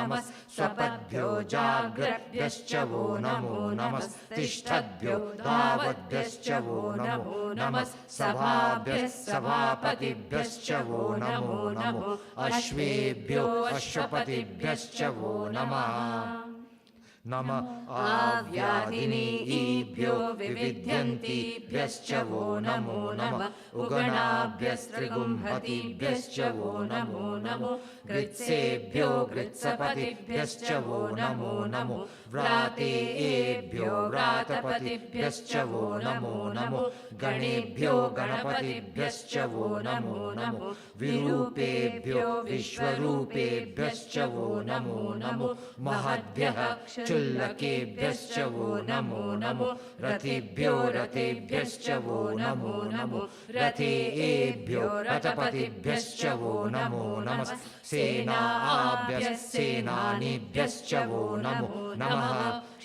नमः स्वपद्भ्यो जाग्रद्भ्यश्च वो नमो नमः तिष्ठद्भ्यो धावद्भ्यश्च वो नमो नमः सभाभ्यः सभापतिभ्यश्च वो नमो नमो अश्वेभ्यो अश्वपतिभ्यश्च वो नमः नमः आव्याधिनीभ्यो विविध्यन्तीभ्यश्च वो नमो नमः उगणाभ्यस्त्रिगुंहतीभ्यश्च वो नमो नमो गृत्सेभ्यो गृत्सपतिभ्यश्च वो नमो नमो व्रातेभ्यो व्रातपतिभ्यश्च वो नमो नमो गणेभ्यो गणपतिभ्यश्च वो नमो नमो विरूपेभ्यो विश्वरूपेभ्यश्च वो नमो नमो महद्भ्यः क्षुल्लकेभ्यश्च वो नमो नमो रथेभ्यो रथेभ्यश्च वो नमो नमो रथेभ्यो रथपतिभ्यश्च वो नमो नमः सेनाभ्यः सेनानीभ्यश्च वो नमो नमः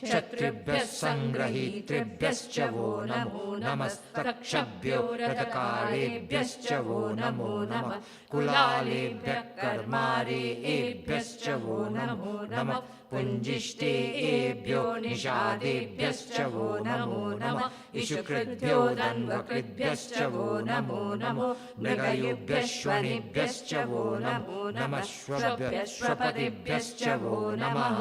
क्षत्रिभ्यः संग्रहीतृभ्यश्च वो नमो नमस्तक्षभ्यो रथकारेभ्यश्च वो नमो नमः कुलालेभ्यः कर्मारेभ्यश्च वो नमो नमः पुञ्जिष्टेभ्यो निषादेभ्यश्च वो नमो नमः इषुकृद्भ्यो दन्वकृद्भ्यश्च वो नमो नमो मृगयुभ्यश्वनिभ्यश्च वो नमो नमः श्वपतिभ्यश्च वो नमः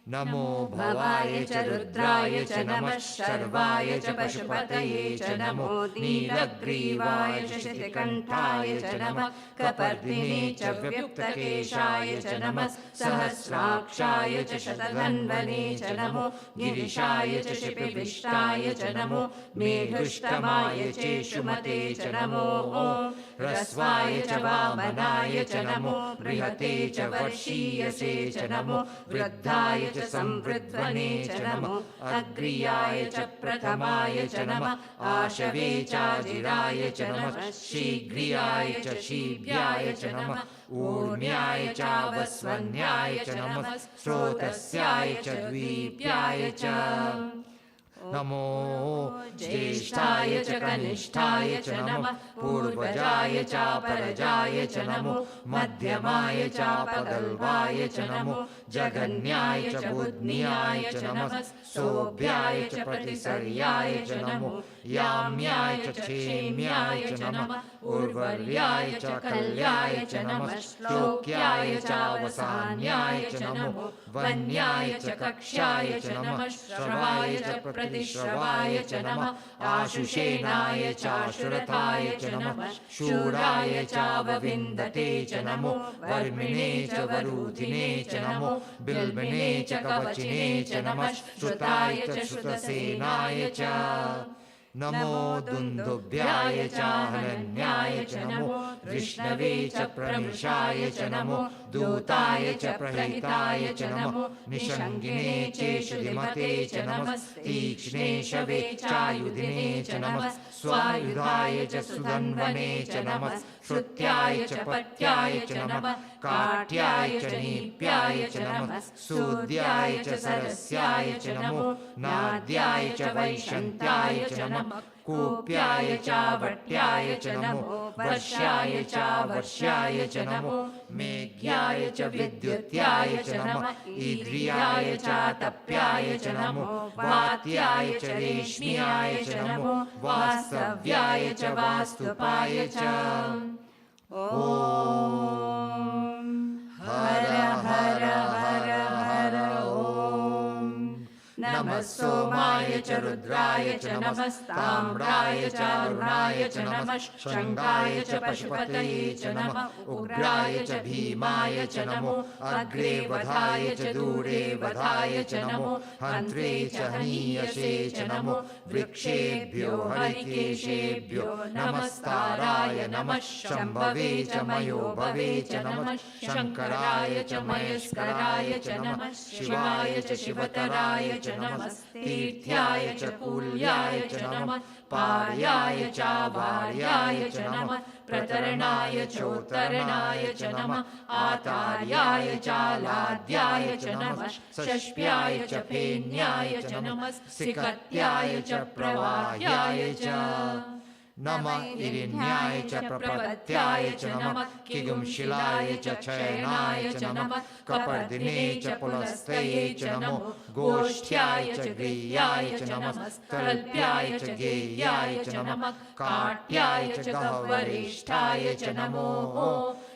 नमो भवाय च रुद्राय च नमः शर्वाय च पशुपतये च नमो नीलग्रीवाय च शितिकण्ठाय च नमः कपर्दिने च व्युक्तकेशाय च नमः सहस्राक्षाय च शतधन्वने च नमो गिरिशाय च शिपिविष्टाय च नमो मेघुष्टमाय चेषुमते च नमो ह्रस्वाय च वामनाय च नमो बृहते च वर्षीयसे च नमो वृद्धाय च संवृध्वने च नमो अग्र्याय च प्रथमाय च नमः आशवे चाजिराय च नमः शीघ्रियाय च शीभ्याय च नमः ऊर्म्याय चावस्वन्याय च नमः स्रोतस्याय च द्वीप्याय च नमो ज्येष्ठाय च कनिष्ठाय च नमः पूर्वजाय चापरजाय च नमो मध्यमाय चापगल्वाय च नमो जगन्याय च बुध्न्याय च नमः सोभ्याय च प्रतिसर्याय च नमो याम्याय च क्षेम्याय च नमः उर्वर्याय च कल्याय च नमः श्लोक्याय चावसान्याय च नमो वन्याय च कक्ष्याय च नमः श्रवाय च प्रतिश्रवाय च नमः आशुषेनाय चाशुरथाय च नमः शूराय चावविन्दते च नमो वर्मिणे च वरूथिने च नमो बिल्बिने च कवचिने च नमः श्रुताय च श्रुतसेनाय च नमो दुन्दुभ्याय चाहनन्याय च नमो विष्णवे च प्रमिषाय च नमो दूताय च प्रहिताय च नमो निषङ्गिने चेषुधिमते च नमः तीक्ष्णे शवे चायुधिने च नमः स्वायुधाय च सुधन्वने च नमः श्रुत्याय च पत्याय च नमः काट्याय च नीप्याय च नमः सूद्याय च सरस्याय च नमो नाद्याय च वैशन्त्याय च नमः कूप्याय चावट्याय च नमो वर्ष्याय चावर्ष्याय च नमो मेघ्याय च विद्युत्याय च नमः ईद्रियाय चातप्याय च नमो वात्याय च रेश्म्याय च नमो वास्तव्याय च वास्तुपाय च ॐ हर हर हर हर ॐ नमः सोमाय च रुद्राय च नमः ताम्राय च अरुणाय च नमः शङ्खाय च पशुपतये च नमः उग्राय च भीमाय च नमो अग्रे वधाय च दूरे वधाय च नमो हन्त्रे च हनीयसे च नमो वृक्षेभ्यो हरिकेशेभ्यो नमस्ताराय नमः शम्भवे च मयोभवे च नमः शङ्कराय च महेश्वराय च नमः शिवाय च शिवतराय च नमः तीर्थ्याय च कूल्याय च नमः पार्याय चावार्याय च नमः प्रतरणाय चोत्तरणाय च नमः आतार्याय चालाद्याय च नमः षष्प्याय च फेन्याय च नमः सिकत्याय च प्रवाह्याय च नमः इरिण्याय च प्रपत्याय च नमः किगुं शिलाय च चयनाय च नमः कपर्दिने च पुलस्तये च नमो गोष्ठ्याय च गेयाय च नमः तल्प्याय च गेयाय च नमः काट्याय च गह्वरेष्ठाय च नमो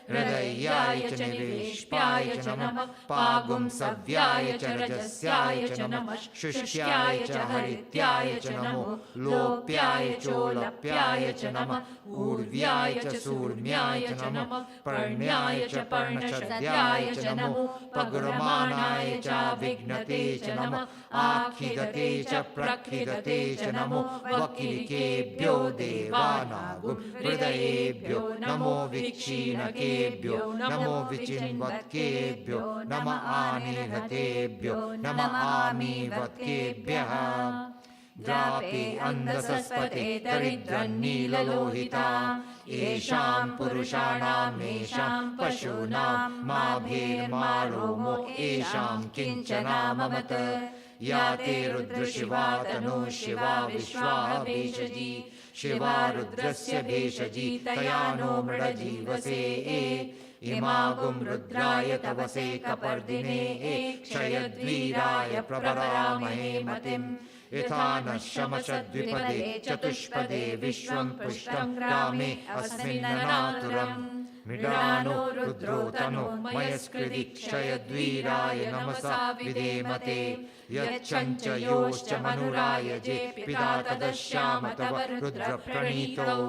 हृदयाय च निवेश्याय च नमः पागुं सव्याय च रजस्याय च नमः शुष्याय च हरित्याय च नमो लोप्याय चोलप्याय च नमः ऊर्व्याय च सूर्म्याय च नमः पर्ण्याय च पर्णशद्याय च नमो पगुरमाणाय च विघ्नते च नमः आखिगते च प्रखिगते च नमो वकीकेभ्यो देवानागुं हृदयेभ्यो नमो विक्षीणकेभ्यो नमो विचिन्वत्केभ्यो नमः आनीहतेभ्यो नमः आमीवत्केभ्यः द्रापे अन्धसस्पते दरिद्रन्नीललोहिता येषां पुरुषाणामेषां पशूनां माभेर्मारोमो येषां किञ्चनाममत या ते रुद्रशिवा तनो शिवा विश्वा भेषजी शिवा रुद्रस्य भेषजी तया नो मृडजीवसे इमागुं रुद्राय तवसे कपर्दिने क्षयद्वीराय प्रवरामहे मतिम् यथा न शमशद्विपदे चतुष्पदे विश्वं पुष्टं ग्रामे अस्मिन्ननातुरम् मृडानो रुद्रो तनो मयस्कृति क्षयद्वीराय नमसा विधेमते यच्छञ्च योश्च मनुरायजे पिता तदश्याम तव रुद्रप्रणीतौ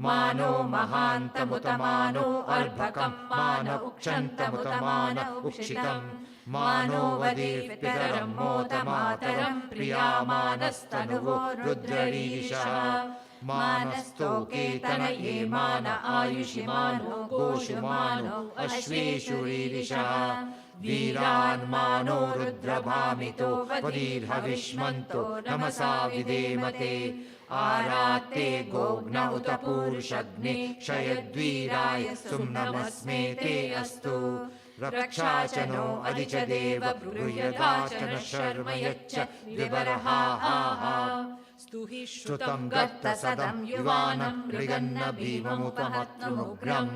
मानो महान्तमुतमानो अर्भकं मान उक्षन्तमुतमान उक्षितम् मानो वदेत्पितरं मोतमातरं प्रियामानस्तनुवो रुद्ररीरिषः मानस्तोके तनये मान आयुषिमानो गोषुमानो अश्वेषु रीरिषः वीरान्मानो रुद्रभामितो वदीर्हविष्मन्तो नमसा विधेमते आरात्ते गोग्न उत पूरुषग्ने क्षयद्वीराय सुम्नमस्मे ते अस्तु रक्षा च नो अधि च देव ब्रूयदा च न शर्म यच्च द्विबर्हा स्तुतं गर्तसदं युवानं मृगन्न भीममुतमत्नुग्रम्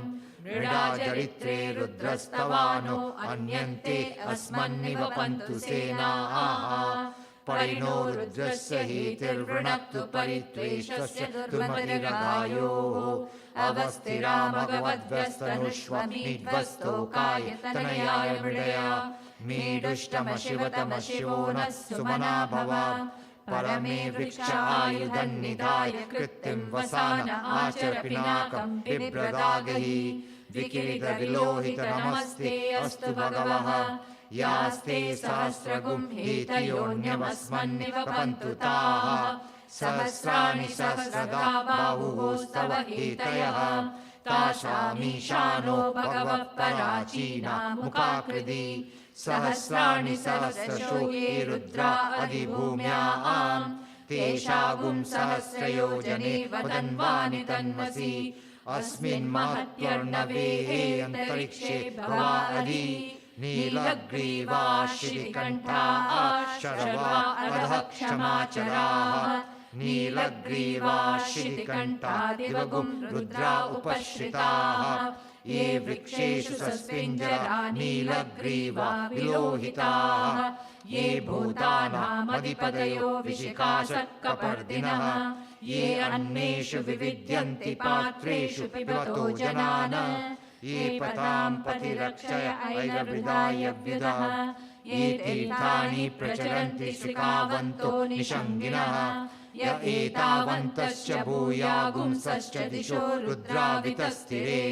मृडा चरित्रे रुद्रस्तवानो अन्यन्ते अस्मन्निवपन्तु सेनाः परिणो रुद्रस्य हेतिर्वृणक्तु परित्वेषस्य दुर्मतिरगायोः अवस्थिरामगवद्व्यस्तनुष्वमीध्वस्तोकाय तनयाय मृडया मेडुष्टमशिवतमशिवो नः सुमना भव परमे वृक्ष आयुधन्निधाय कृत्तिं वसान आचर पिनाकं बिभ्रदागहि विकिरीटविलोहित नमस्ते अस्तु भगवः यास्ते सहस्रगुं हेतयोऽन्यवस्मन्निवपन्तु ताः सहस्राणि सहस्रदा बाहुवोस्तव हेतयः तासामीशानो भगवः पराचीना मुखाकृति सहस्राणि सहस्रशो ये रुद्रा अधिभूम्याम् तेषागुं सहस्रयोजने वदन्वानि तन्मसि अस्मिन् महत्वर्णवेहे अन्तरिक्षे भवा अधि नीलग्रीवा शितिकण्ठा शर्वा अधः क्षमाचराः नीलग्रीवा शितिकण्ठा दिवगुं रुद्रा उपश्रिताः ये वृक्षेषु सस्पिञ्जरा नीलग्रीवा विलोहिताः ये भूतानामधिपतयो विशिखाशकपर्दिनः ये अन्नेषु विविद्यन्ति पात्रेषु पिबतो जनान् ये पतां पतिरक्षय ऐरवृदाय व्युदः ये तीर्थानि प्रचरन्ति श्रिकावन्तो निषङ्गिनः य एतावन्तश्च भूयागुंसश्च दिशो रुद्रावितस्थिरे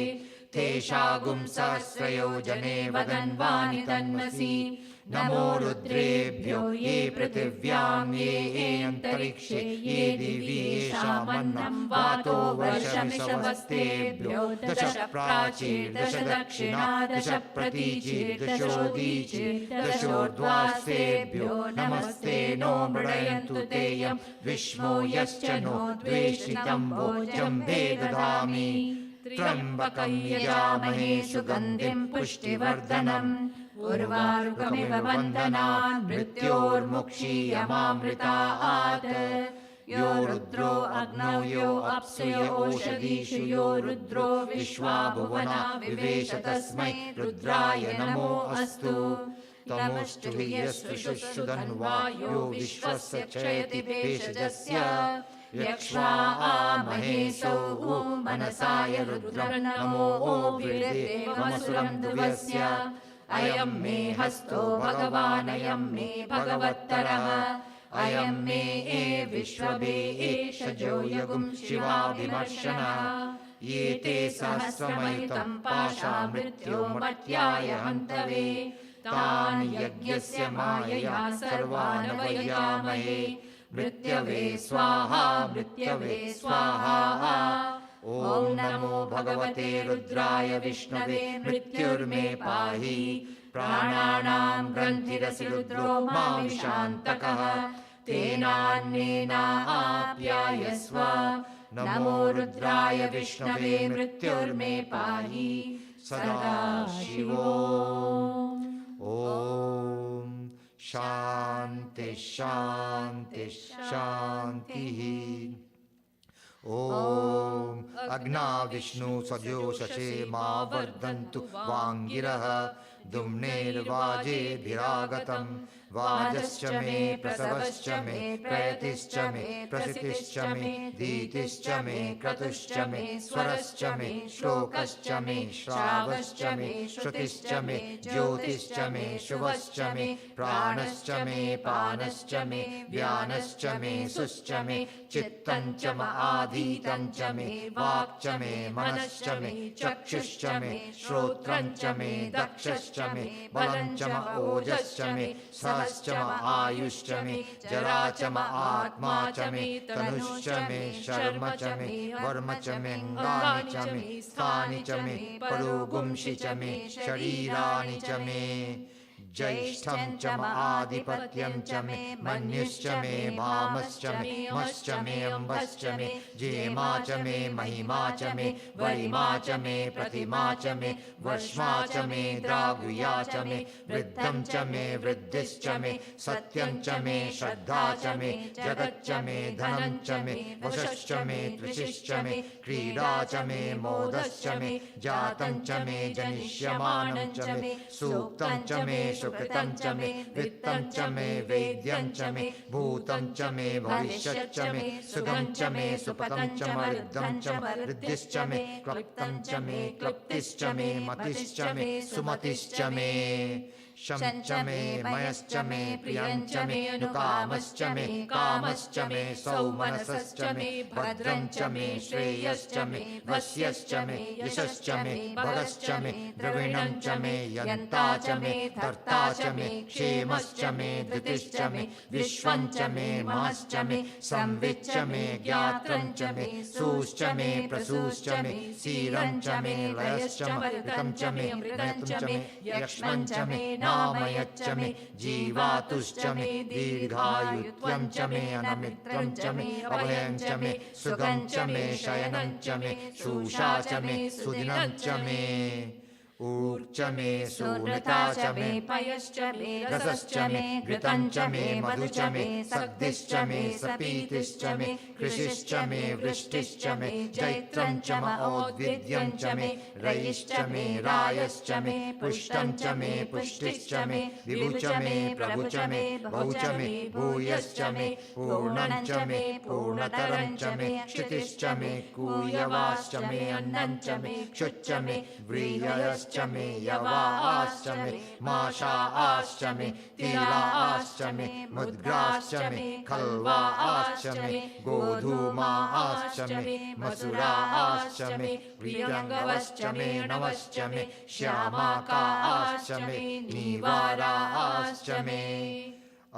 तेषागुं सहस्रयोजने वदन्वानि तन्मसि नमो रुद्रेभ्यो ये पृथिव्यां ये अन्तरिक्षे ये दिवि येषामन्नं वातो वर्षमिषवस्तेभ्यो दश प्राचीर्दश दक्षिणा दश प्रतीचीर्दशोदीचीर् दशोर्ध्वास्तेभ्यो नमस्ते नो मृडयन्तु तेयं विष्णो यश्च नो द्वेष्टितं वो जम्भे दधामि त्र्यम्बकं यजामहे सुगन्धिं पुष्टिवर्धनम् उर्वारुकमिव वन्दनान् मृत्योर्मुक्षीयमामृतात् यो रुद्रो अग्नौ यो अप्सु य ओषधीषु यो रुद्रो विश्वा भुवना विवेश तस्मै रुद्राय नमो अस्तु तमोऽस्तु यस्विषुधन्वा यो विश्वस्य क्षयति भेषजस्य यक्ष्वा महेशौ मनसाय रुद्रं नमो वीर्येवमसुरं दुवस्य अयं मे हस्तो भगवानयं मे भगवत्तरः अयं मे विश्वभेषजो यगुं शिवा विमर्शनः ये ते सहस्रमयुतं पाशामृत्यो मर्त्याय हन्तवे तान् यज्ञस्य मायया सर्वान् वयामहे मृत्यवे स्वाहा मृत्यवे स्वाहा ॐ नमो भगवते रुद्राय विष्णवे मृत्युर्मे पाहि प्राणानां ग्रन्थिरसि रुद्रो मामिषान्तकः तेनान्येनाप्यायस्व नमो रुद्राय विष्णवे मृत्युर्मे पाहि सदा शिवो ॐ शान्ति शान्ति शान्तिः ॐ अग्ना विष्णु सजोषसे मा वर्धन्तु वाङ्गिरः दुम्नेर्वाजेभिरागतं वाजश्च मे प्रसवश्च मे प्रयतिश्च मे प्रसितिश्च मे दीतिश्च मे क्रतुश्च मे स्वरश्च मे श्लोकश्च मे श्रावश्च मे श्रुतिश्च मे ज्योतिश्च मे शुभश्च मे प्राणश्च मे पानश्च मे व्यानश्च मे सुश्च मे चित्तञ्च म आधीतञ्च मे वाक्च मे मनश्च मे चक्षुश्च मे श्रोत्रञ्च मे दक्षश्च मे बलञ्च म ओजश्च मे सहश्च म आयुश्च मे जरा च म आत्मा च मे तनुश्च मे शर्म च मे वर्म च मे अङ्गानि च मे स्थानि च मे परोगुंषि च मे शरीराणि च मे ज्यैष्ठं च म आधिपत्यं च मे मन्युश्च मे भामश्च मे मश्च मे अम्बश्च मे जेमा च मे महिमा च मे वरिमा च मे प्रतिमा च मे वर्ष्मा च मे द्रागुया च मे वृद्धं च मे वृद्धिश्च मे सत्यं च मे श्रद्धा च मे जगच्च मे धनं च मे वशश्च मे त्विषिश्च मे क्रीडा च मे मोदश्च मे जातं च मे जनिष्यमानं च मे सूक्तं च मे सुकृतं च मे वित्तं च मे वेद्यं च मे भूतं च मे भविष्यच्च मे सुगं च मे सुपतं च मृद्धं च वृद्धिश्च मे क्लप्तं च मे क्लप्तिश्च मे मतिश्च मे सुमतिश्च मे शं च मे मयश्च मे प्रियं च मे नुकामश्च मे कामश्च मे सौमनसश्च मे भद्रं च मे श्रेयश्च मे वस्यश्च मे यशश्च मे भगश्च मे द्रविणं च मे यन्ता च मे धर्ता च मे क्षेमश्च मे धृतिश्च मे विश्वं च मे महश्च मे संविच्च मे ज्ञात्रं च मे सूश्च मे प्रसूश्च मे सीरं च मे लयश्च मृतं च मे मृतं च मे यक्ष्मं च मे नामयच्च मे जीवातुश्च मे दीर्घायुत्वं च मे अनमित्रं च मे अभयं च मे सुगं च मे शयनं च मे शूषा च मे सुदिनं च मे ऊर्च मे सूनता च मे पयश्च मे रसश्च मे घृतं च मे मधु च मे सग्धिश्च मे सपीतिश्च मे कृषिश्च मे वृष्टिश्च मे जैत्रं च म औद्भिद्यं च मे रयिश्च मे रायश्च मे पुष्टं च मे पुष्टिश्च मे विभु च मे प्रभु च मे बहु च मे भूयश्च मे पूर्णं च मे पूर्णतरं च मे क्षितिश्च मे कूयवाश्च मे अन्नं च मे क्षुच्च मे व्रीहयश्च मे यवाश्च मे माशाश्च मे तिलाश्च मे मुद्गाश्च मे खल्वाश्च मे गोधूमाश्च मे मसुराश्च मे प्रियङ्गवश्च मे नवश्च मे श्यामाकाश्च मे नीवाराश्च मे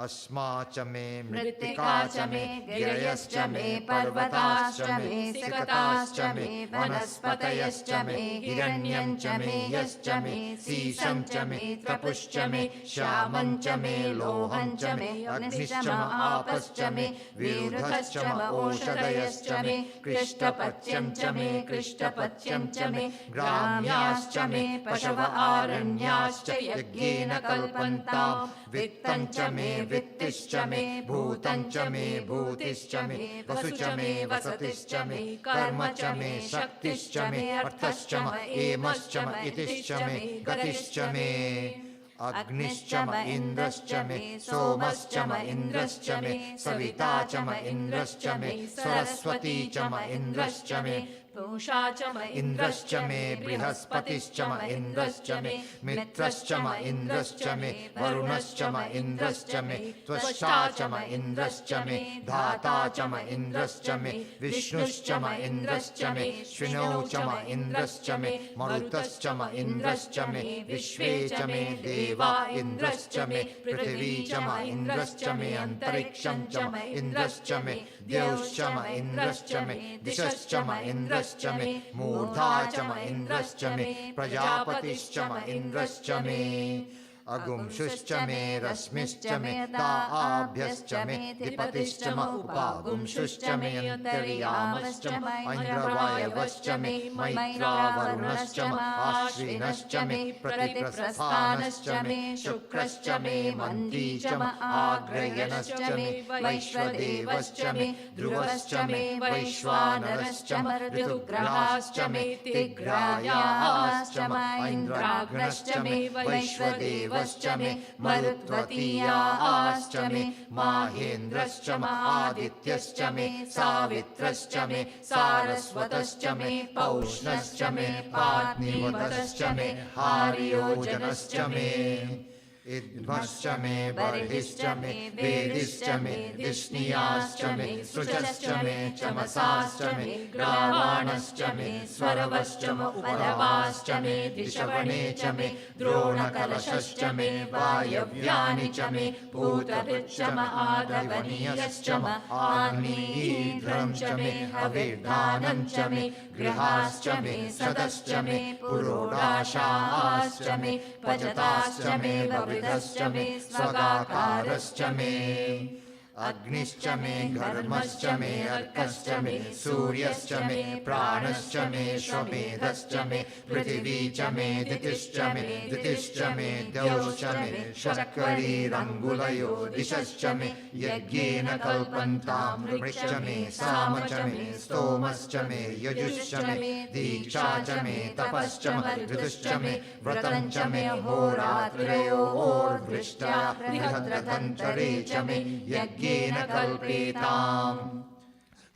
अस्मा च मे मृत्तिका च मे गिरयश्च मे पर्वताश्च मे सिकताश्च मे वनस्पतयश्च मे हिरण्यं च मे यश्च मे सीसं च मे तपुश्च मे श्यामं च मे लोहं च मे अग्निश्च म आपश्च मे विरुधश्च म ओषधयश्च मे कृष्टपत्यं च मे कृष्टपत्यं च मे ग्राम्याश्च मे पशव आरण्याश्च यज्ञेन कल्पन्तां वित्तं च मे वित्तिश्च मे भूतं च मे भूतिश्च मे वसु च मे वसतिश्च मे कर्म च मे शक्तिश्च मे अर्थश्च म एमश्च म इतिश्च मे गतिश्च मे अग्निश्च म इन्द्रश्च मे सोमश्च म इन्द्रश्च मे सविता च म इन्द्रश्च मे सरस्वती च म इन्द्रश्च मे पूषा च म इन्द्रश्च मे बृहस्पतिश्च म इन्द्रश्च मे मित्रश्च म इन्द्रश्च मे वरुणश्च म इन्द्रश्च मे त्वष्टा च म इन्द्रश्च मे धाता च म इन्द्रश्च मे विष्णुश्च म इन्द्रश्च मे श्विनौ च म इन्द्रश्च मे मरुतश्च म इन्द्रश्च मे विश्वे च मे देवा इन्द्रश्च मे पृथिवी च म इन्द्रश्च मे अन्तरिक्षं च म इन्द्रश्च मे द्यौश्च म इन्द्रश्च मे दिशश्च म इन्द्रश्च मे मूर्धा च म इन्द्रश्च मे प्रजापतिश्च म इन्द्रश्च मे अगुंशुश्च मे रश्मिश्च मे ताभ्यश्च मे द्विपतिश्च म उपागुंशुश्च मे अन्तर्यामश्च म ऐन्द्रवायवश्च मे मैत्रावरुणश्च म आश्विनश्च मे प्रतिप्रस्थानश्च मे शुक्रश्च मे मन्दी च म आग्रयणश्च मे वैश्वदेवश्च मे ध्रुवश्च मे वैश्वानरश्च म ऋतुग्रहाश्च मे तिग्रायाश्च म ऐन्द्राग्नश्च मे वैश्वदेवश्च मे मरुत्वतीयाश्च मे माहेन्द्रश्च म आदित्यश्च मे सावित्रश्च मे सारस्वतश्च मे पौष्णश्च मे पात्नीवतश्च मे हार्योजनश्च मे इद्मश्च मे बर्हिश्च मे वेदिश्च मे दिष्णियाश्च मे सृजश्च मे चमसाश्च मे ग्रावाणश्च मे स्वरवश्च म उपरवाश्च मे दिशवणे च मे द्रोणकलशश्च मे वायव्यानि च मे पूतभृच्च म आदवनीयश्च म आग्नेयीध्रं च मे अविर्धानं च मे गृहाश्च मे सदश्च मे पुरोडाशाश्च मे पजताश्च मे वृदश्च मे स्वगाकारश्च मे अग्निश्च मे घर्मश्च मे अर्कश्च मे सूर्यश्च मे प्राणश्च मे श्वमेधश्च मे पृथिवी च मे दितिश्च मे द्यौश्च मे शर्करीरङ्गुलयो दिशश्च मे यज्ञेन कल्पन्तां वृक्ष मे साम च मे स्तोमश्च मे यजुश्च मे दीक्षा च मे तपश्च म ऋतुश्च मे व्रतं च मे होरात्रयोर्वृष्ट्या बृहद्रथन्तरे च मे यज्ञेन कल्पेताम्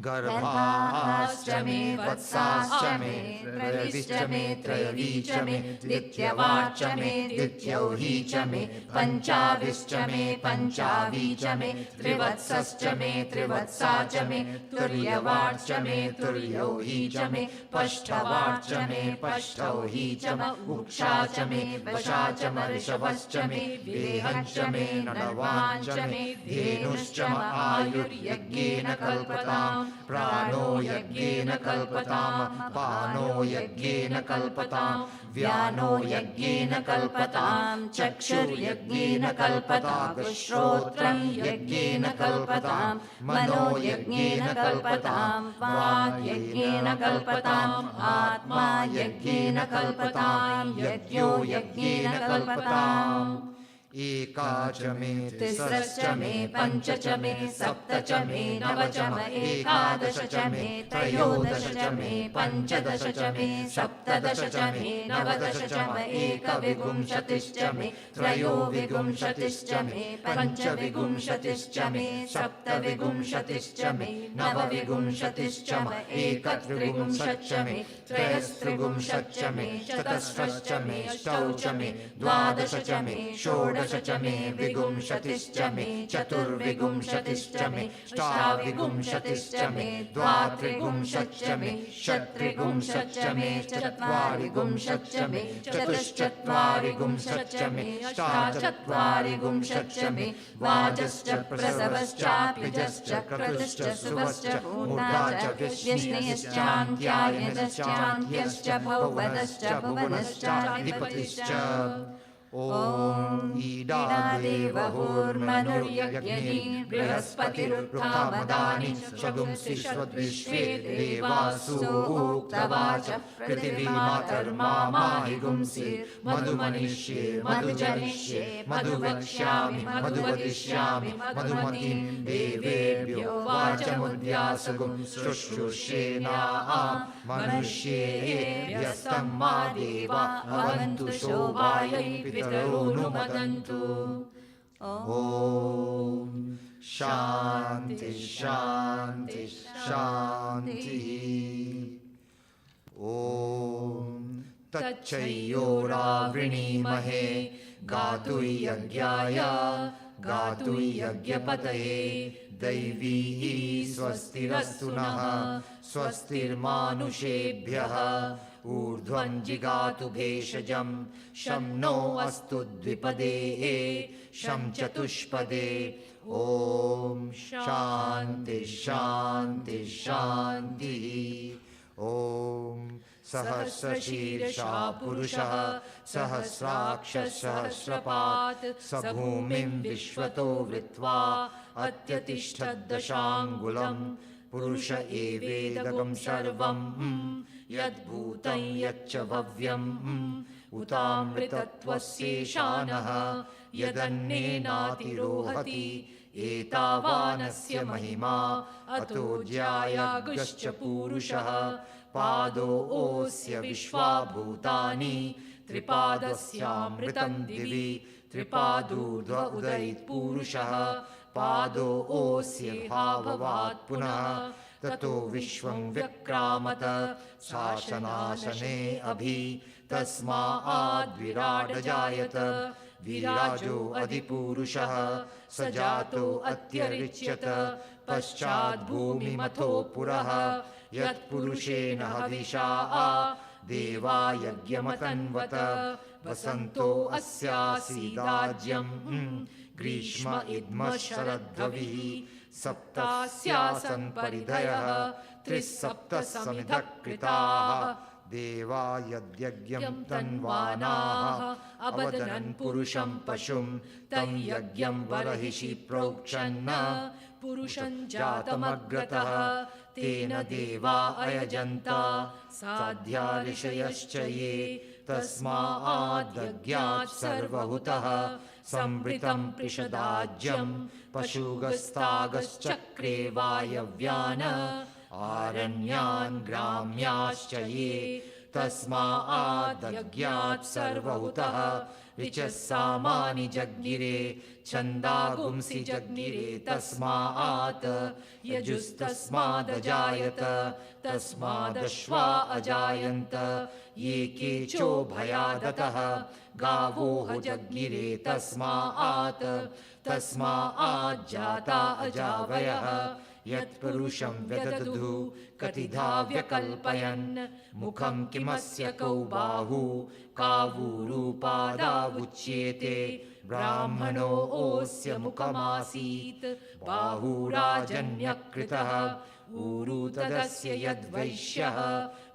गर्भाश्च मे वत्साश्च मे त्रयविश्च मे त्रयवी च मे द्वितीयवाच्च मे द्वितीयौही च मे पञ्चाविश्च मे पञ्चावी च मे त्रिवत्सश्च मे त्रिवत्सा च मे तुर्यवाच्च मे तुर्यौही च मे पष्ठवाच्च मे पष्ठौही च म उक्षा च मे वशा च म ऋषभश्च मे वेहञ्च मे नडवाञ्च मे धेनुश्च म आयुर्यज्ञेन कल्पताम् प्राणो यज्ञेन कल्पताम् पानो यज्ञेन कल्पताम् व्यानो यज्ञेन कल्पताम् चक्षुर्यज्ञेन कल्पताम् श्रोत्रं यज्ञेन कल्पताम् मनो यज्ञेन कल्पताम् वाक् यज्ञेन कल्पताम् आत्मा यज्ञेन कल्पताम् यज्ञो यज्ञेन कल्पताम् एका च मे तिस्रश्च मे पञ्च च मे सप्त च मे नव च म एकादश च मे त्रयोदश च मे पञ्चदश च मे सप्तदश च मे नवदश च म एकविंशतिश्च मे त्रयोविंशतिश्च मे पञ्चविंशतिश्च मे सप्तविंशतिश्च मे नवविंशतिश्च म एकत्रिंशच्च मे त्रयस्त्रिंशच्च मे चतस्रश्च मे अष्टौ च मे द्वादश च मे षोडश च मे विंशतिश्च मे चतुर्विंशतिश्च मे अष्टाविंशतिश्च मे द्वात्रिंशच्च मे षट्त्रिंशच्च मे चत्वारिंशच्च मे चतुश्चत्वारिंशच्च मे अष्टाचत्वारिंशच्च मे वाजश्च प्रसवश्चाप्यजश्च क्रतुश्च सुवश्च मूर्धा च व्यश्नियश्चान्त्यायनश्चान्त्यश्च भौवदश्च भुवनश्चाधिपतिश्च ॐ ईडादेवहोर्मनुर्यज्ञे बृहस्पतिरुत्थामदानि शगुंसि स्वद्विश्वे देवासूक्तवाच पृथिवीमातर्मामाहिगुंसि मधुमनिष्ये मधुजनिष्ये मधुवक्ष्यामि मधुवदिष्यामि मधुमतीं देवेभ्यो वाचमुद्यासगुं शुश्रूषेणाम् मनुष्येभ्यस्तं मा देवा भवन्तु शोभायै पितरोऽनुमदन्तु। ॐ शान्ति शान्ति शान्तिः। ॐ तच्चयोरावृणीमहे गातुयज्ञाय गातुयज्ञपतये दैवी स्वस्तिरस्तु नः स्वस्तिर्मानुषेभ्यः ऊर्ध्वं जिगातु भेषजं शं नो अस्तु द्विपदे शं चतुष्पदे। ॐ शान्ति शान्ति शान्तिः। ॐ सहस्रशीर्षा पुरुषः सहस्राक्षः सहस्रपात् स भूमिं विश्वतो वृत्वा अत्यतिष्ठद्दशाङ्गुलं पुरुष एवेदगं सर्वं यद्भूतं यच्च भव्यम् उतामृतत्वस्येषानः यदन्नेनातिरोहति एतावानस्य महिमा अतो ज्यायागश्च पूरुषः पादोऽस्य विश्वाभूतानि त्रिपादस्यामृतं दिवि त्रिपादूर्ध्व उदयित्पुरुषः पादोऽस्य भाभवात् पुनः ततो विश्वं व्यक्रामत शासनाशने अभि तस्माद्विराडजायत विराजो अधिपुरुषः स जातो अत्यरिच्यत पश्चाद्भूमिमथो पुरः यत्पुरुषेण हविषा देवा यज्ञमतन्वत वसन्तो अस्यासीदाज्यं ग्रीष्म इद्म शरद्रविः सप्तास्यासन् परिधयः त्रिसप्तः समिधः कृताः देवा यद्यज्ञं तन्वानाः अवदनन् पुरुषं पशुं तं यज्ञं बर्हिषि प्रोक्षन् पुरुषं जातमग्रतः तेन देवा अयजन्त साध्या ऋषयश्च ये तस्माद्यज्ञात् सर्वहुतः संवृतं पृषदाज्यं पशुगस्तागश्चक्रे वायव्यान् आरण्यान् ग्राम्याश्च ये तस्माद्यज्ञात् सर्वहुतः ऋचः सामानि जज्ञिरे छन्दागुंसि जज्ञिरे तस्मात् यजुस्तस्मादजायत तस्मादश्वा अजायन्त ये केचोभयादतः गावोह जज्ञिरे तस्माज्जाता अजावयः यत्पुरुषं व्यदधु कतिधा व्यकल्पयन् मुखं किमस्य कौ बाहु कावूरूपादावुच्येते ब्राह्मणोऽस्य मुखमासीत् बाहुराजन्यकृतः ऊरू तदस्य यद्वैश्यः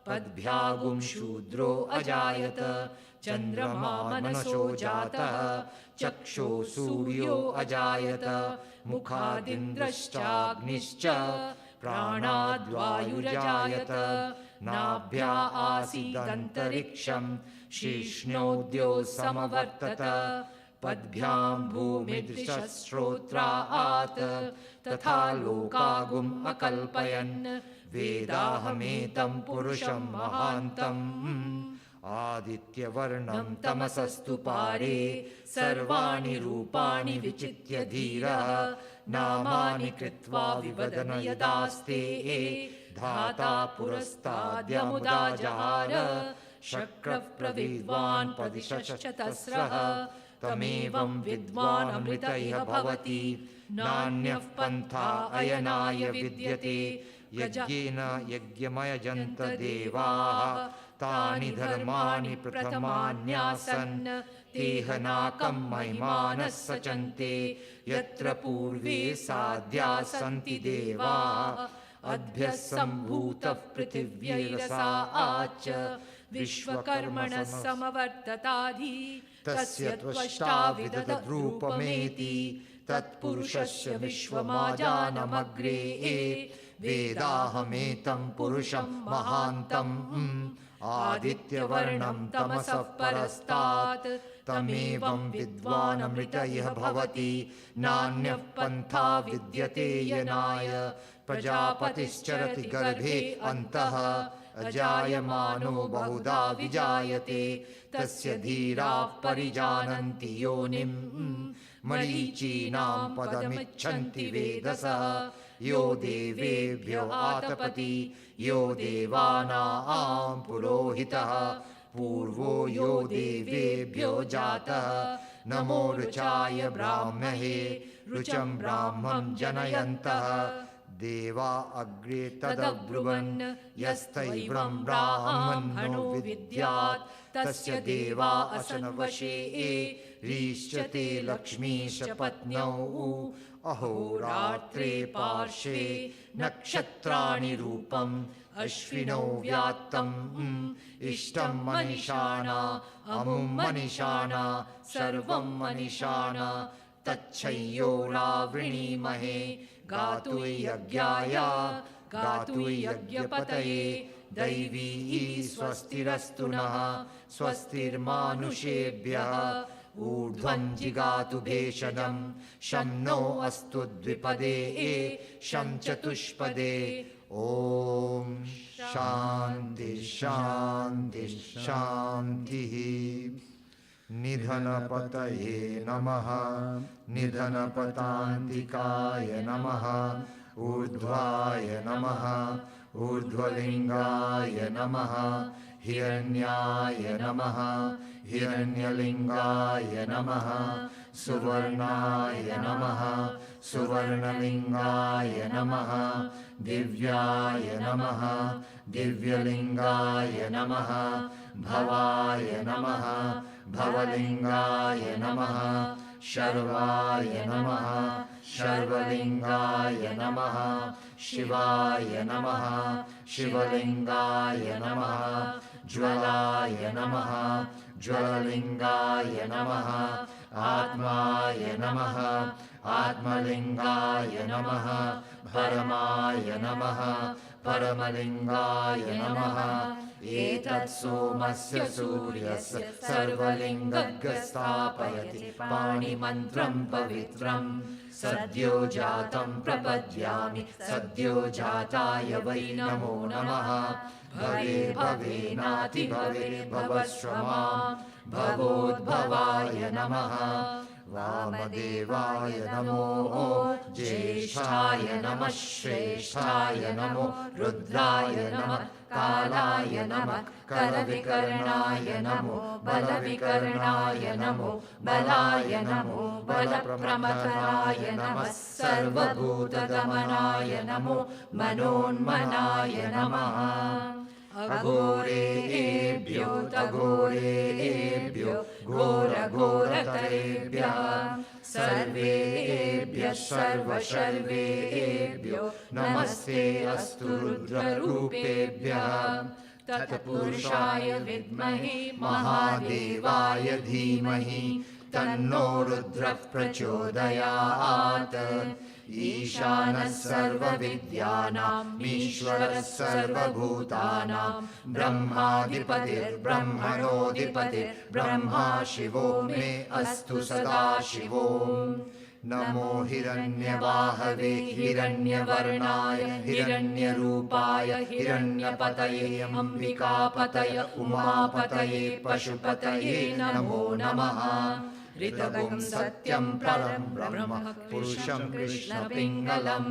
पद्भ्यागुं शूद्रो अजायत चन्द्रमा मनसो जातः चक्षो सूर्यो अजायत मुखादिन्द्रश्चाग्निश्च प्राणाद्वायुरजायत नाभ्या आसीदन्तरिक्षं शीर्ष्णोद्यो समवर्तत पद्भ्यां भूमिदृशश्रोत्रात् तथा लोकागुम् अकल्पयन् वेदाहमेतं पुरुषं महान्तम् आदित्यवर्णं तमसस्तु पारे सर्वाणि रूपाणि विचित्य धीरः नामानि कृत्वा विवदन यदास्ते धाता पुरस्ताद्यमुदा जहार शक्रः प्रविद्वान् पदिशश्चतस्रः तमेवं विद्वान् अमृत इह भवति नान्यः पन्था अयनाय विद्यते यज्ञेन यज्ञमयजन्त देवाः तानि धर्माणि प्रथमान्यासन् तेहनाकं महिमानः सचन्ते यत्र पूर्वे साध्याः सन्ति देवाः अद्भ्यः सम्भूतः पृथिव्यैरसा आच विश्वकर्मणः समवर्तताधि तस्य त्वष्टा विदधद्रूपमेति तत्पुरुषस्य विश्वमाजानमग्रे वेदाहमेतं पुरुषं महान्तम् आदित्यवर्णं तमसः परस्तात् तमेवं विद्वानमृत इह भवति नान्यः पन्था विद्यते यनाय प्रजापतिश्चरति गर्भे अन्तः अजायमानो बहुधा विजायते तस्य धीराः परिजानन्ति योनिं मरीचीनां पदमिच्छन्ति वेदसः यो देवेभ्यो आतपति यो देवानां पुरोहितः पूर्वो यो देवेभ्यो जातः नमो रुचाय ब्राह्मणे रुचं ब्राह्मं जनयन्तः देवा अग्रे तदब्रुवन् यस्तैवं ब्राह्मणो विद्यात् तस्य देवा असनवशे रीश्चते लक्ष्मीश पत्न्यौ अहोरात्रे पार्श्वे नक्षत्राणि रूपम् अश्विनौ व्यात्तम् इष्टं मनीषाणा अमुं मनीषाणा सर्वं मनीषाणा तच्छय्योरावृणीमहे गातुर्यज्ञाय गातुर्यज्ञपतये दैवी स्वस्तिरस्तु नः स्वस्तिर्मानुषेभ्यः ऊर्ध्वं जिगातु भेषजं शं नो अस्तु द्विपदे शं चतुष्पदे ॐ शान्ति शान्ति शान्तिः निधनपतये नमः निधनपतान्तिकाय नमः ऊर्ध्वाय नमः ऊर्ध्वलिङ्गाय नमः हिरण्याय नमः हिरण्यलिङ्गाय नमः सुवर्णाय नमः सुवर्णलिङ्गाय नमः दिव्याय नमः दिव्यलिङ्गाय नमः भवाय नमः भवलिङ्गाय नमः शर्वाय नमः शर्वलिङ्गाय नमः शिवाय नमः शिवलिङ्गाय नमः ज्वलाय नमः ज्वललिङ्गाय नमः आत्माय नमः आत्मलिङ्गाय नमः परमाय नमः परमलिङ्गाय नमः एतत् सोमस्य सूर्यस्य सर्वलिङ्गज्ञ स्थापयति पाणिमन्त्रं पवित्रं सद्यो जातं प्रपद्यामि सद्यो जाताय वै नमो नमः भवे भवेनाति भवे भवस्व मां भवोद्भवाय नमः वामदेवाय नमो ज्येष्ठाय नमः श्रेष्ठाय नमो रुद्राय नमः कालाय नमः करविकर्णाय नमो बलविकर्णाय नमो बलाय नमो बलप्रमथनाय नमः सर्वभूतदमनाय नमो मनोन्मनाय नमः अघोरेभ्यो तघोरेभ्यो घोरघोरतरेभ्यः सर्वेभ्यः सर्वशर्वेभ्यो नमस्ते अस्तु रुद्ररूपेभ्यः तत्पुरुषाय विद्महे महादेवाय धीमहि तन्नो रुद्रः प्रचोदयात् ईशानः सर्वविद्यानाम् ईश्वरः सर्वभूतानां ब्रह्माधिपतिर्ब्रह्मणोऽधिपतिर्ब्रह्मा शिवो मे अस्तु सदा शिवो नमो हिरण्यवाहवे हिरण्यवर्णाय हिरण्यरूपाय हिरण्यपतये अम्बिकापतय उमापतये पशुपतये नमो नमः ऋतगुं सत्यं परं ब्रह्म पुरुषं कृष्णपिङ्गलम्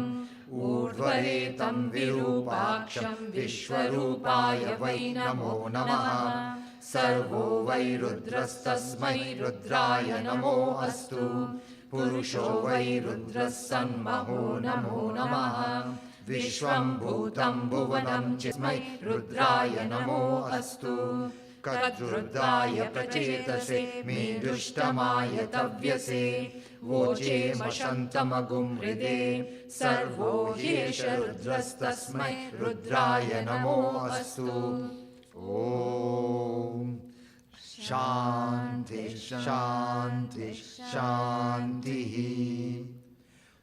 ऊर्ध्वरेतं विरूपाक्षं विश्वरूपाय वै नमो नमः सर्वो वै रुद्रस्तस्मै रुद्राय नमो अस्तु पुरुषो वै रुद्रः सन्महो नमो नमः विश्वं भूतं भुवनं चिस्मै रुद्राय नमो अस्तु कद्रुद्राय प्रचेतसे मे दुष्टमाय तव्यसे वोचे मशन्तमगुं हृदे सर्वो ह्येष रुद्रस्तस्मै रुद्राय नमो अस्तु ॐ Shanti Shanti Shanti.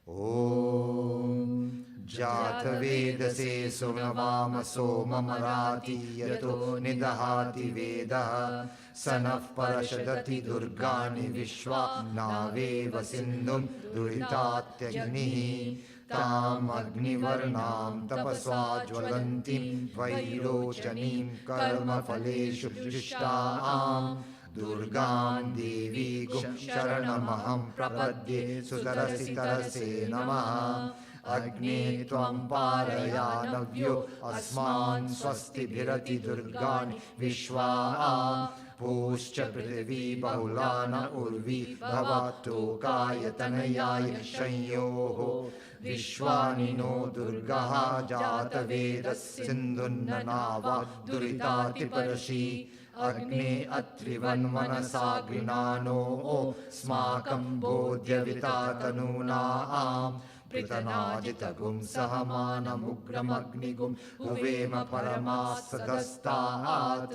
Om Jatavedase Sunavama Soma Marati Yato Nidahati Vedah Sanaf Parashadati Durgani Vishwa Naveva Sindhum Duritatyagnihi Tam Agnivarnam Tapasva Jwalantim Vairochanim Karma Phaleshu Jushtaam Durgam Devi Gum Sharanamaham Prapadye Sutarasi Tarase Namaha Agni Tvam Parayanavyo Asman Swasti Bhirati Durgani Vishwa Puscha Prithvi Bahulana Urvi Bhavato Kaya Tanayaya Shanyoho Vishwanino Durgaha Jata Vedas Sindhunanava Duritati Parashi Agni Atrivan Manasagrinano Smakam Bodhya Vitatanuna Pritanajitagum Sahamana Mugragnigum Uvema Paramasadastaat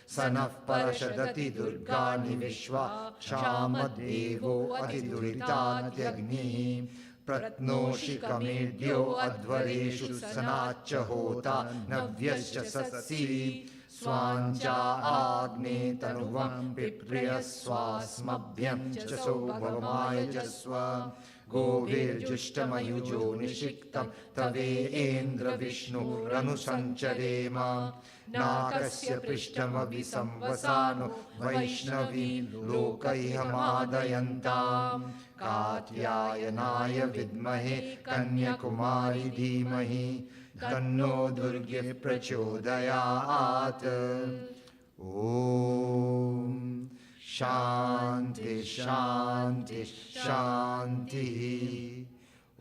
Sanaf Parashadati Durgani Vishwa Shamadevo Adiduritatyagni Pratnoshikamirdio Advareshu Sanacha Hota Navyascha Satsi Swancha Agne Tanuvam Pipriya Swasmabhyam Chaso Bhavamaya Jaswa Govir Jushtamayujo Nishiktam Tave Indra Vishnu Ranu Sancharema Nakasya Prishtama Visamvasano Vaishnavi Lokaihamadayantam Katyayanaya Vidmahe Kanyakumari Dhimahi Tanno Durgya Prachodayat. Om Shanti Shanti Shanti.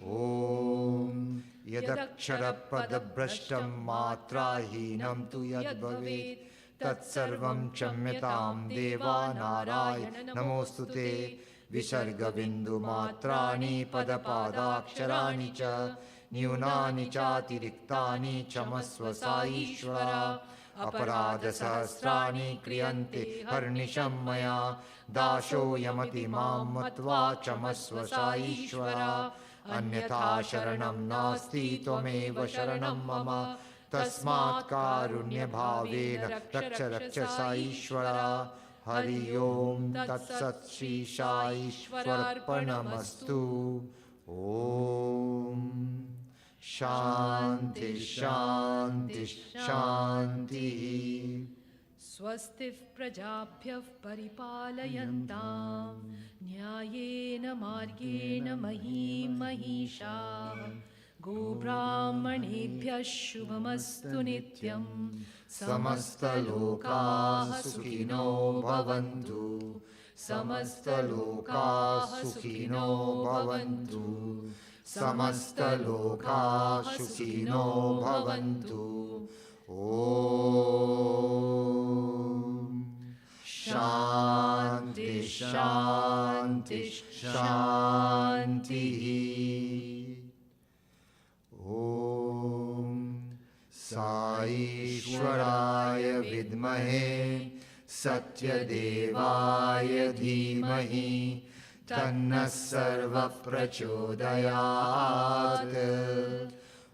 Om Yadakshara Padabrashtam Matrahinam tu yad bhavet Tatsarvam Chamyatam Deva Narayana Namostute Visarga Bindu Matrani Padapadaksharaani Cha Nyunani Chatiriktaani Chamasva Saishvara Aparada Sahasrani Kriyante Harnisham Maya Dasho Yamati Mam Matva Chamasva Saishvara Anyatha Sharanam Nasti Tvameva Sharanam Mama Tasmat Karunya Bhavena Raksha Raksha Saishvara Hari Om Tat Sat Shri Saishvararpanamastu. Om Shanti Shanti Shanti. Swastif Prajabhyav Paripalayantam Nyayena Margena Mahim Mahisha Gobrahmanebhyah Shubhamastu Nityam Samasta Lokaah Sukhino Bhavantu. Samasta Lokaah Sukhino Bhavantu. Samasta Lokaah Sukhino Bhavantu. Om Shanti Shanti Shanti. Om Saishwaraya Vidmahe Satyadevaya Dhimahi Tanna Sarva Prachodayat.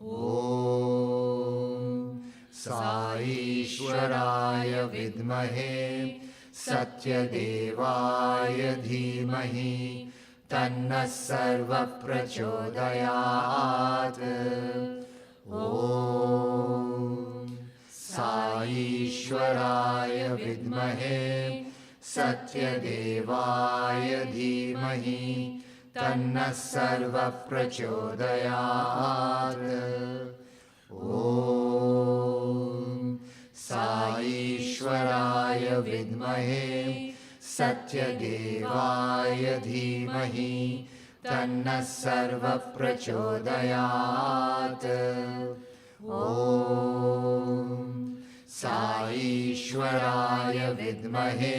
Om Saishwaraya Vidmahe Satyadevaya Dhimahi Tanna Sarva Prachodayat. Om Saishwaraya Vidmahe Satyadevaya Dhimahi Tanna Sarva Prachodayat. Om Saishwaraya Vidmahe Satyadevaya Dhimahi Tanna Sarva Prachodayat. Om Saishwaraya Vidmahe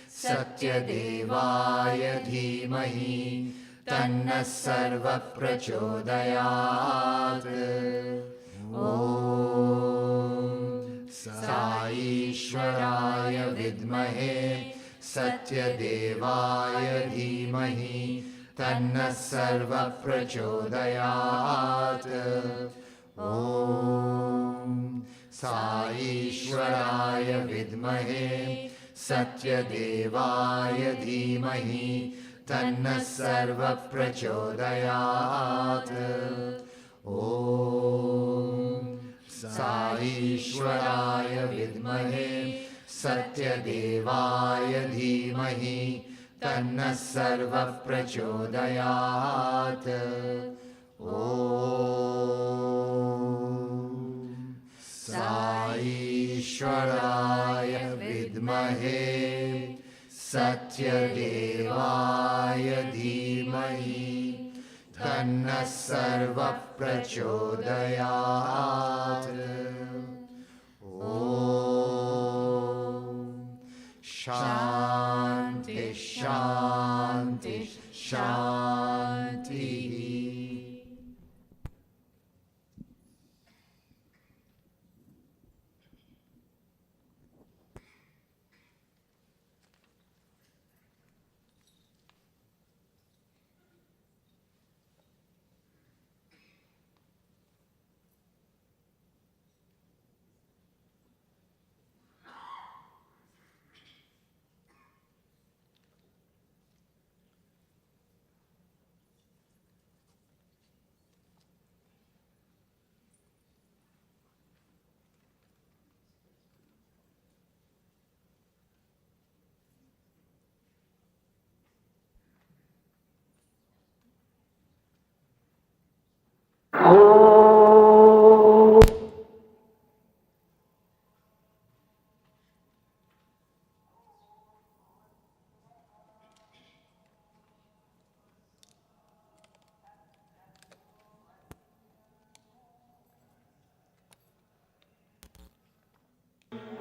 Satyadevaya Dhimahi Tanna Sarva Prachodayat. Om Saishwaraya Vidmahe सत्यदेवाय धीमहि तन्नः सर्वः प्रचोदयात्। ॐ साईश्वराय विद्महे सत्यदेवाय धीमहि तन्नः सर्वः प्रचोदयात्। ॐ साईश्वराय विद्महे सत्यदेवाय धीमहि तन्नः सर्वः प्रचोदयात्। ॐ साईश्वराय विद्महे सत्यदेवाय धीमहि तन्नः सर्वः प्रचोदयात्। ॐ शान्ति शान्ति शान्तिः।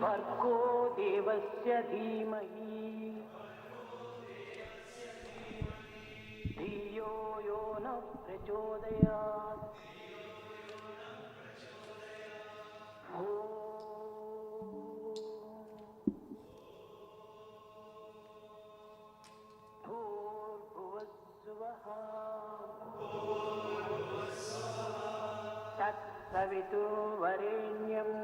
भर्गो देवस्य धीमहि धियो यो नः प्रचोदयात्। भूर्भुवस्सुवः तत्सवितुर्वरेण्यम्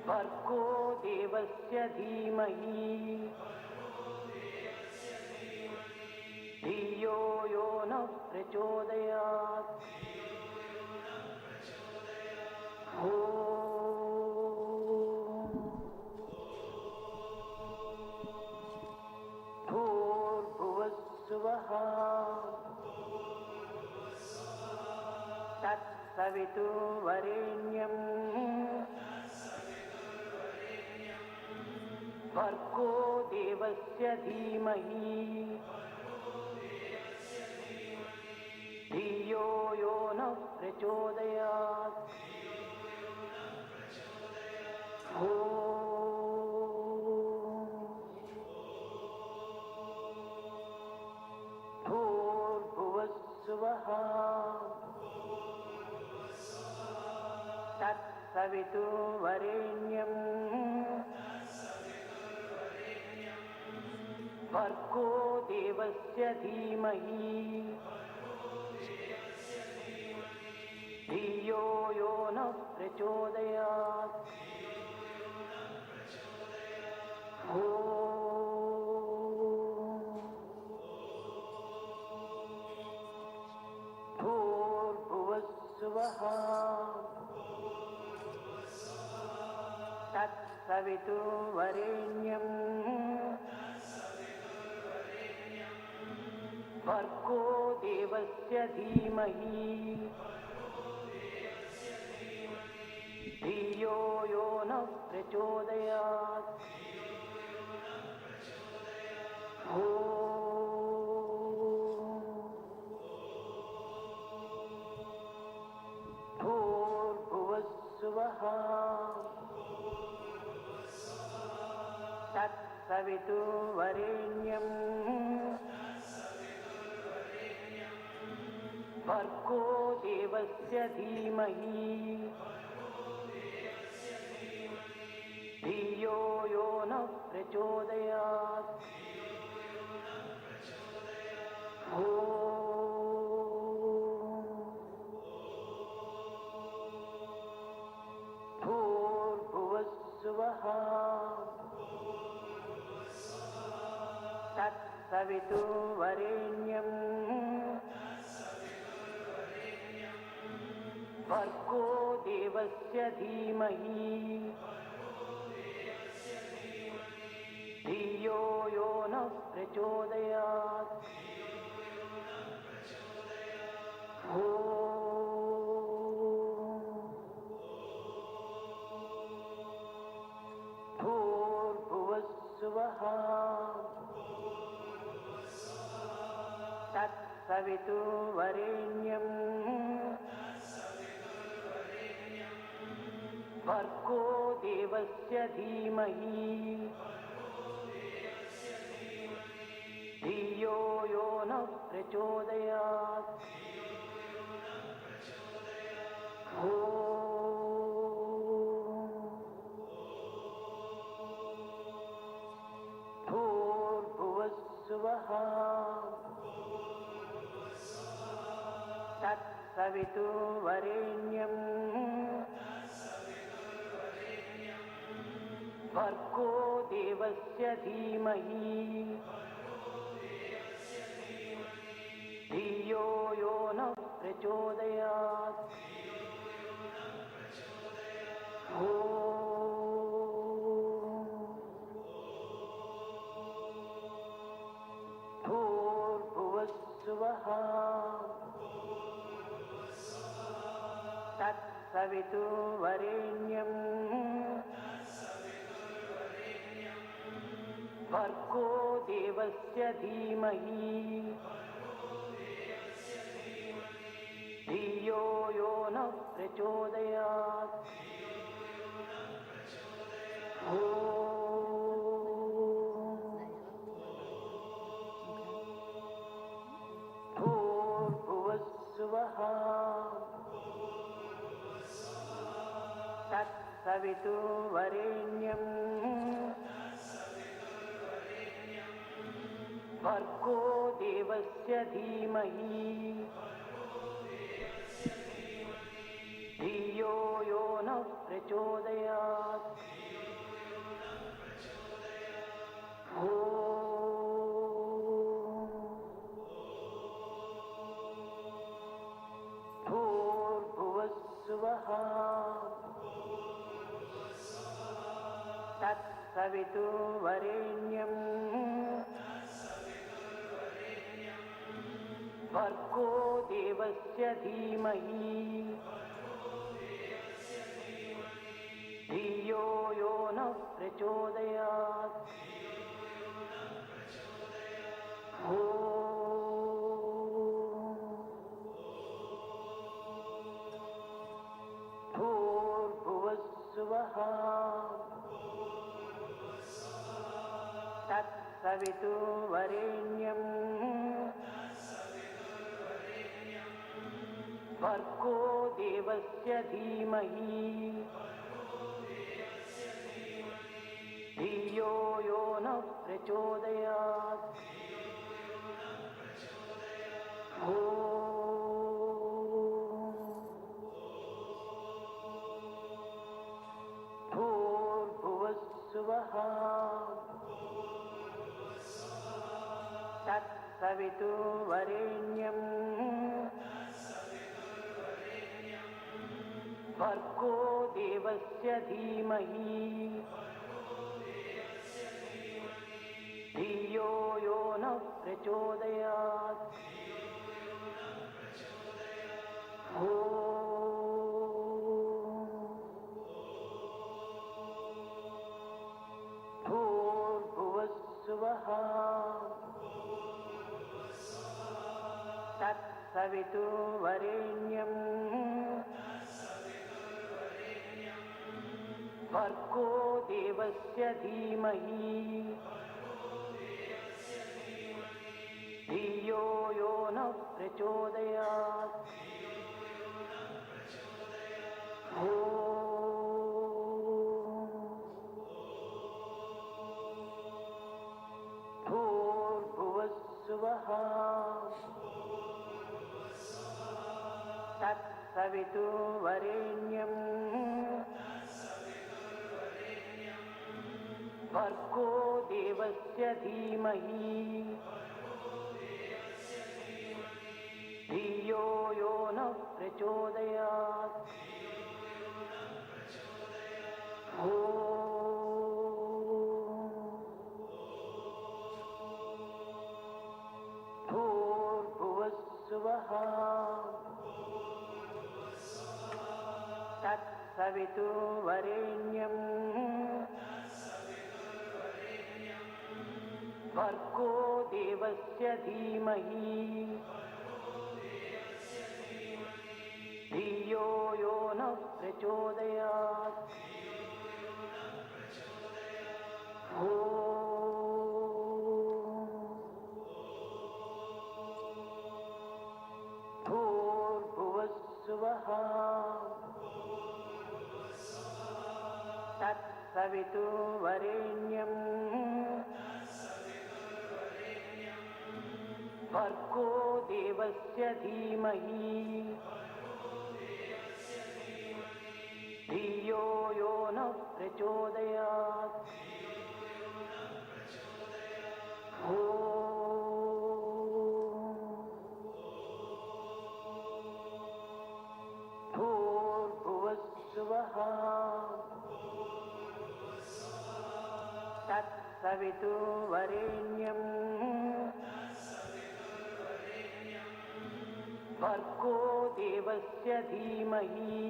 भर्गो देवस्य धीमहि धियो यो नः प्रचोदयात्। भूर्भुवस्सुवः तत्सवितुर्वरेण्यम् भर्गो देवस्य धीमहि धियो यो नः प्रचोदयात्। भूर्भुवस्सुवः तत्सवितुर्वरेण्यम् भर्गो देवस्य धीमहि धियो यो नः प्रचोदयात्। भूर्भुवस्सुवः तत्सवितुर्वरेण्यम् भर्गो देवस्य धीमहि धियो यो नः प्रचोदयात्। भूर्भुवस्सुवः तत्सवितुर्वरेण्यम् भर्गो देवस्य धीमहि प्रचोदयात् भूर्भुवस्सुवः तत्सवितुर्वरेण्यं भर्गो देवस्य धीमहि धियो यो नः प्रचोदयात् भूर्भुवस्सुवः तत्सवितुर्वरेण्यं भर्गो देवस्य धीमहि धियो यो नः प्रचोदयात् भूर्भुवस्सुवः तत्सवितुर्वरेण्यं भर्गो देवस्य धीमहि धियो यो नः प्रचोदयात् भूर्भुवस्सुवः तत्सवितुर्वरेण्यं भर्गो देवस्य धीमहि धियो यो नः प्रचोदयात् भूर्भुवस्सुवः तत्सवितुर्वरेण्यं भर्गो देवस्य धीमहि धियो यो नः प्रचोदयात् भूर्भुवस्सुवः तत्सवितुर्वरेण्यं भर्गो देवस्य धीमहि धियो यो नः प्रचोदयात् भूर्भुवस्सुवः तत्सवितुर्वरेण्यं भर्गो देवस्य धीमहि धियो यो नः प्रचोदयात् भूर्भुवस्सुवः तत्सवितुर्वरेण्यं भर्गो देवस्य धीमहि धियो यो नः प्रचोदयात् भूर्भुवस्सुवः तत्सवितुर्वरेण्यं भर्गो देवस्य धीमहि धियो यो नः प्रचोदयात् तत्सवितुर्वरेण्यं भर्गो देवस्य धीमहि धियो यो नः प्रचोदयात् भूर्भुवस्सुवः तत्सवितुर्वरेण्यं भर्गो देवस्य धीमहि धियो यो नः प्रचोदयात् भूर्भुवस्सुवः तत्सवितुर्वरेण्यं भर्गो देवस्य धीमहि धियो यो नः प्रचोदयात् भूर्भुवस्सुवः तत्सवितुर्वरेण्यं भर्गो देवस्य धीमहि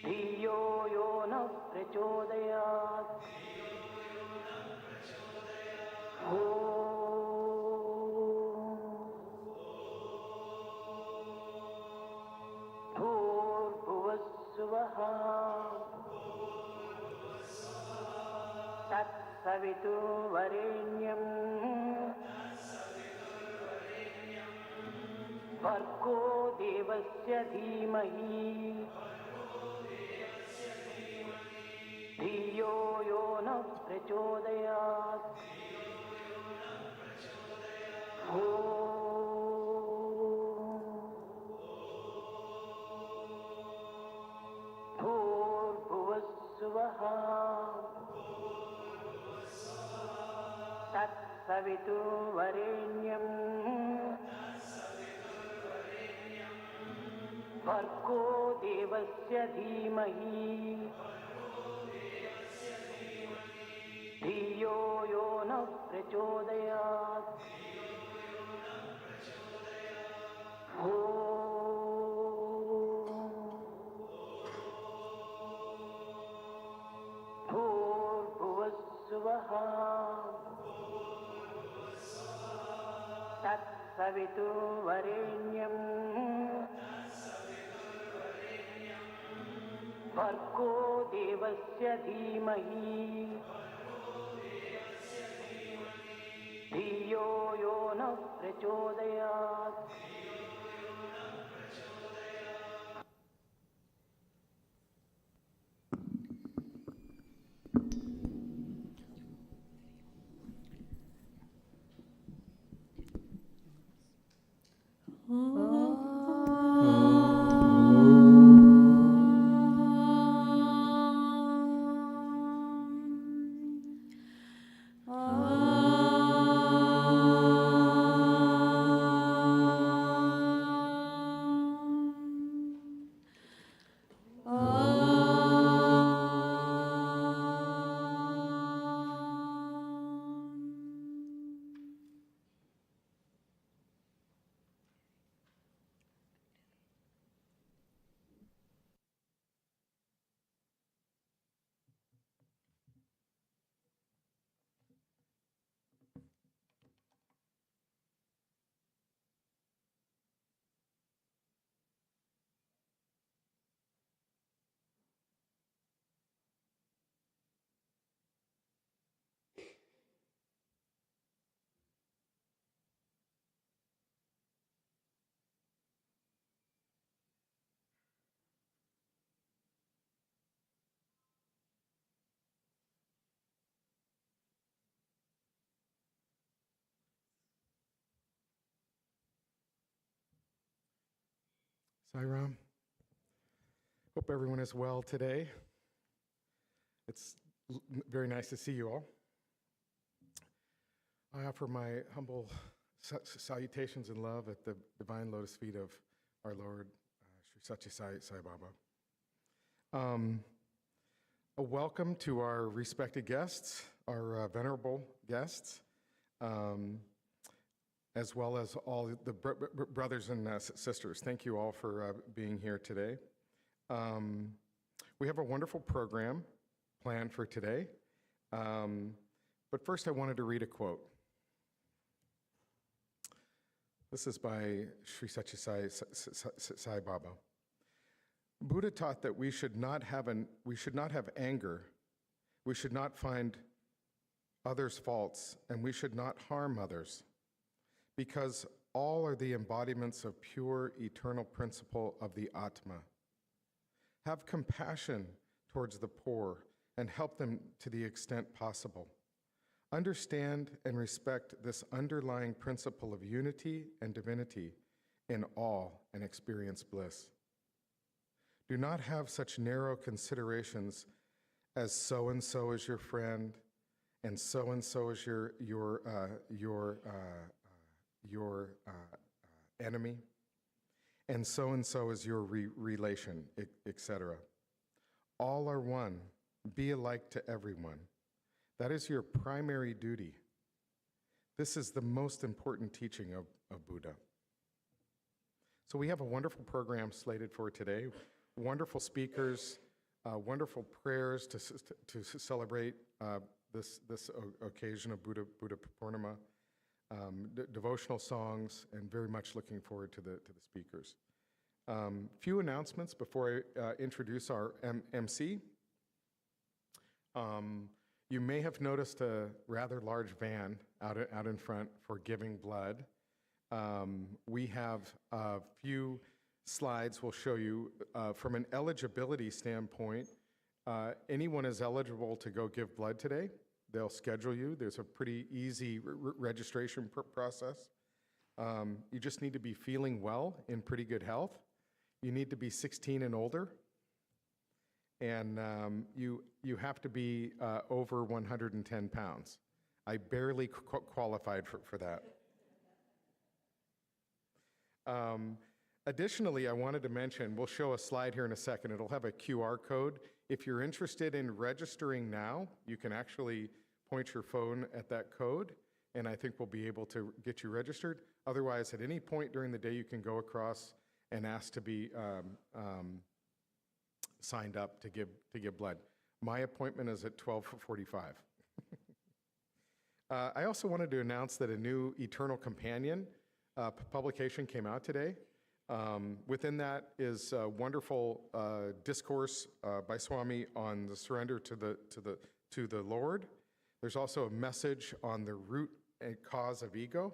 धियो यो नः प्रचोदयात् भूर्भुवस्सुवः तत्सवितुर्वरेण्यं भर्गो देवस्य धीमहि धियो यो नः प्रचोदयात् भूर्भुवस्सुवः तत्सवितुर्वरेण्यं भर्गो देवस्य धीमहि धियो यो नः प्रचोदयात् भूर्भुवस्सुवः तत्सवितुर्वरेण्यं भर्गो देवस्य धीमहि धियो यो नः प्रचोदयात् Sairam. Hope everyone is well today. It's very nice to see you all. I offer my humble salutations and love at the divine lotus feet of our Lord, Sri Satya Sai Baba. A welcome to our respected guests, our venerable guests, as well as all the brothers and sisters. Thank you all for being here today. We have a wonderful program planned for today, but first I wanted to read a quote. This is by Sri Satya Sai Baba. Buddha taught that we should not have anger, we should not find others' faults, and we should not harm others, because all are the embodiments of pure eternal principle of the Atma. Have compassion towards the poor and help them to the extent possible. Understand and respect this underlying principle of unity and divinity in all and experience bliss. Do not have such narrow considerations as so-and-so is your friend and so-and-so is your enemy, and so is your relation, etc. All are one. Be alike to everyone. That is your primary duty. This is the most important teaching of Buddha. So we have a wonderful program slated for today. Wonderful speakers, wonderful prayers to celebrate this occasion of Buddha Poornima. Devotional songs, and very much looking forward to the speakers. Few announcements before I introduce our MC. You may have noticed a rather large van out in front for giving blood. We have a few slides we'll show you. From an eligibility standpoint, anyone is eligible to go give blood today. They'll schedule you. There's a pretty easy registration process. You just need to be feeling well, in pretty good health. You need to be 16 and older. And you have to be over 110 pounds. I barely qualified for that. Additionally, I wanted to mention, we'll show a slide here in a second. It'll have a QR code. If you're interested in registering now, you can actually point your phone at that code, and I think we'll be able to get you registered. Otherwise, at any point during the day, you can go across and ask to be signed up to give blood. My appointment is at 12:45. I also wanted to announce that a new Eternal Companion publication came out today. Within that is a wonderful discourse by Swami on the surrender to the Lord. There's also a message on the root and cause of ego,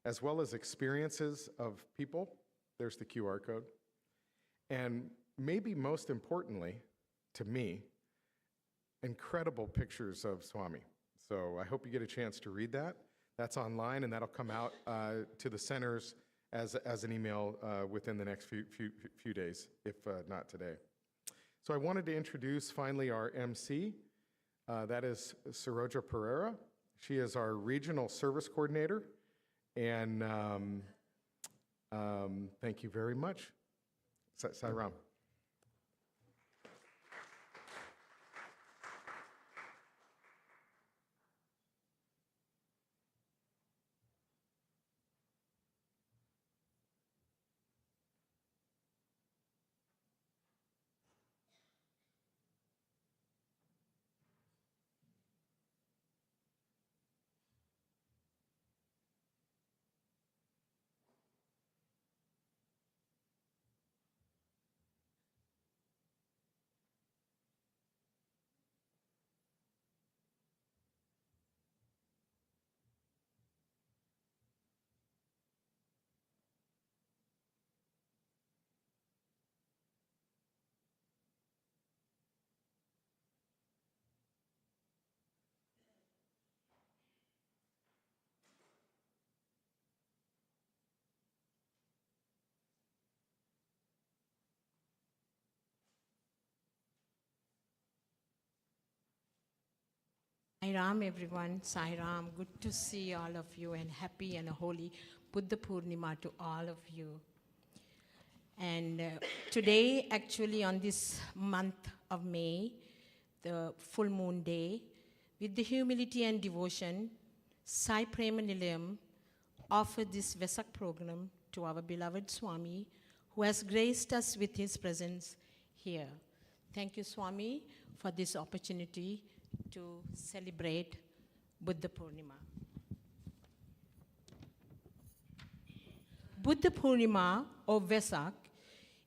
as well as experiences of people. There's the QR code. And maybe most importantly, to me, incredible pictures of Swami. So I hope you get a chance to read that. That's online, and that'll come out to the centers as an email within the next few days, if not today. So I wanted to introduce finally our MC. That is Saroja Pereira. She is our regional service coordinator, and thank you very much. Sairam. Sai Ram, everyone. Sai Ram. Good to see all of you, and happy and a holy Buddha Poornima to all of you. And today, actually, on this month of May, the full moon day, with the humility and devotion, Sai Prema Nilayam offered this Vesak program to our beloved Swami, who has graced us with his presence here. Thank you, Swami, for this opportunity to celebrate Buddha Poornima. Buddha Poornima, or Vesak,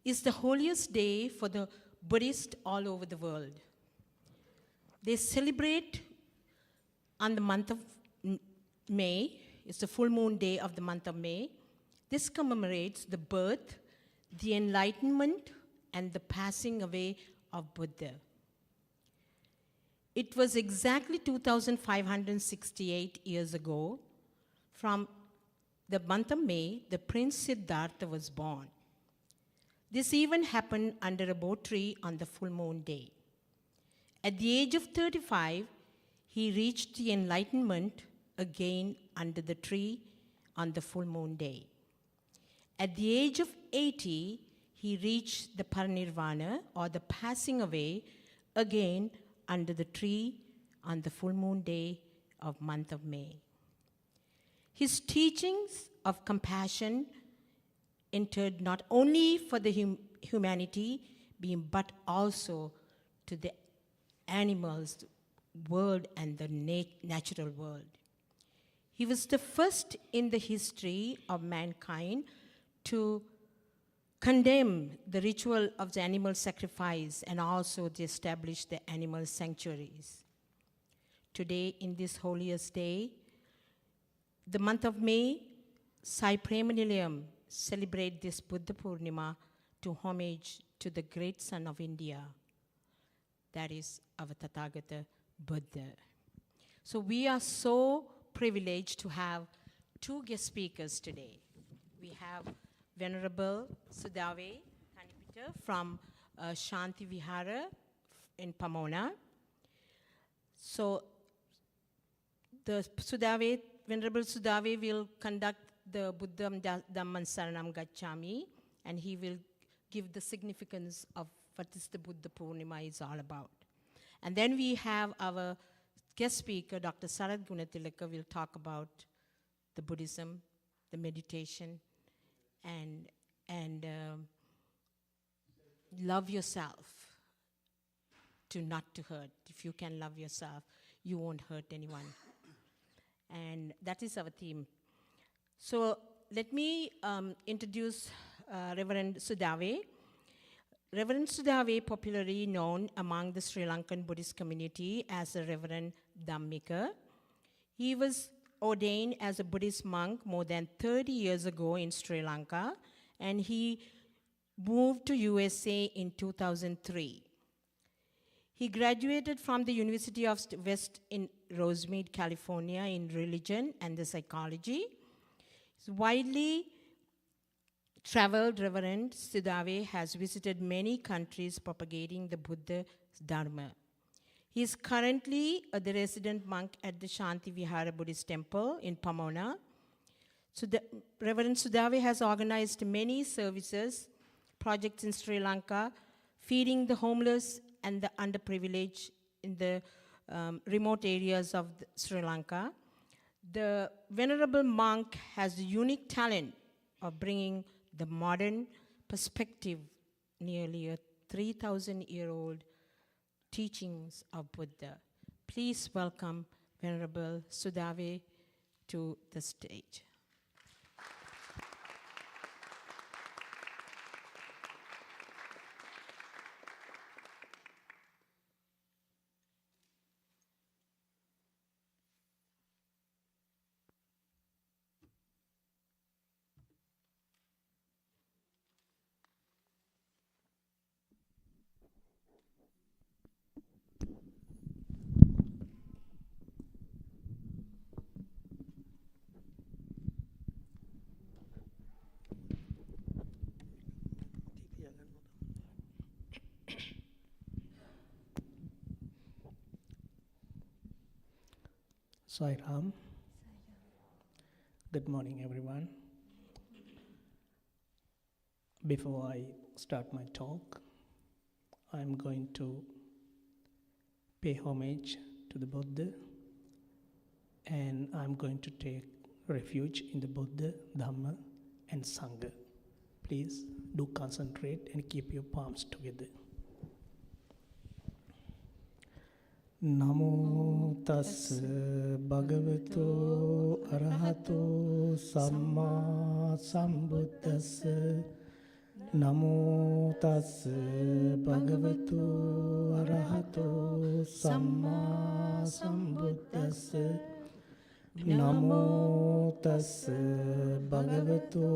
is the holiest day for the Buddhists all over the world. They celebrate on the month of May. It's the full moon day of the month of May. This commemorates the birth, the enlightenment, and the passing away of Buddha. It was exactly 2,568 years ago, from the month of May, the Prince Siddhartha was born. This event happened under a bo tree on the full moon day. At the age of 35, he reached the enlightenment again under the tree on the full moon day. At the age of 80, he reached the parinirvana, or the passing away, again under the tree on the full moon day of month of May. His teachings of compassion entered not only for the humanity being, but also to the animals world and the natural world. He was the first in the history of mankind to condemn the ritual of the animal sacrifice and also to establish the animal sanctuaries. Today, in this holiest day, the month of May, Sai Prema Nilayam celebrate this Buddha Poornima to homage to the great son of India, that is our Tathagata Buddha. So we are so privileged to have two guest speakers today. We have Venerable Sudave Thanipita from Shanti Vihara in Pomona. So the Venerable Sudave will conduct the Buddham Dhamman Saranam Gacchami, and he will give the significance of what is the Buddha Poornima is all about. And then we have our guest speaker, Dr. Sarath Gunatilaka, will talk about the Buddhism, the meditation, and love yourself to not to hurt. If you can love yourself, you won't hurt anyone. And that is our theme. So let me introduce Reverend Sudave. Reverend Sudave, popularly known among the Sri Lankan Buddhist community as a Reverend Dhammika. He was ordained as a Buddhist monk more than 30 years ago in Sri Lanka, and he moved to USA in 2003. He graduated from the University of West in Rosemead, California in religion and the psychology. He's widely traveled Reverend Sudave has visited many countries propagating the Buddha Dharma. He is currently the resident monk at the Shanti Vihara Buddhist Temple in Pomona. So Reverend Sudave has organized many services, projects in Sri Lanka, feeding the homeless and the underprivileged in the remote areas of Sri Lanka. The Venerable monk has the unique talent of bringing the modern perspective, nearly a 3,000-year-old teachings of Buddha. Please welcome Venerable Sudave to the stage. Sai Ram. Good morning, everyone. Before I start my talk, I'm going to pay homage to the Buddha, and I'm going to take refuge in the Buddha, Dhamma, and Sangha. Please do concentrate and keep your palms together. Namo tassa bhagavato arahato samma sambuddhassa. Namo tassa bhagavato arahato samma sambuddhassa. Namo tassa bhagavato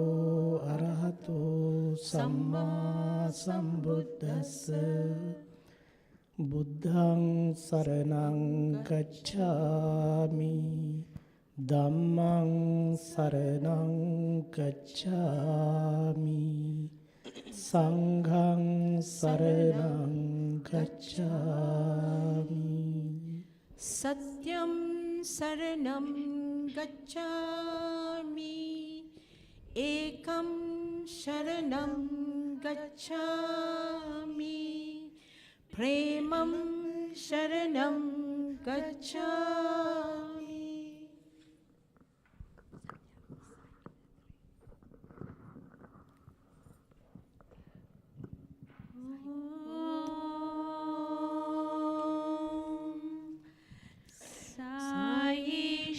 arahato samma sambuddhassa. Buddhaṃ saraṇaṃ gacchāmi, Dhammaṃ saraṇaṃ gacchāmi, Saṅghāṃ saraṇaṃ gacchāmi. Satyam saranam gacchami, ekam sharanam gacchami, premam sharanam gacchami.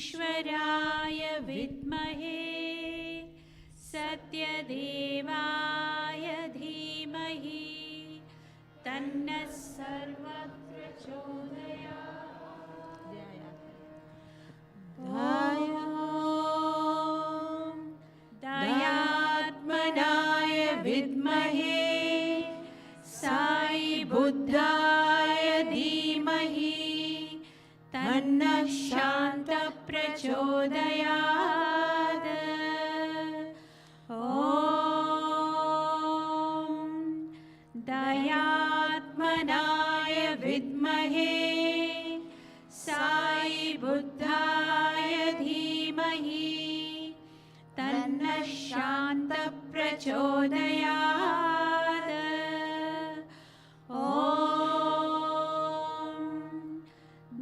साईश्वराय विद्महे सत्यदेवाय धीमहि तन्नः सर्वत्र दयात्मनाय विद्महे साई बुद्धाय धीमहि तन्नः शान्त प्रचोदयात् ॐ दयात्मनाय विद्महे साई बुद्धाय धीमहि तन्नः शान्त प्रचोदयात् ॐ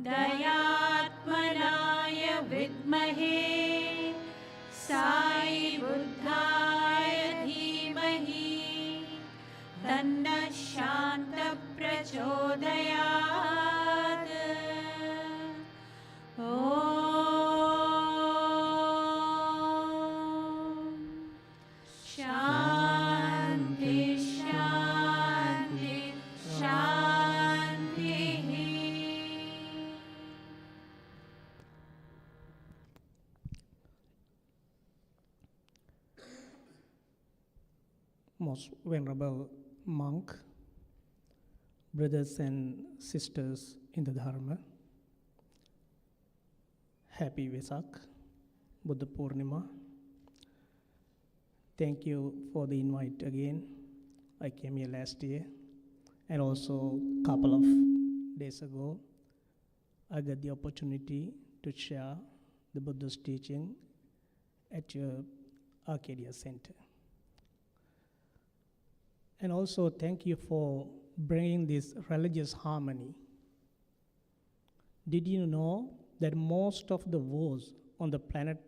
दयात्मनाय विद्महे साई बुद्धाय धीमहि तन्नः शान्त प्रचोदयात् ॐ शान्ति शान्ति शान्तिः. Most Venerable Monk, brothers and sisters in the Dharma, Happy Vesak, Buddha Poornima. Thank you for the invite again. I came here last year, and also a couple of days ago, I got the opportunity to share the Buddha's teaching at your Arcadia Center. And also thank you for bringing this religious harmony. Did you know that most of the wars on the planet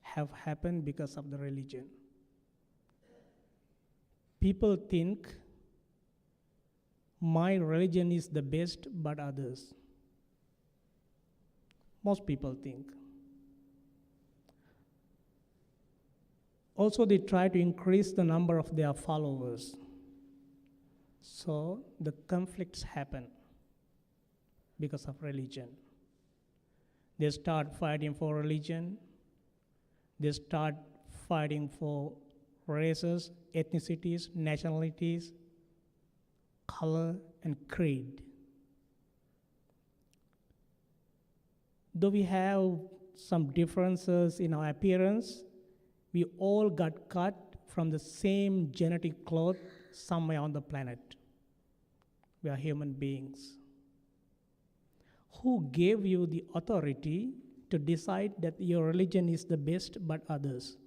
have happened because of the religion? People think my religion is the best, but others. Most people think. Also, they try to increase the number of their followers. So the conflicts happen because of religion. They start fighting for religion. They start fighting for races, ethnicities, nationalities, color, and creed. Though we have some differences in our appearance, we all got cut from the same genetic cloth somewhere on the planet. We are human beings. Who gave you the authority to decide that your religion is the best but others.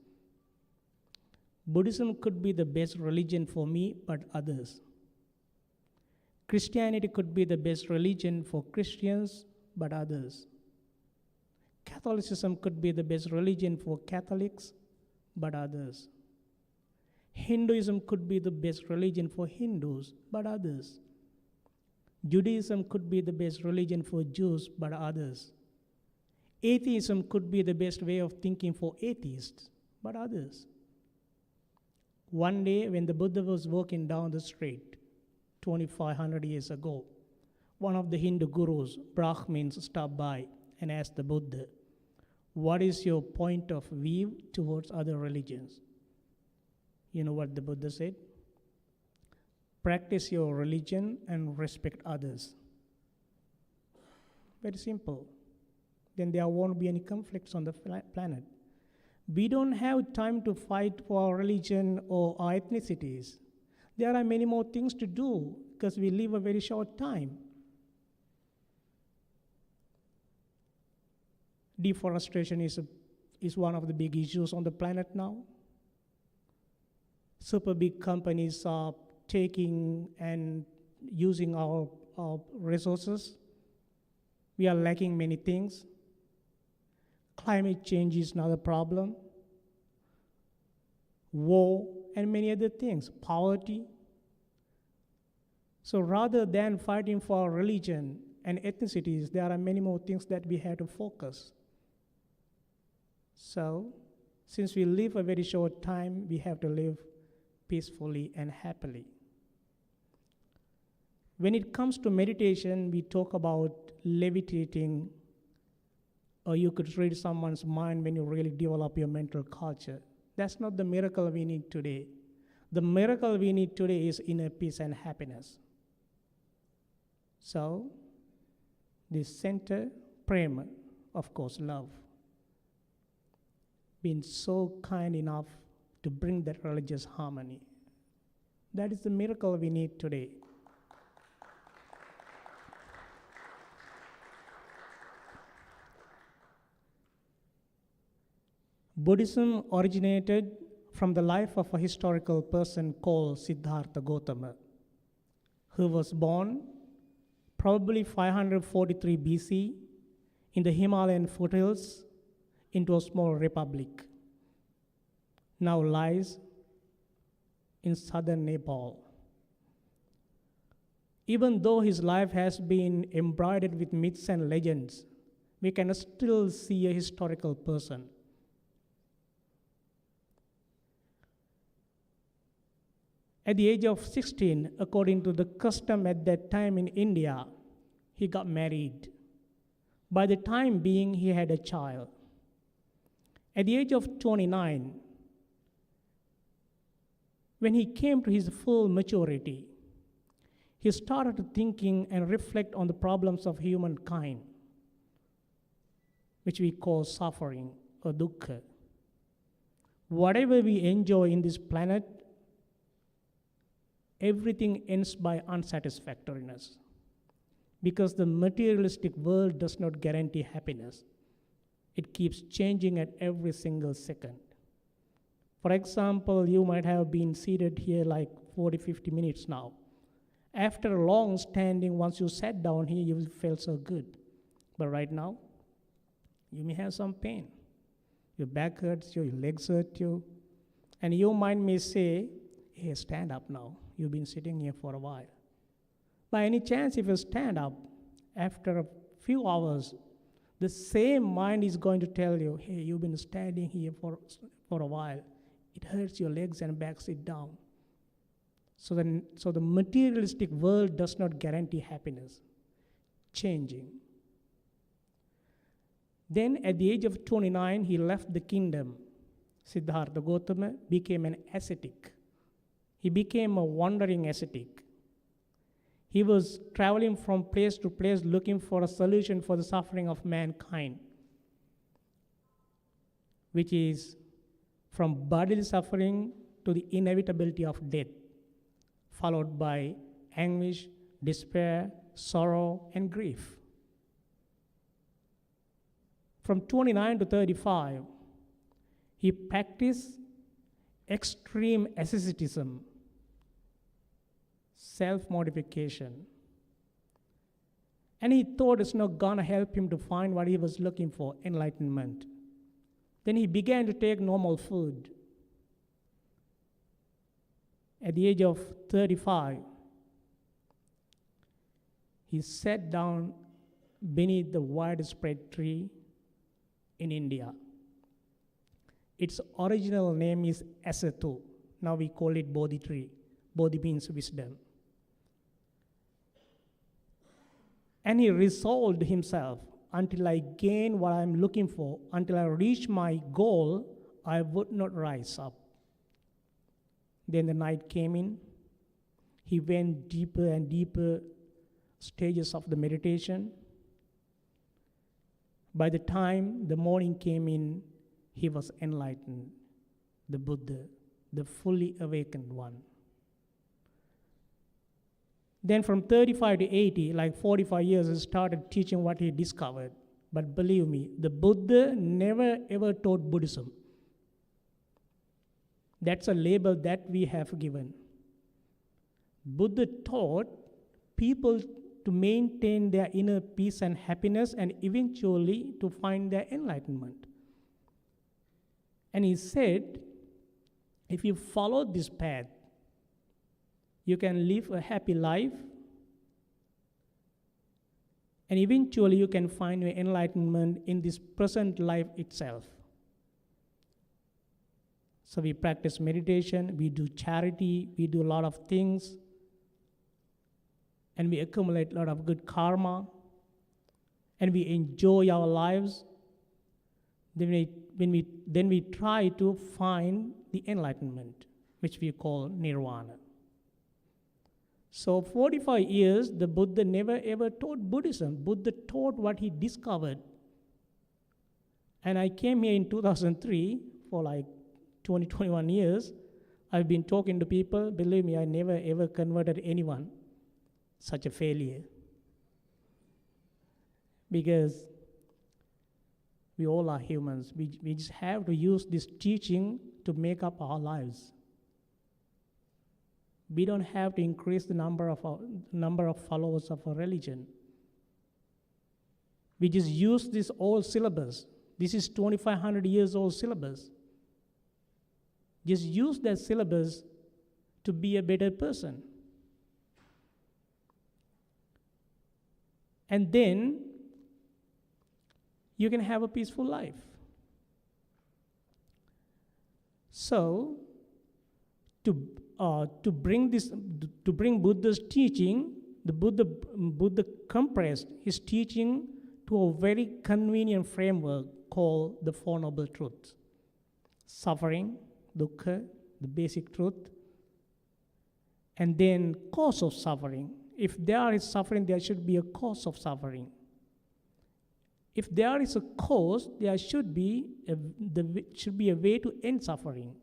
Buddhism could be the best religion for me but others. Christianity could be the best religion for Christians but others. Catholicism could be the best religion for Catholics but others. Hinduism could be the best religion for Hindus but others. Judaism could be the best religion for Jews but others. Atheism could be the best way of thinking for atheists but others. One day when the Buddha was walking down the street 2500 years ago, one of the Hindu gurus, Brahmins, stopped by and asked the Buddha, "What is your point of view towards other religions?" You know what the Buddha said? Practice your religion and respect others. Very simple. Then there won't be any conflicts on the planet. We don't have time to fight for our religion or our ethnicities. There are many more things to do because we live a very short time. Deforestation is one of the big issues on the planet now. Super big companies are taking and using our resources. We are lacking many things. Climate change is another problem. War and many other things. Poverty. So rather than fighting for our religion and ethnicities, there are many more things that we have to focus. So, since we live a very short time, we have to live peacefully and happily. When it comes to meditation, we talk about levitating, or you could read someone's mind when you really develop your mental culture. That's not the miracle we need today. The miracle we need today is inner peace and happiness. So, this center, Prema, of course, love, been so kind enough to bring that religious harmony. That is the miracle we need today. Buddhism originated from the life of a historical person called Siddhartha Gautama, who was born probably 543 BC in the Himalayan foothills into a small republic, now lies in southern Nepal. Even though his life has been embroidered with myths and legends, we can still see a historical person. At the age of 16, according to the custom at that time in India, he got married. By the time being, he had a child. At the age of 29, when he came to his full maturity, he started thinking and reflect on the problems of humankind, which we call suffering or dukkha. Whatever we enjoy in this planet, everything ends by unsatisfactoriness, because the materialistic world does not guarantee happiness. It keeps changing at every single second. For example, you might have been seated here like 40, 50 minutes now. After a long standing, once you sat down here, you felt so good. But right now, you may have some pain. Your back hurts you, your legs hurt you. And your mind may say, hey, stand up now. You've been sitting here for a while. By any chance, if you stand up, after a few hours, the same mind is going to tell you, hey, you've been standing here for a while. It hurts your legs and back, sit down. So the materialistic world does not guarantee happiness. Changing. Then at the age of 29, he left the kingdom. Siddhartha Gautama became an ascetic. He became a wandering ascetic. He was traveling from place to place looking for a solution for the suffering of mankind, which is from bodily suffering to the inevitability of death, followed by anguish, despair, sorrow, and grief. from 29 to 35, he practiced extreme asceticism, self-mortification. And he thought it's not gonna help him to find what he was looking for, enlightenment. Then he began to take normal food. At the age of 35, he sat down beneath the widespread tree in India. Its original name is Asato. Now we call it Bodhi tree. Bodhi means wisdom. And he resolved himself, until I gain what I'm looking for, until I reach my goal, I would not rise up. Then the night came in. He went deeper and deeper stages of the meditation. By the time the morning came in, he was enlightened, the Buddha, the fully awakened one. Then from 35 to 80, like 45 years, he started teaching what he discovered. But believe me, the Buddha never ever taught Buddhism. That's a label that we have given. Buddha taught people to maintain their inner peace and happiness and eventually to find their enlightenment. And he said, if you follow this path, you can live a happy life, and eventually you can find your enlightenment in this present life itself. So we practice meditation, we do charity, we do a lot of things, and we accumulate a lot of good karma, and we enjoy our lives. Then we try to find the enlightenment, which we call nirvana. So 45 years, the Buddha never ever taught Buddhism. Buddha taught what he discovered. And I came here in 2003 for like 21 years. I've been talking to people. Believe me, I never ever converted anyone. Such a failure. Because we all are humans. We just have to use this teaching to make up our lives. We don't have to increase the number of followers of a religion. We just use this old syllabus. This is 2,500 years old syllabus. Just use that syllabus to be a better person. And then you can have a peaceful life. So, to bring Buddha's teaching, the Buddha compressed his teaching to a very convenient framework called the Four Noble Truths: suffering, dukkha, the basic truth, and then cause of suffering. If there is suffering, there should be a cause of suffering. If there is a cause, there should be a way to end suffering.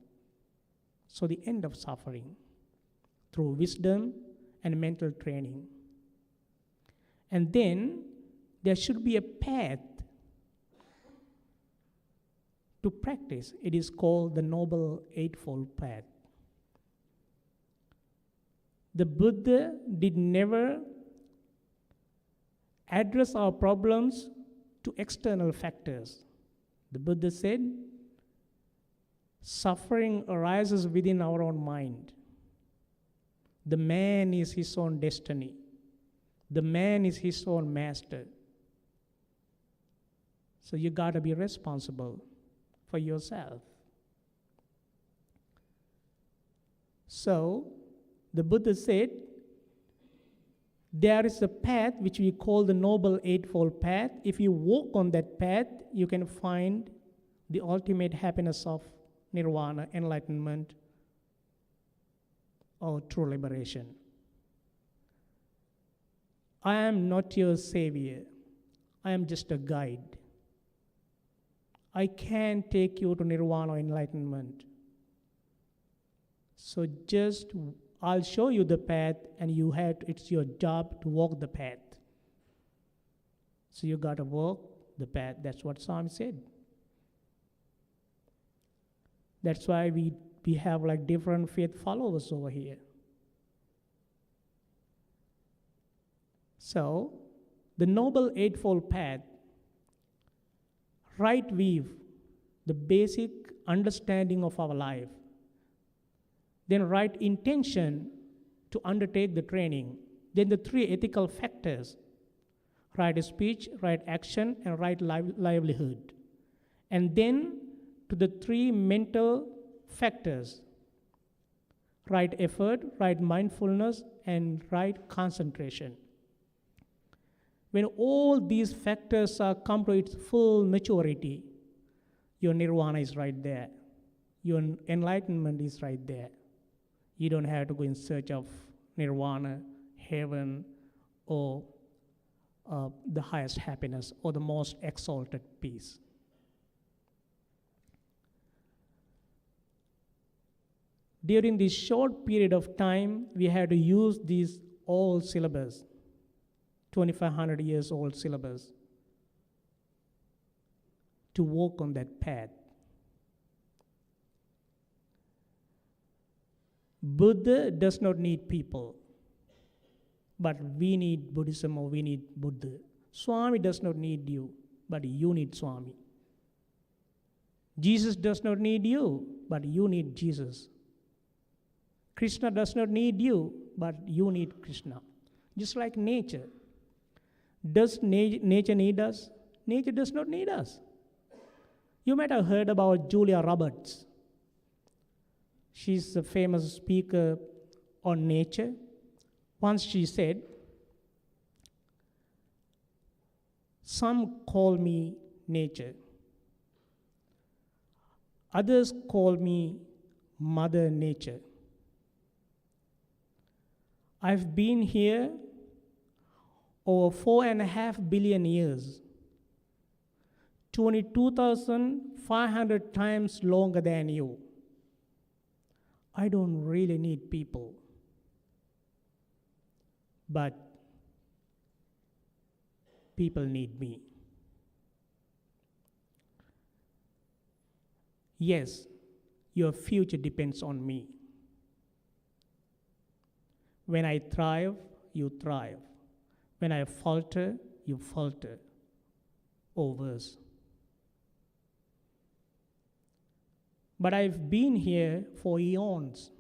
So the end of suffering through wisdom and mental training. And then there should be a path to practice. It is called the Noble Eightfold Path. The Buddha did never address our problems to external factors. The Buddha said, suffering arises within our own mind. The man is his own destiny. The man is his own master. So you gotta be responsible for yourself. So the Buddha said, there is a path which we call the Noble Eightfold Path. If you walk on that path, you can find the ultimate happiness of nirvana, enlightenment, or true liberation. I am not your savior. I am just a guide. I can't take you to nirvana or enlightenment. So I'll show you the path, and it's your job to walk the path. So you gotta walk the path. That's what Swami said. That's why we have like different faith followers over here. So, the Noble Eightfold Path, right view, the basic understanding of our life, then right intention to undertake the training, then the three ethical factors, right speech, right action, and right livelihood. And then to the three mental factors, right effort, right mindfulness, and right concentration. When all these factors are come to its full maturity, your nirvana is right there. Your enlightenment is right there. You don't have to go in search of nirvana, heaven, or the highest happiness, or the most exalted peace. During this short period of time, we had to use these old syllabus, 2,500 years old syllabus, to walk on that path. Buddha does not need people, but we need Buddhism or we need Buddha. Swami does not need you, but you need Swami. Jesus does not need you, but you need Jesus. Krishna does not need you, but you need Krishna. Just like nature. Does nature need us? Nature does not need us. You might have heard about Julia Roberts. She's a famous speaker on nature. Once she said, "Some call me nature. Others call me Mother Nature. I've been here over 4.5 billion years, 22,500 times longer than you. I don't really need people, but people need me. Yes, your future depends on me. When I thrive, you thrive. When I falter, you falter, or worse. But I've been here for eons.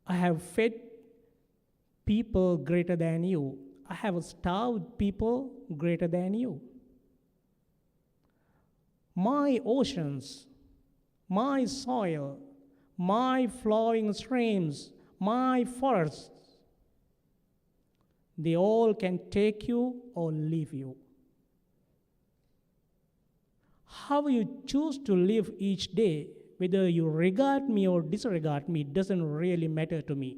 I have fed people greater than you. I have starved people greater than you. My oceans, my soil, my flowing streams, my forests, they all can take you or leave you. How you choose to live each day, whether you regard me or disregard me, doesn't really matter to me.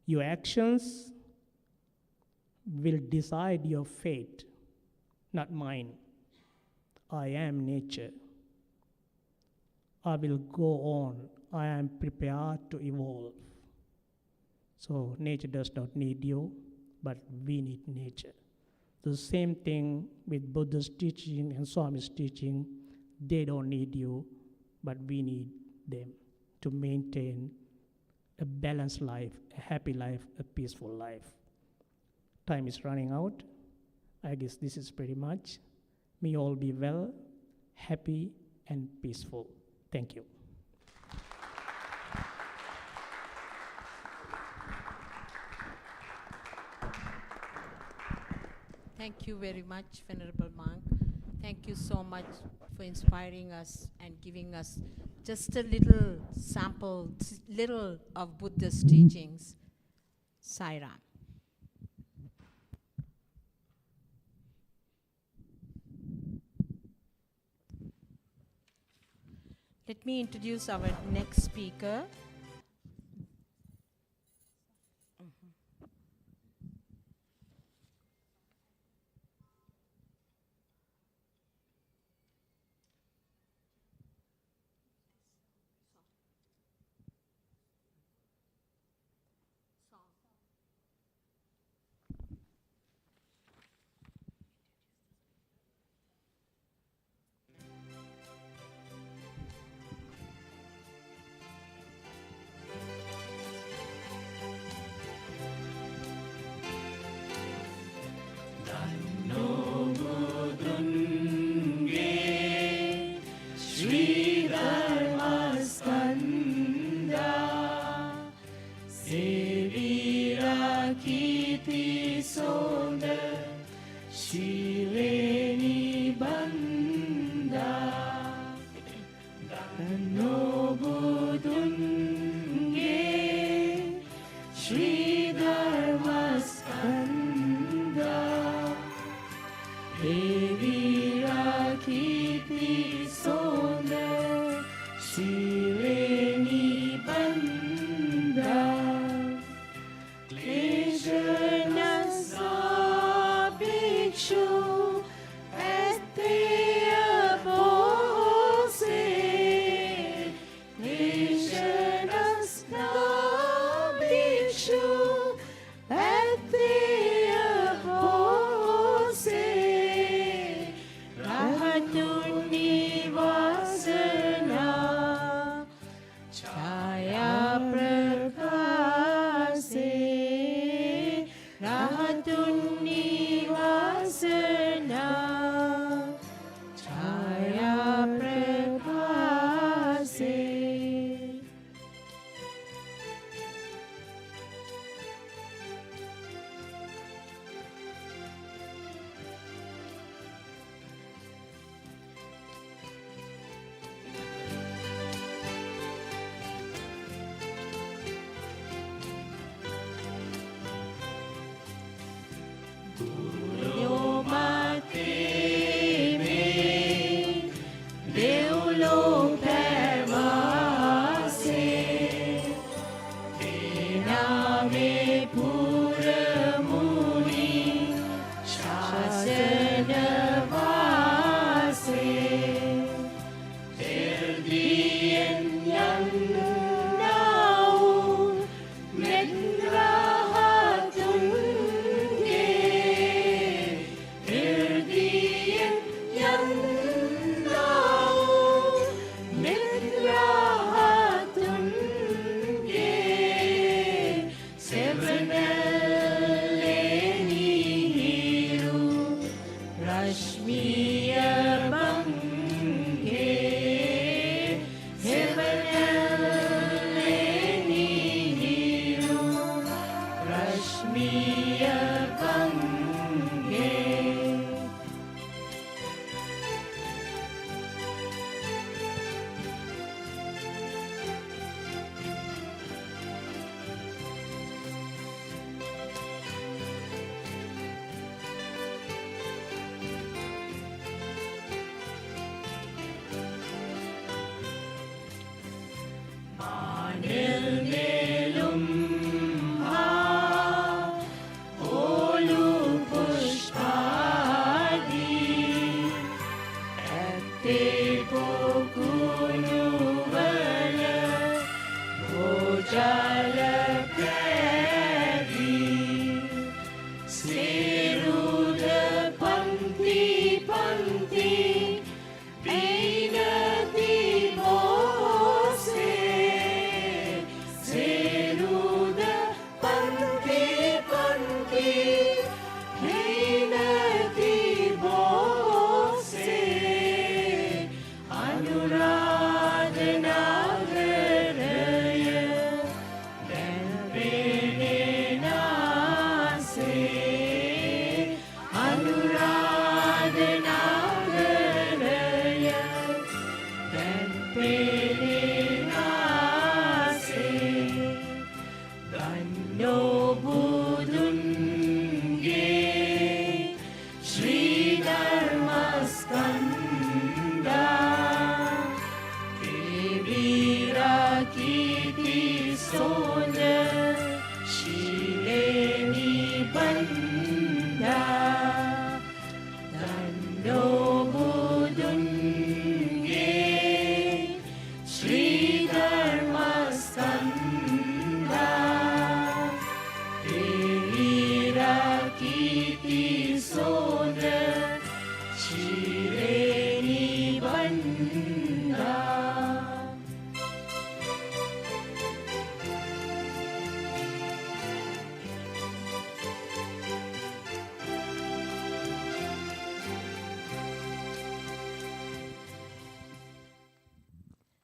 Your actions will decide your fate, not mine. I am nature. I will go on. I am prepared to evolve. So nature does not need you, but we need nature. The same thing with Buddha's teaching and Swami's teaching. They don't need you, but we need them to maintain a balanced life, a happy life, a peaceful life. Time is running out. I guess this is pretty much. May all be well, happy, and peaceful. Thank you. Thank you very much, Venerable Monk. Thank you so much for inspiring us and giving us just a little sample, little of Buddha's teachings. Sai Ram. Let me introduce our next speaker. සෝඳ ශීලේනි බන්දා නොබුදුන්ගේ ශ්‍රී ධර්මස්කන්ධා එවිරාකීති සෝඳ ශීලේනි බන්දා ක්ලේශනසාපේක්ෂු ඇත්තේය පෝසේ ක්ලේශනසාපේක්ෂු ඇත්තේය පෝසේ රහතුන් නිවාසනා ඡායා ප්‍රකාසේ රහතුන් නිවාසනා ඡායා ප්‍රකාසේ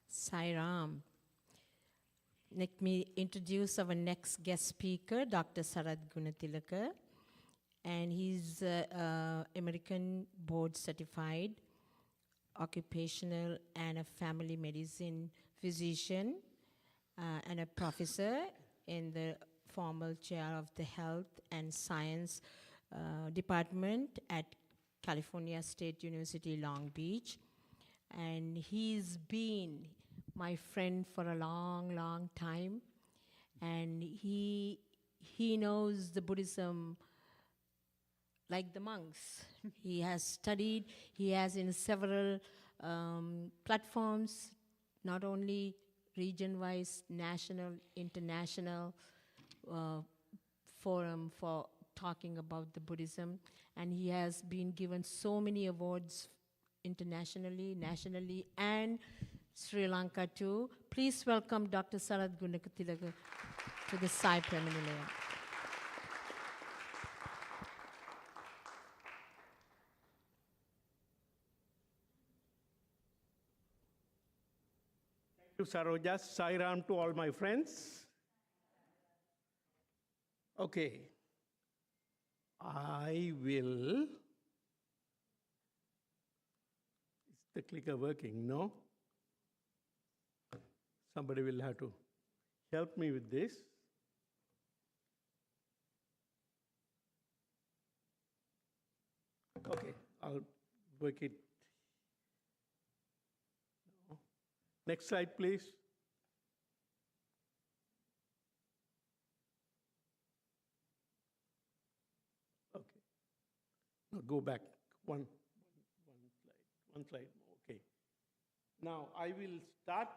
Sai Ram. Let me introduce our next guest speaker, Dr. Sarath Gunatilaka. and he's American board certified occupational and a family medicine physician and a professor in the formal chair of the health and science department at California State University, Long Beach. And he's been my friend for a long, long time. And he knows the Buddhism like the monks. He has studied, he has in several platforms, not only region-wise, national, international forum for talking about the Buddhism. And he has been given so many awards internationally, nationally, and Sri Lanka too. Please welcome Dr. Sarath Gunakathilaga to the Sai Prema Nilayam. Thank you, Saroja. Sai Ram to all my friends. Okay. I will. Is the clicker working? No? Somebody will have to help me with this. Okay, I'll work it. No. Next slide, please. Okay. Now go back one slide more. Okay. Now I will start.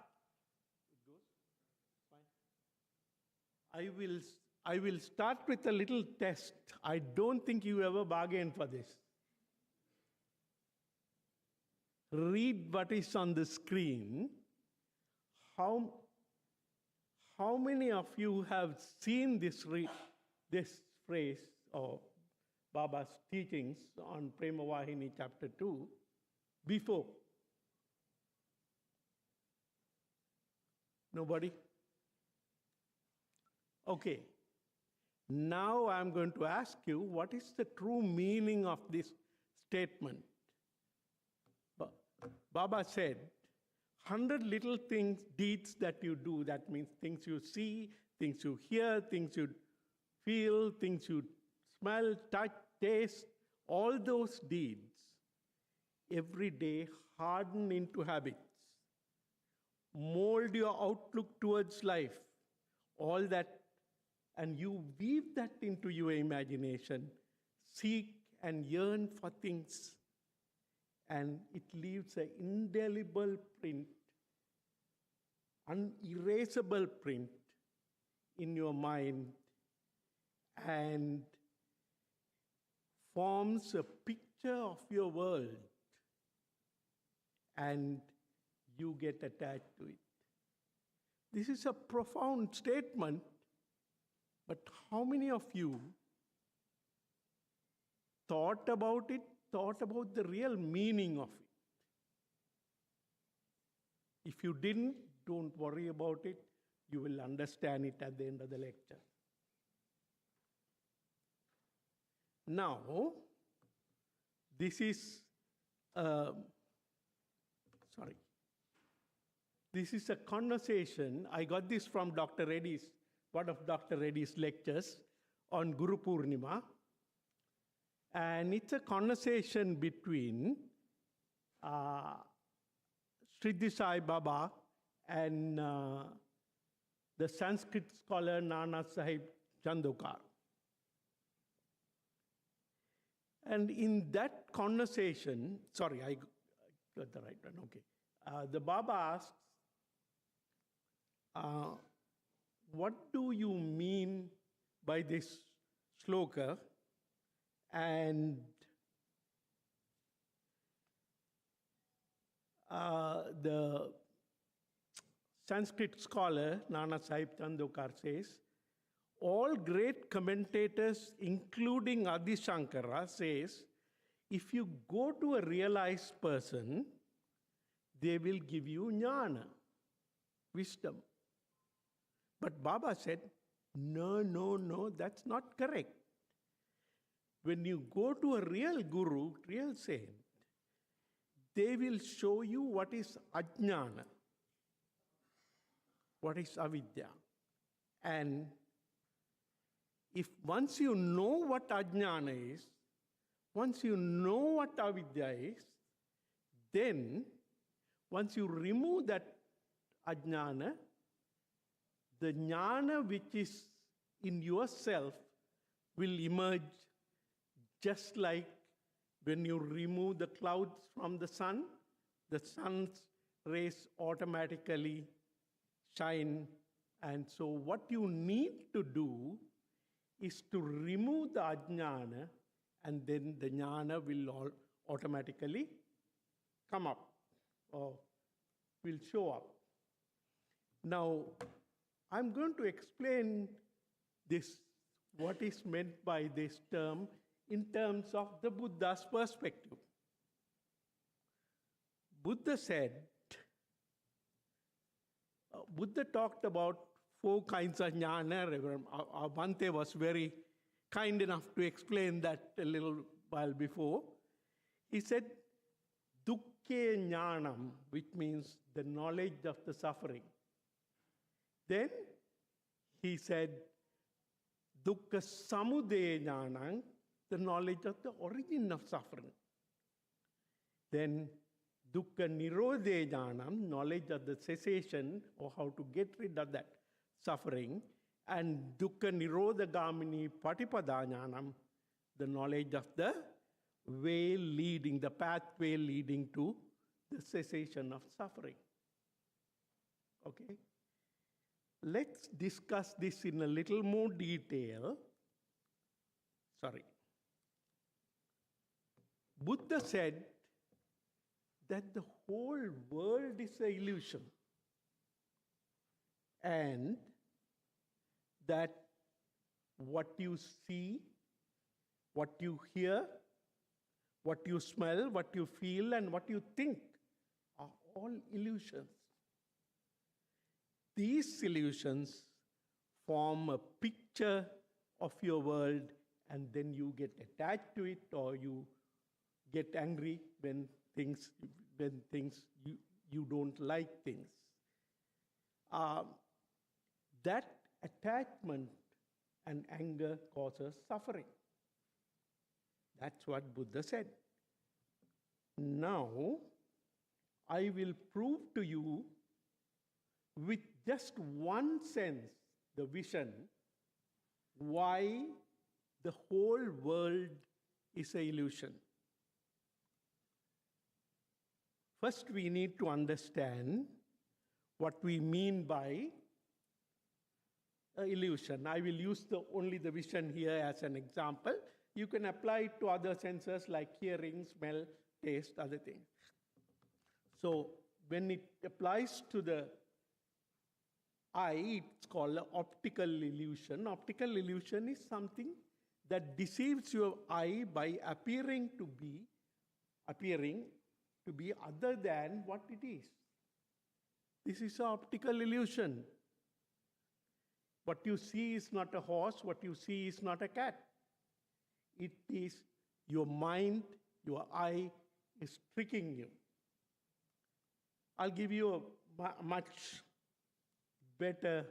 It goes. Fine. I will start with a little test. I don't think you ever bargained for this. Read what is on the screen. How many of you have seen this phrase or Baba's teachings on Prema Vahini chapter 2 before? Nobody? Okay. Now I'm going to ask you, what is the true meaning of this statement? Baba said, 100 little things, deeds that you do, that means things you see, things you hear, things you feel, things you smell, touch, taste, all those deeds every day harden into habits, mold your outlook towards life, all that, and you weave that into your imagination, seek and yearn for things, and it leaves an indelible print, unerasable print in your mind, and forms a picture of your world, and you get attached to it. This is a profound statement, but how many of you thought about it, thought about the real meaning of it? If you didn't, don't worry about it. You will understand it at the end of the lecture. Now, this is This is a conversation. I got this from Dr. Reddy's, one of Dr. Reddy's lectures on Guru Poornima. And it's a conversation between Sridhar Sai Baba and the Sanskrit scholar Nana Sahib Chandokar. And in that conversation, sorry, I got the right one, okay. The Baba asks, what do you mean by this sloka? And the Sanskrit scholar, Nana Sahib Chandokar, says, all great commentators, including Adi Shankara, says, if you go to a realized person, they will give you jnana, wisdom. But Baba said, no, that's not correct. when you go to a real guru, real saint, they will show you what is ajnana, what is avidya. And if once you know what ajnana is, once you know what avidya is, then once you remove that ajnana, the jnana which is in yourself will emerge just like when you remove the clouds from the sun's rays automatically shine. And so what you need to do is to remove the ajnana, and then the jnana will automatically come up or will show up. Now, I'm going to explain this, what is meant by this term in terms of the Buddha's perspective. Buddha said, Buddha talked about 4 kinds of jnana. Bhante was very kind enough to explain that a little while before. He said, dukkhe jnanam, which means the knowledge of the suffering. Then he said, dukkha samudaya jnanam, the knowledge of the origin of suffering. Then dukkha nirodha jnanam, knowledge of the cessation or how to get rid of that suffering. And dukkha nirodha gamini patipada jnanam, the knowledge of the way leading, the pathway leading to the cessation of suffering. Okay? Let's discuss this in a little more detail. Sorry. Buddha said that the whole world is an illusion, and that what you see, what you hear, what you smell, what you feel, and what you think are all illusions. These illusions form a picture of your world, and then you get attached to it, or you get angry when you don't like things. That attachment and anger causes suffering. That's what Buddha said. Now, I will prove to you with just one sense, the vision, why the whole world is an illusion. First, we need to understand what we mean by illusion. I will use only the vision here as an example. You can apply it to other senses like hearing, smell, taste, other things. So when it applies to the eye, it's called an optical illusion. Optical illusion is something that deceives your eye by appearing to be other than what it is. This is an optical illusion. What you see is not a horse, what you see is not a cat. It is your mind, your eye is tricking you. I'll give you a much better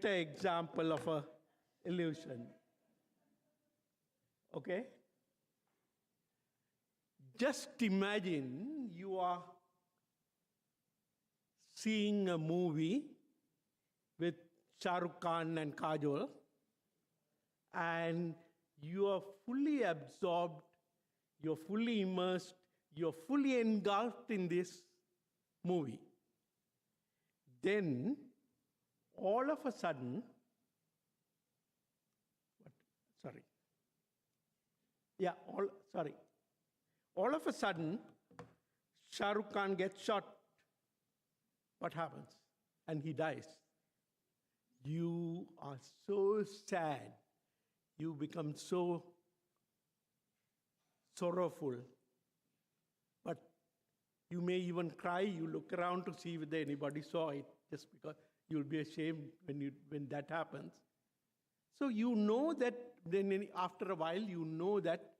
example of an illusion. Okay? Just imagine you are seeing a movie with Shah Rukh Khan and Kajol, and you are fully absorbed, you're fully immersed, you're fully engulfed in this movie. Then, all of a sudden, all of a sudden, Shah Rukh Khan gets shot. What happens? And he dies. You are so sad. You become so sorrowful. But you may even cry. You look around to see whether anybody saw it, just because you'll be ashamed when that happens. So you know that, then after a while, you know that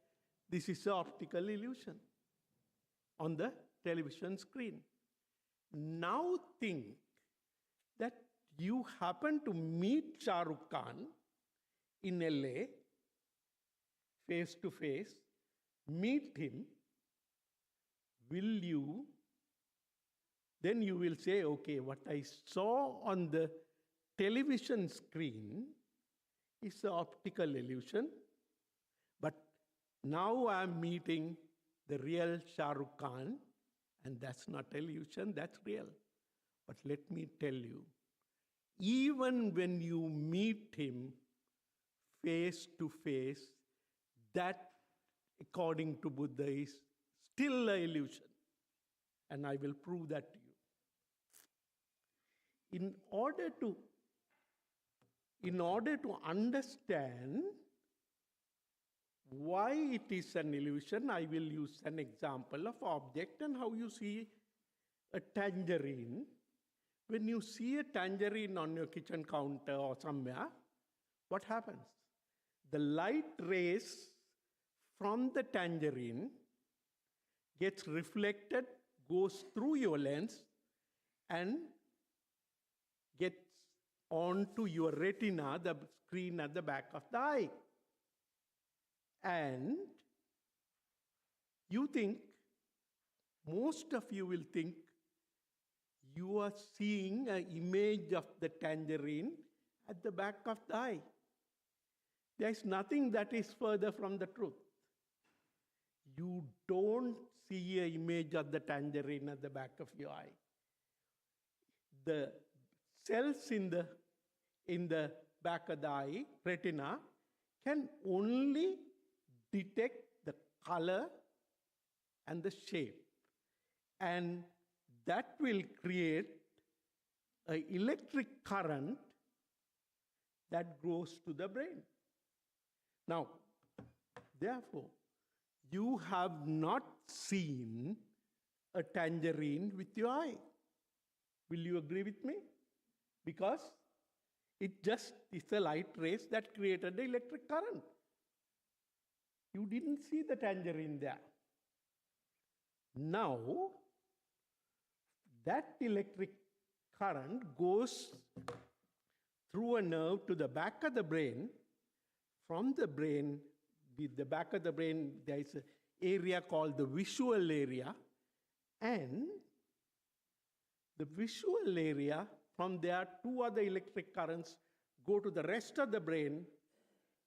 this is an optical illusion on the television screen. Now think that you happen to meet Shah Rukh Khan in LA, face to face, meet him, then you will say, okay, what I saw on the television screen is an optical illusion, but now I'm meeting the real Shah Rukh Khan, and that's not illusion, that's real. But let me tell you, even when you meet him face to face, that, according to Buddha, is still an illusion. And I will prove that to you. In order to understand why it is an illusion, I will use an example of object and how you see a tangerine. When you see a tangerine on your kitchen counter or somewhere, what happens? The light rays from the tangerine gets reflected, goes through your lens, and gets onto your retina, the screen at the back of the eye. And you think, most of you will think, you are seeing an image of the tangerine at the back of the eye. There is nothing that is further from the truth. You don't see an image of the tangerine at the back of your eye. The cells in the back of the eye, retina, can only detect the color and the shape. And that will create an electric current that goes to the brain. Now, therefore, you have not seen a tangerine with your eye. Will you agree with me? Because it just is the light rays that created the electric current. You didn't see the tangerine there. Now, that electric current goes through a nerve to the back of the brain. From the brain, with the back of the brain, there is an area called the visual area. And the visual area, from there, two other electric currents go to the rest of the brain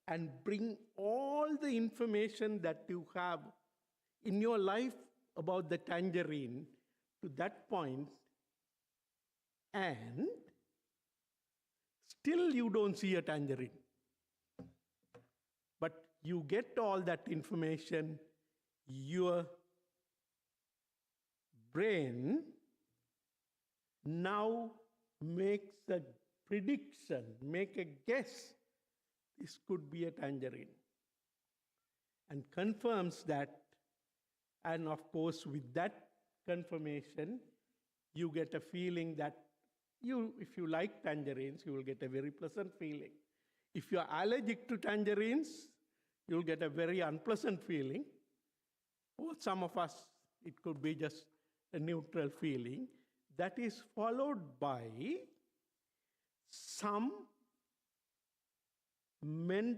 and bring all the information that you have in your life about the tangerine to that point, and still you don't see a tangerine. But you get all that information, your brain now makes a prediction, make a guess, this could be a tangerine, and confirms that. And of course, with that confirmation, you get a feeling that if you like tangerines, you will get a very pleasant feeling. If you're allergic to tangerines, you'll get a very unpleasant feeling. Or some of us, it could be just a neutral feeling. That is followed by then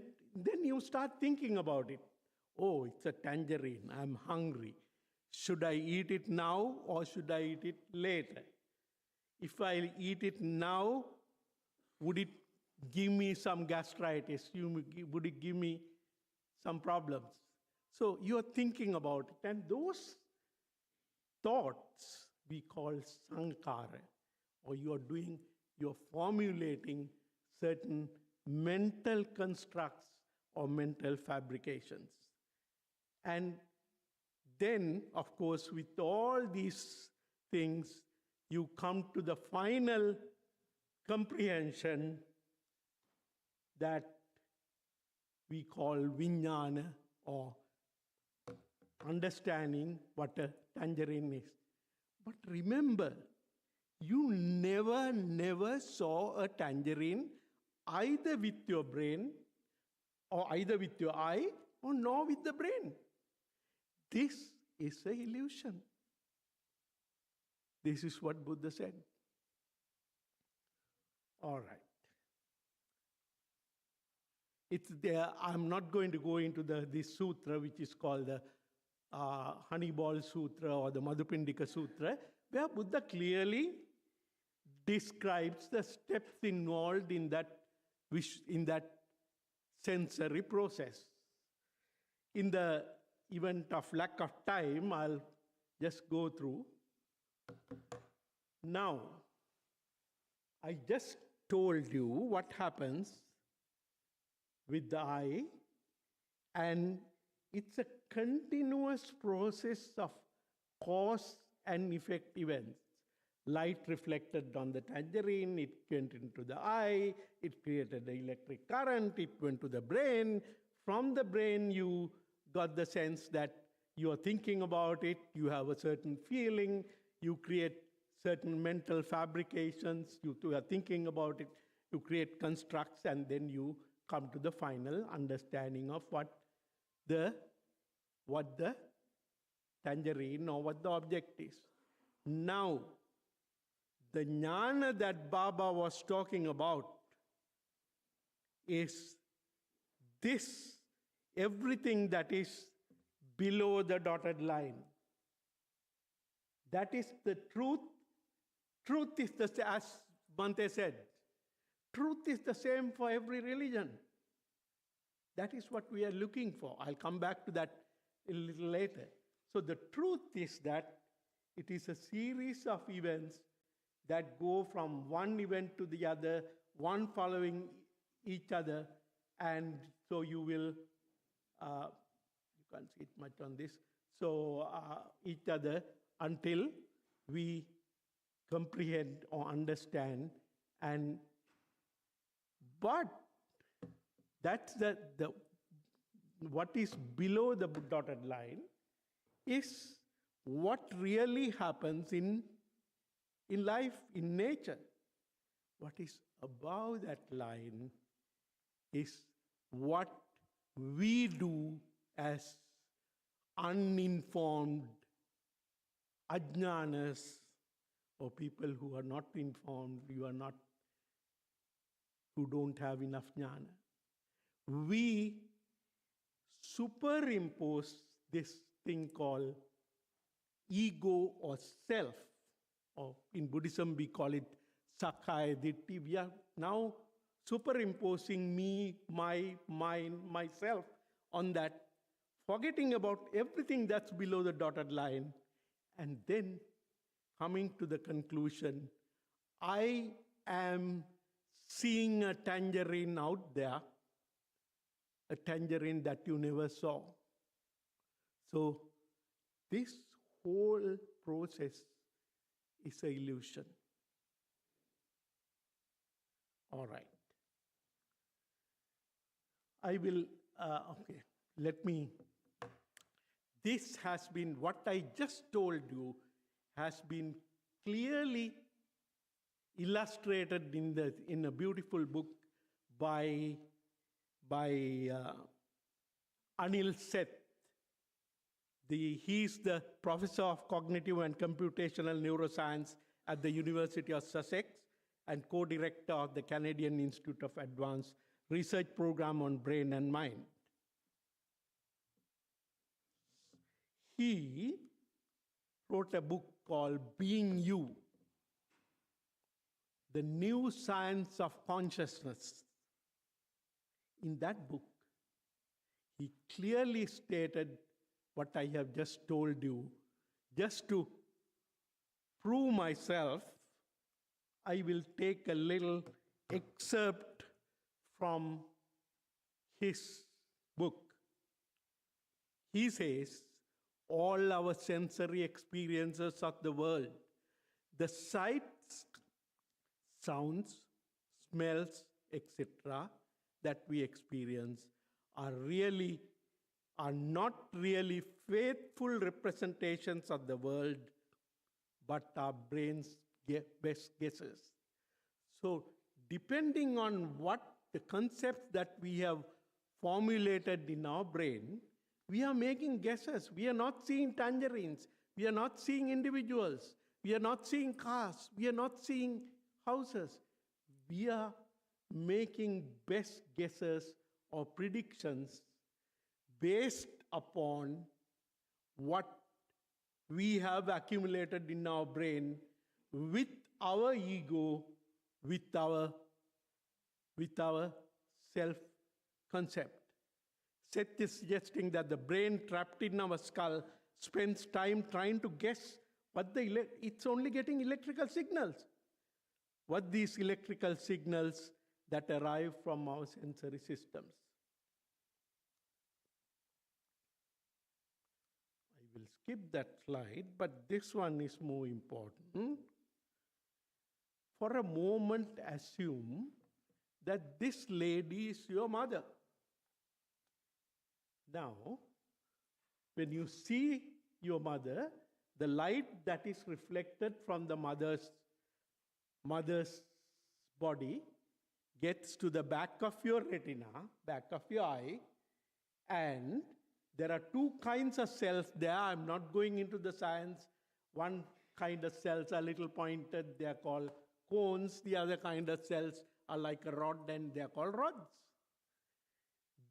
you start thinking about it. Oh, it's a tangerine, I'm hungry. Should I eat it now or should I eat it later? If I eat it now, would it give me some gastritis? Would it give me some problems? So you're thinking about it, and those thoughts we call sankhara, or you're formulating certain mental constructs or mental fabrications. And then, of course, with all these things, you come to the final comprehension that we call vijnana, or understanding what a tangerine is. But remember, you never saw a tangerine either with your brain or either with your eye or nor with the brain. This is an illusion. This is what Buddha said. All right. It's there. I'm not going to go into this sutra, which is called the Honeyball Sutra or the Madhupindika Sutra, where Buddha clearly describes the steps involved in that sensory process. In the event of lack of time, I'll just go through. Now, I just told you what happens with the eye, and it's a continuous process of cause and effect events. Light reflected on the tangerine, it went into the eye, it created the electric current, it went to the brain. From the brain, you got the sense that you are thinking about it, you have a certain feeling, you create certain mental fabrications, you are thinking about it, you create constructs, and then you come to the final understanding of what the tangerine or what the object is. Now, the jnana that Baba was talking about is this, everything that is below the dotted line. That is the truth. Truth is as Bhante said, truth is the same for every religion. That is what we are looking for. I'll come back to that a little later. So the truth is that it is a series of events that go from one event to the other, one following each other, and so you will, you can't see it much on this, so each other until we comprehend or understand. And but that's what is below the dotted line is what really happens in life, in nature. What is above that line is what we do as uninformed ajnanas, or people who are not informed, who don't have enough jnana. We superimpose this thing called ego or self, or in Buddhism we call it Sakkaya Ditthi. We are now superimposing me, my, mine, myself on that, forgetting about everything that's below the dotted line, and then coming to the conclusion, I am seeing a tangerine out there, a tangerine that you never saw. So this whole process is an illusion. All right. I will, okay, let me, this has been, what I just told you has been clearly illustrated in a beautiful book by Anil Seth. He's the professor of cognitive and computational neuroscience at the University of Sussex and co-director of the Canadian Institute of Advanced Research Program on Brain and Mind. He wrote a book called Being You, The New Science of Consciousness. In that book, he clearly stated what I have just told you. Just to prove myself, I will take a little excerpt from his book. He says, all our sensory experiences of the world, the sights, sounds, smells, etc., that we experience are not really faithful representations of the world, but our brain's best guesses. So depending on what the concepts that we have formulated in our brain, we are making guesses. We are not seeing tangerines. We are not seeing individuals. We are not seeing cars. We are not seeing houses. We are making best guesses or predictions based upon what we have accumulated in our brain with our ego, with our self-concept. Seth is suggesting that the brain trapped in our skull spends time trying to guess what it's only getting electrical signals. What these electrical signals that arrive from our sensory systems. I will skip that slide, but this one is more important. For a moment, assume that this lady is your mother. Now, when you see your mother, the light that is reflected from the mother's body gets to the back of your retina, back of your eye, and there are two kinds of cells there. I'm not going into the science. One kind of cells are little pointed, they are called cones. The other kind of cells are like a rod, and they are called rods.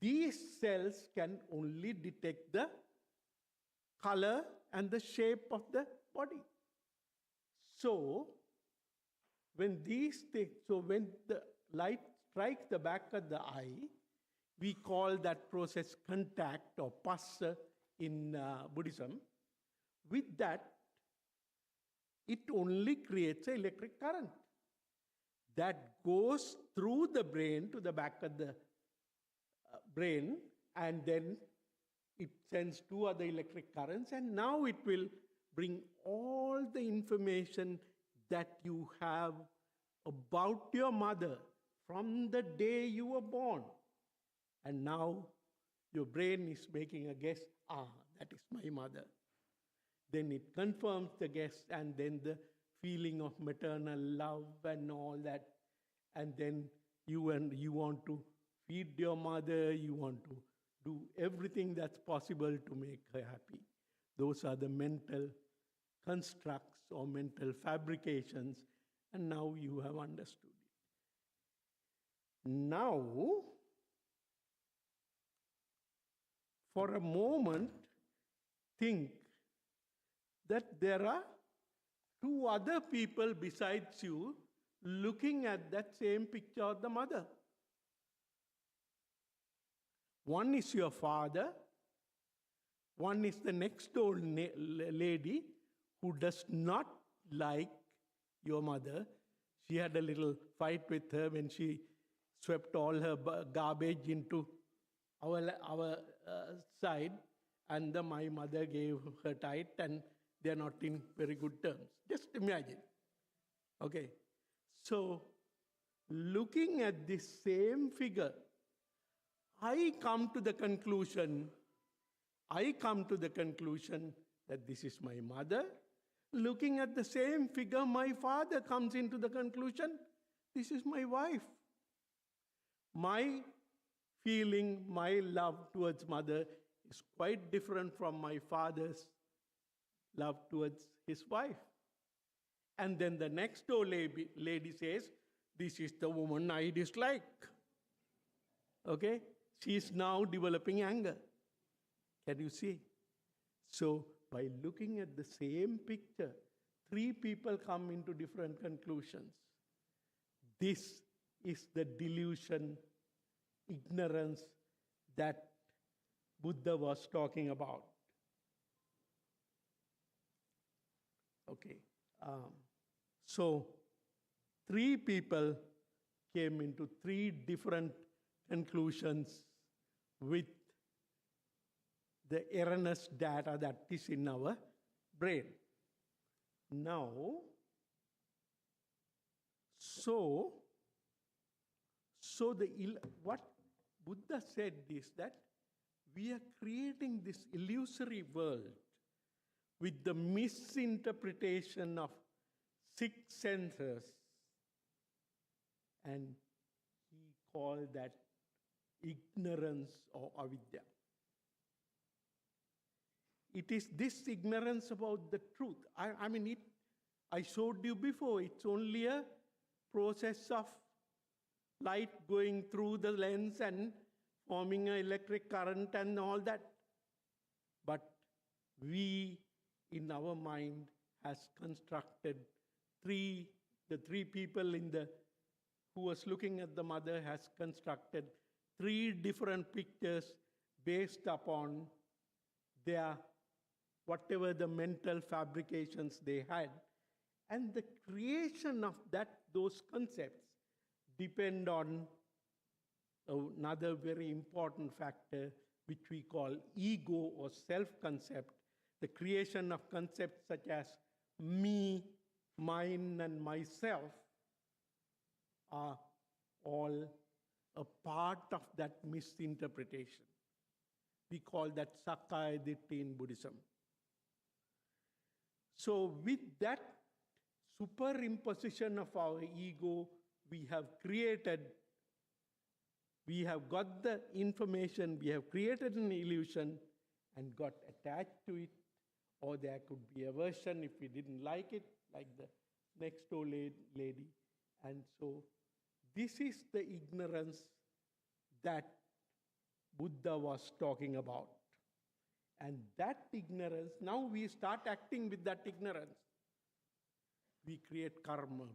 These cells can only detect the color and the shape of the body. So, when the light strikes the back of the eye, we call that process contact or passa in Buddhism. With that, it only creates an electric current that goes through the brain to the back of the brain, and then it sends two other electric currents, and now it will bring all the information that you have about your mother from the day you were born. And now your brain is making a guess, that is my mother. Then it confirms the guess, and then the feeling of maternal love and all that. And then you want to feed your mother, you want to do everything that's possible to make her happy. Those are the mental constructs or mental fabrications, and now you have understood it. Now, for a moment, think that there are two other people besides you looking at that same picture of the mother. One is your father, one is the next door lady who does not like your mother. She had a little fight with her when she swept all her garbage into our side, and my mother gave her tight, and they're not in very good terms. Just imagine. Okay. So, looking at this same figure, I come to the conclusion that this is my mother. Looking at the same figure, my father comes into the conclusion, this is my wife. My feeling, my love towards mother is quite different from my father's love towards his wife. And then the next door lady says, this is the woman I dislike. Okay? She is now developing anger. Can you see? So, by looking at the same picture, three people come into different conclusions. This is the delusion, ignorance that Buddha was talking about. Okay. So, three people came into three different conclusions with the erroneous data that is in our brain. Now, what Buddha said is that we are creating this illusory world with the misinterpretation of 6 senses, and he called that ignorance or avidya. It is this ignorance about the truth. I showed you before, it's only a process of light going through the lens and forming an electric current and all that. But we, in our mind, has constructed the three people who was looking at the mother has constructed three different pictures based upon their whatever the mental fabrications they had. And the creation of those concepts depend on another very important factor, which we call ego or self-concept. The creation of concepts such as me, mine, and myself are all a part of that misinterpretation. We call that Sakkaya Ditthi in Buddhism. So with that superimposition of our ego, we have got the information, we have created an illusion and got attached to it, or there could be aversion if we didn't like it, like the next door lady. And so this is the ignorance that Buddha was talking about. And that ignorance, now we start acting with that ignorance. We create karma.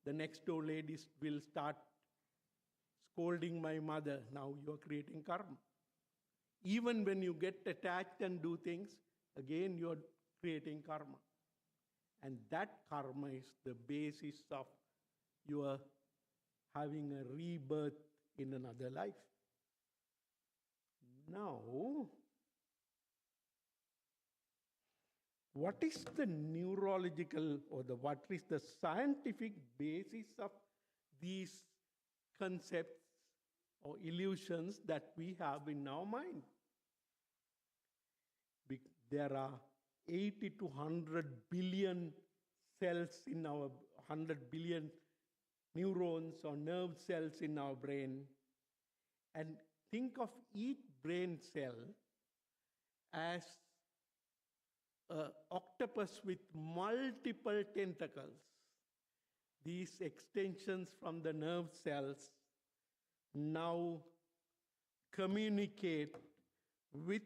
The next door ladies will start scolding my mother. Now you are creating karma. Even when you get attached and do things, again you are creating karma. And that karma is the basis of your having a rebirth in another life. Now, what is the neurological or what is the scientific basis of these concepts or illusions that we have in our mind? There are 80 to 100 billion cells in our 100 billion neurons or nerve cells in our brain. And think of each brain cell as an octopus with multiple tentacles. These extensions from the nerve cells now communicate with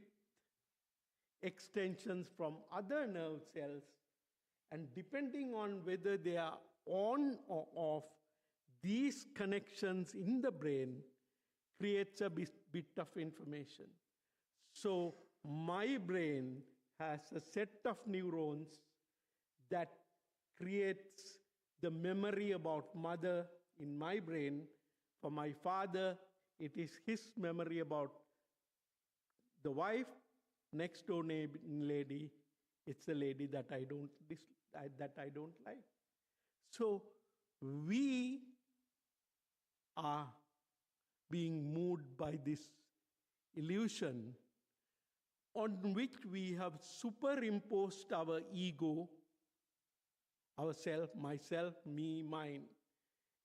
extensions from other nerve cells, and depending on whether they are on or off, these connections in the brain creates a bit of information. So my brain has a set of neurons that creates the memory about mother in my brain. For my father, it is his memory about the wife. Next door lady, it's a lady that I don't like. So we are being moved by this illusion on which we have superimposed our ego, ourself, myself, me, mine,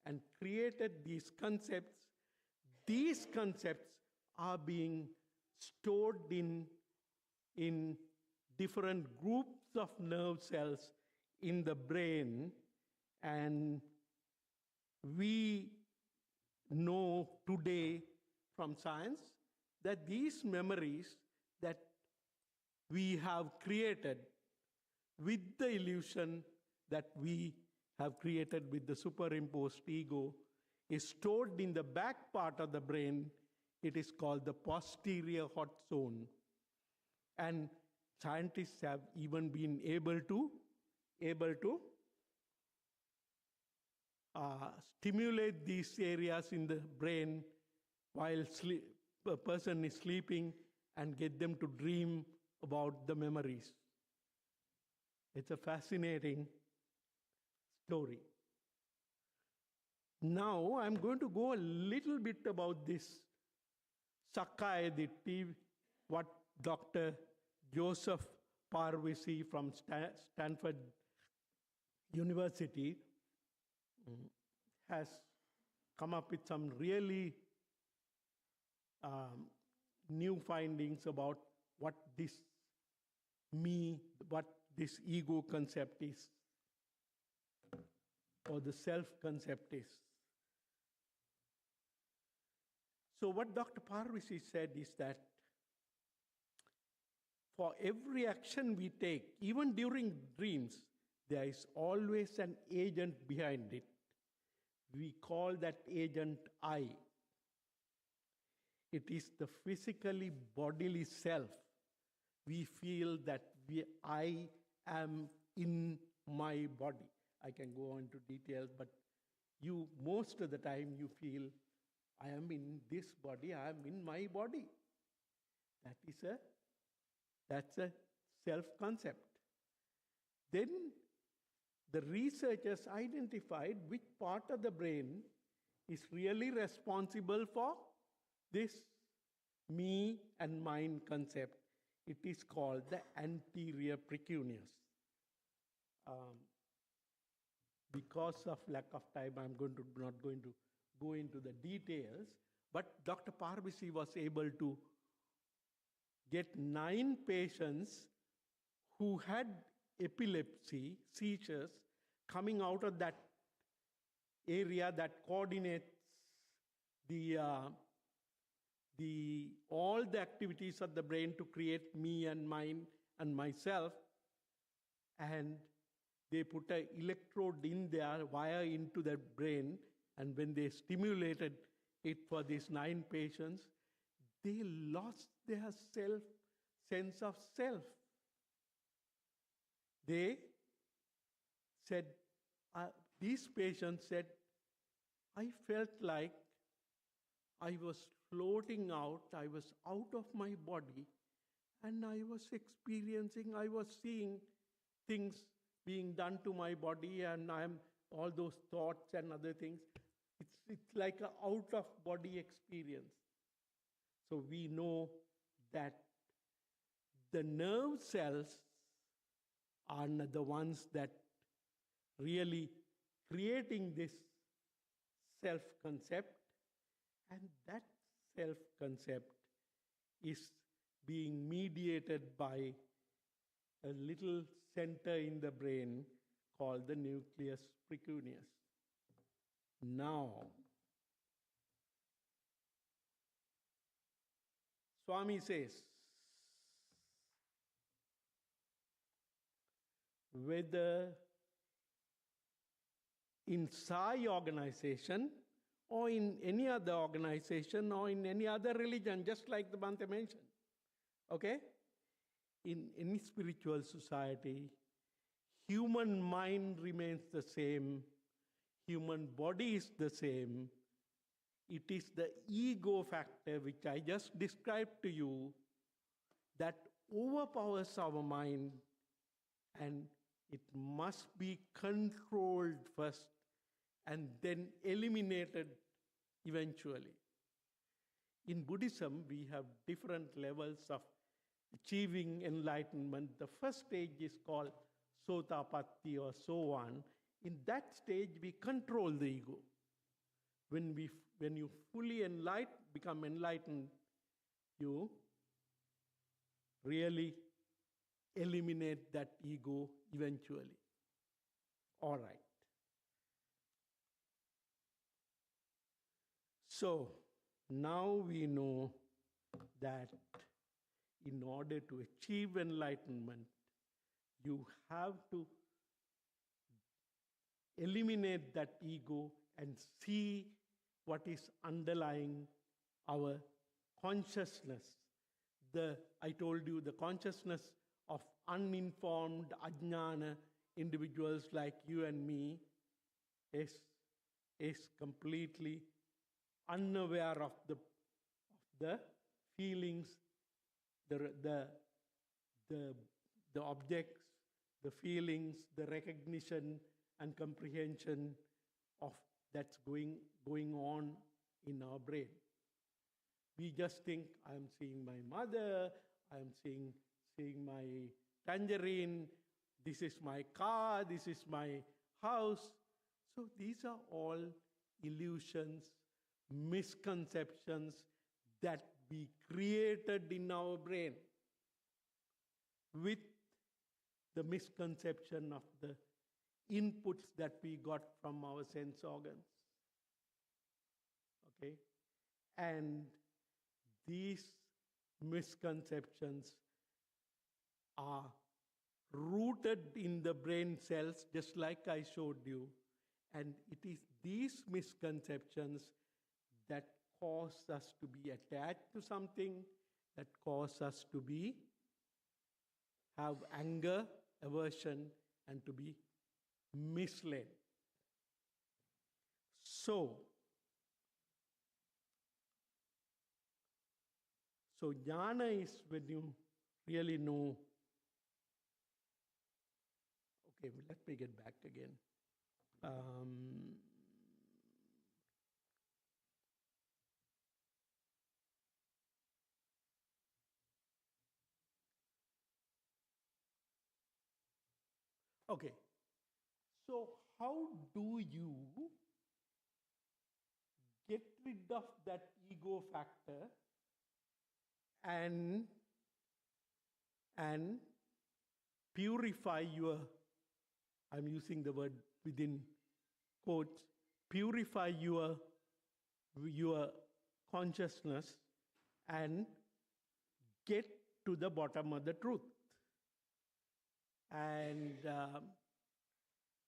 and created these concepts. These concepts are being stored in different groups of nerve cells in the brain, and we know today from science that these memories that we have created with the illusion that we have created with the superimposed ego is stored in the back part of the brain. It is called the posterior hot zone. And scientists have even been able to stimulate these areas in the brain while a person is sleeping and get them to dream about the memories. It's a fascinating story. Now I'm going to go a little bit about this Sakkaya Ditthi, what Dr. Joseph Parvisi from Stanford University has come up with some really new findings about what this me, what this ego concept is, or the self concept is. So, what Dr. Parvisi said is that for every action we take, even during dreams, there is always an agent behind it. We call that agent I. It is the physically bodily self. We feel that I am in my body. I can go on to details, but you, most of the time, you feel, I am in this body, I am in my body. That's a self-concept. Then the researchers identified which part of the brain is really responsible for this me and mine concept. It is called the anterior precuneus. Because of lack of time, I'm not going to go into the details, but Dr. Parvisi was able to get 9 patients who had epilepsy, seizures, coming out of that area that coordinates all the activities of the brain to create me and mine and myself. And they put an electrode in there, wire into the brain, and when they stimulated it for these 9 patients, they lost their sense of self. They said, these patients said, I felt like I was floating out, I was out of my body, and I was seeing things being done to my body, and all those thoughts and other things. It's like an out-of-body experience. So we know that the nerve cells are the ones that really creating this self-concept, and that self-concept is being mediated by a little center in the brain called the nucleus precuneus. Now, Swami says, whether in Sai organization or in any other organization or in any other religion, just like the Bhante mentioned, okay? In any spiritual society, human mind remains the same, human body is the same. It is the ego factor, which I just described to you, that overpowers our mind, and it must be controlled first and then eliminated eventually. In Buddhism, we have different levels of achieving enlightenment. The first stage is called Sotapatti or Sovan. In that stage, we control the ego. When you fully become enlightened, you really eliminate that ego eventually. All right. So now we know that in order to achieve enlightenment, you have to eliminate that ego and see what is underlying our consciousness. I told you the consciousness of uninformed, ajnana individuals like you and me is completely unaware of the feelings, the objects, the feelings, the recognition and comprehension of that's going on in our brain. We just think, I'm seeing my mother, I'm seeing my tangerine, this is my car, this is my house. So these are all illusions, misconceptions that we created in our brain with the misconception of the inputs that we got from our sense organs. Okay? And these misconceptions are rooted in the brain cells, just like I showed you. And it is these misconceptions that cause us to be attached to something, that cause us to have anger, aversion, and to be misled. So jnana is when you really know. Okay, let me get back again. Okay, so how do you get rid of that ego factor and purify your, I'm using the word within quotes, purify your consciousness and get to the bottom of the truth? And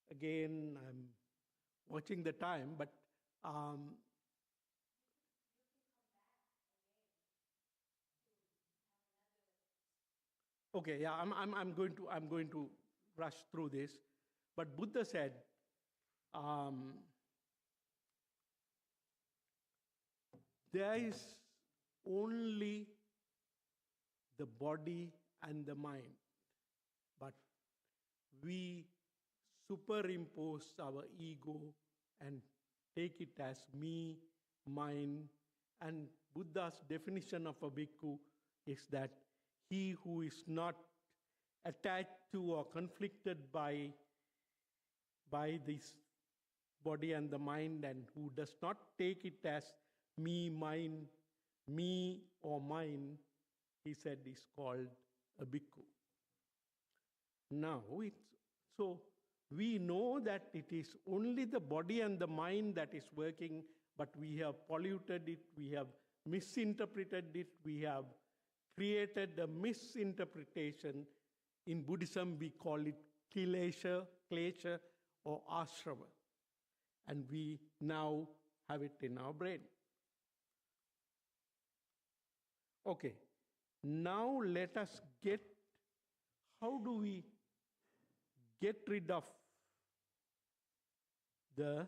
again, I'm watching the time, but okay, yeah, I'm going to rush through this. But Buddha said, there is only the body and the mind, but we superimpose our ego and take it as me, mine. And Buddha's definition of a bhikkhu is that he who is not attached to or conflicted by this body and the mind, and who does not take it as me, mine, me or mine, he said is called a bhikkhu. Now, so we know that it is only the body and the mind that is working, but we have polluted it, we have misinterpreted it, we have created a misinterpretation. In Buddhism, we call it klesha or ashrava. And we now have it in our brain. Okay, now let us how do we get rid of the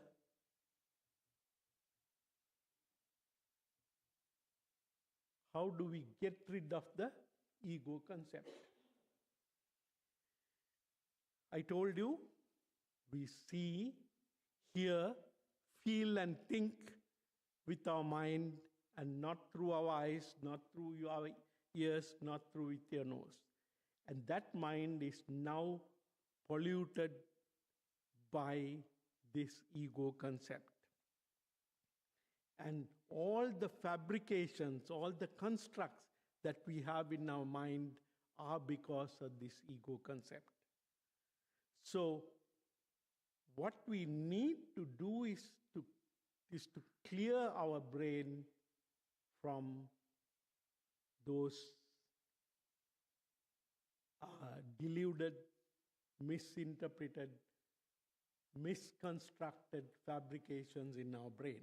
ego concept? I told you, we see, hear, feel, and think with our mind, and not through our eyes, not through our ears, not through with your nose. And that mind is now polluted by this ego concept. And all the fabrications, all the constructs that we have in our mind are because of this ego concept. So what we need to do is to clear our brain from those deluded, misinterpreted, misconstructed fabrications in our brain.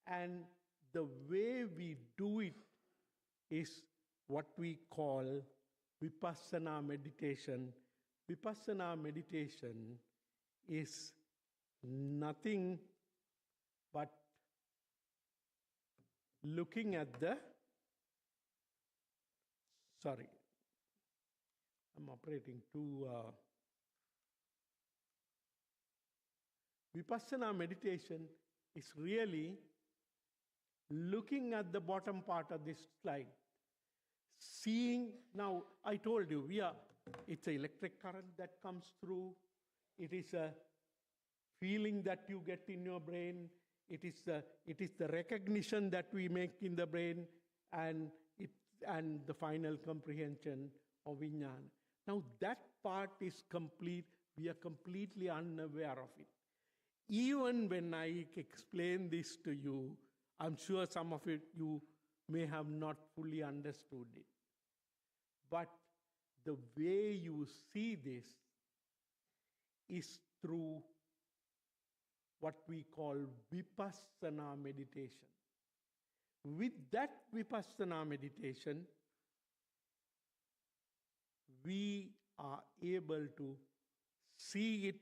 And the way we do it is what we call vipassana meditation. Vipassana meditation is nothing but looking at I'm operating too. Vipassana meditation is really looking at the bottom part of this slide. Seeing, now I told you, it's an electric current that comes through. It is a feeling that you get in your brain. It is the recognition that we make in the brain. and and the final comprehension of vijnana. Now that part is complete. We are completely unaware of it. Even when I explain this to you, I'm sure some of it you may have not fully understood it. But the way you see this is through what we call vipassana meditation. With that vipassana meditation, we are able to see it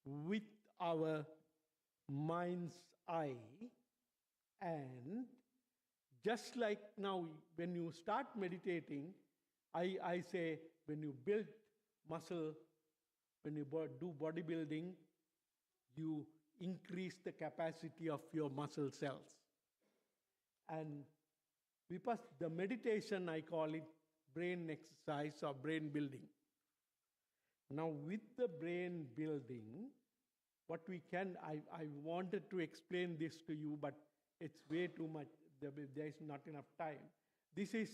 with our mind's eye. And just like now, when you start meditating, I say when you build muscle, when you do bodybuilding, you increase the capacity of your muscle cells. And the meditation, I call it brain exercise or brain building. Now, with the brain building, what we can, I wanted to explain this to you, but it's way too much. There is not enough time. This is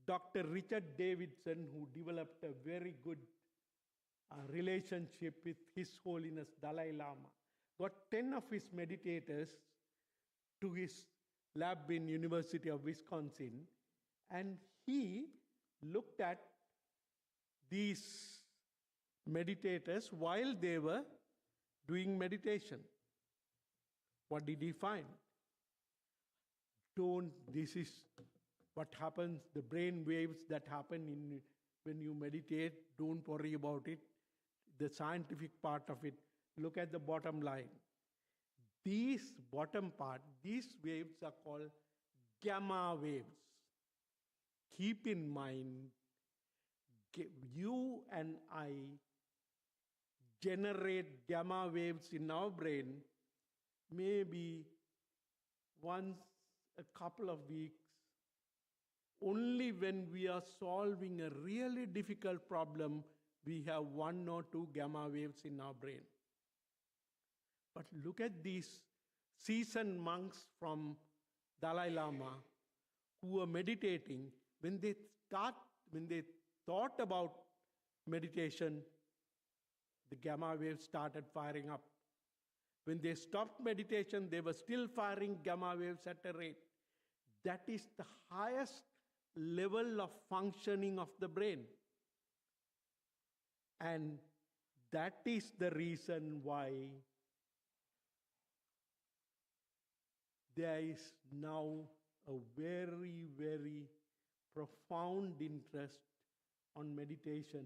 Dr. Richard Davidson, who developed a very good relationship with His Holiness Dalai Lama. Got 10 of his meditators to his lab in University of Wisconsin, and he looked at these meditators while they were doing meditation. What did he find? This is what happens, the brain waves that happen when you meditate, don't worry about it. The scientific part of it, look at the bottom line. These bottom part, these waves are called gamma waves. Keep in mind, you and I generate gamma waves in our brain maybe once a couple of weeks, only when we are solving a really difficult problem, we have 1 or 2 gamma waves in our brain. But look at these seasoned monks from Dalai Lama who are meditating. When they thought about meditation, the gamma waves started firing up. When they stopped meditation, they were still firing gamma waves at a rate. That is the highest level of functioning of the brain. And that is the reason why there is now a very, very profound interest on meditation.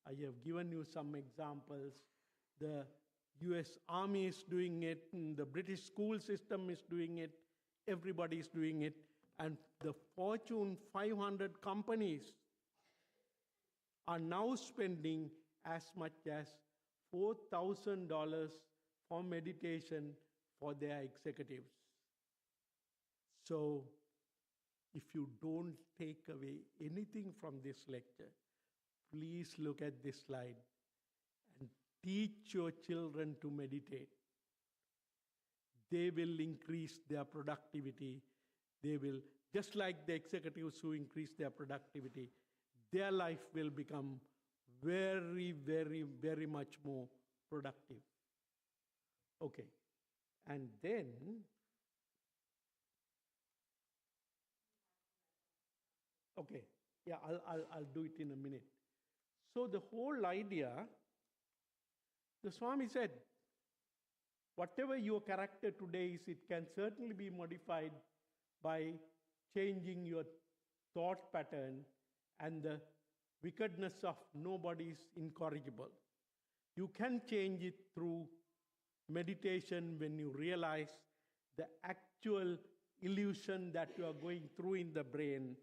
I have given you some examples. The US Army is doing it, and the British school system is doing it, everybody is doing it, and the Fortune 500 companies are now spending as much as $4,000 for meditation for their executives. So, if you don't take away anything from this lecture, please look at this slide and teach your children to meditate. They will increase their productivity. They will, just like the executives who increase their productivity, their life will become very, very, very much more productive. Okay. And then, okay, yeah, I'll do it in a minute. So the whole idea, the Swami said, whatever your character today is, it can certainly be modified by changing your thought pattern, and the wickedness of nobody is incorrigible. You can change it through meditation when you realize the actual illusion that you are going through in the brain,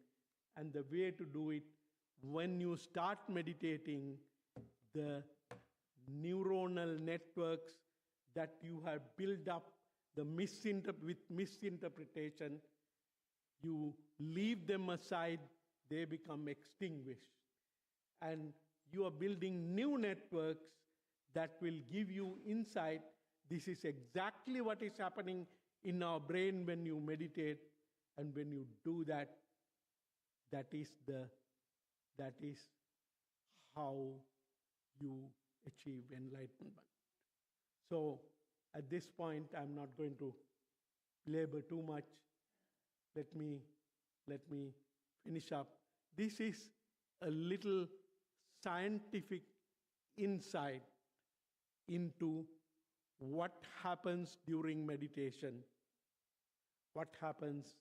and the way to do it, when you start meditating, the neuronal networks that you have built up with misinterpretation, you leave them aside, they become extinguished. And you are building new networks that will give you insight. This is exactly what is happening in our brain when you meditate. And when you do that, that is how you achieve enlightenment. So at this point, I'm not going to labor too much. Let me finish up. This is a little scientific insight into what happens during meditation, what happens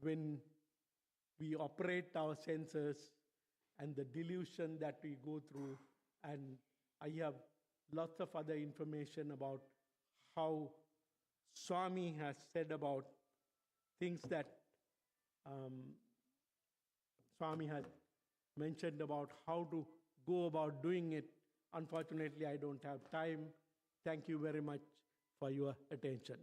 when we operate our senses, and the delusion that we go through. And I have lots of other information about how Swami has said about things that Swami has mentioned about how to go about doing it. Unfortunately, I don't have time. Thank you very much for your attention.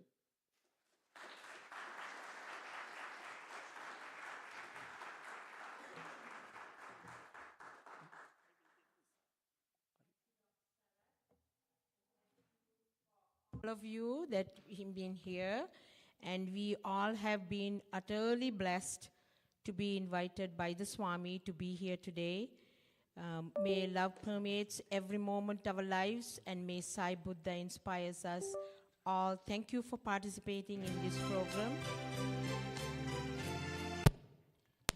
All of you that have been here, and we all have been utterly blessed to be invited by the Swami to be here today. May love permeates every moment of our lives, and may Sai Buddha inspires us all. Thank you for participating in this program.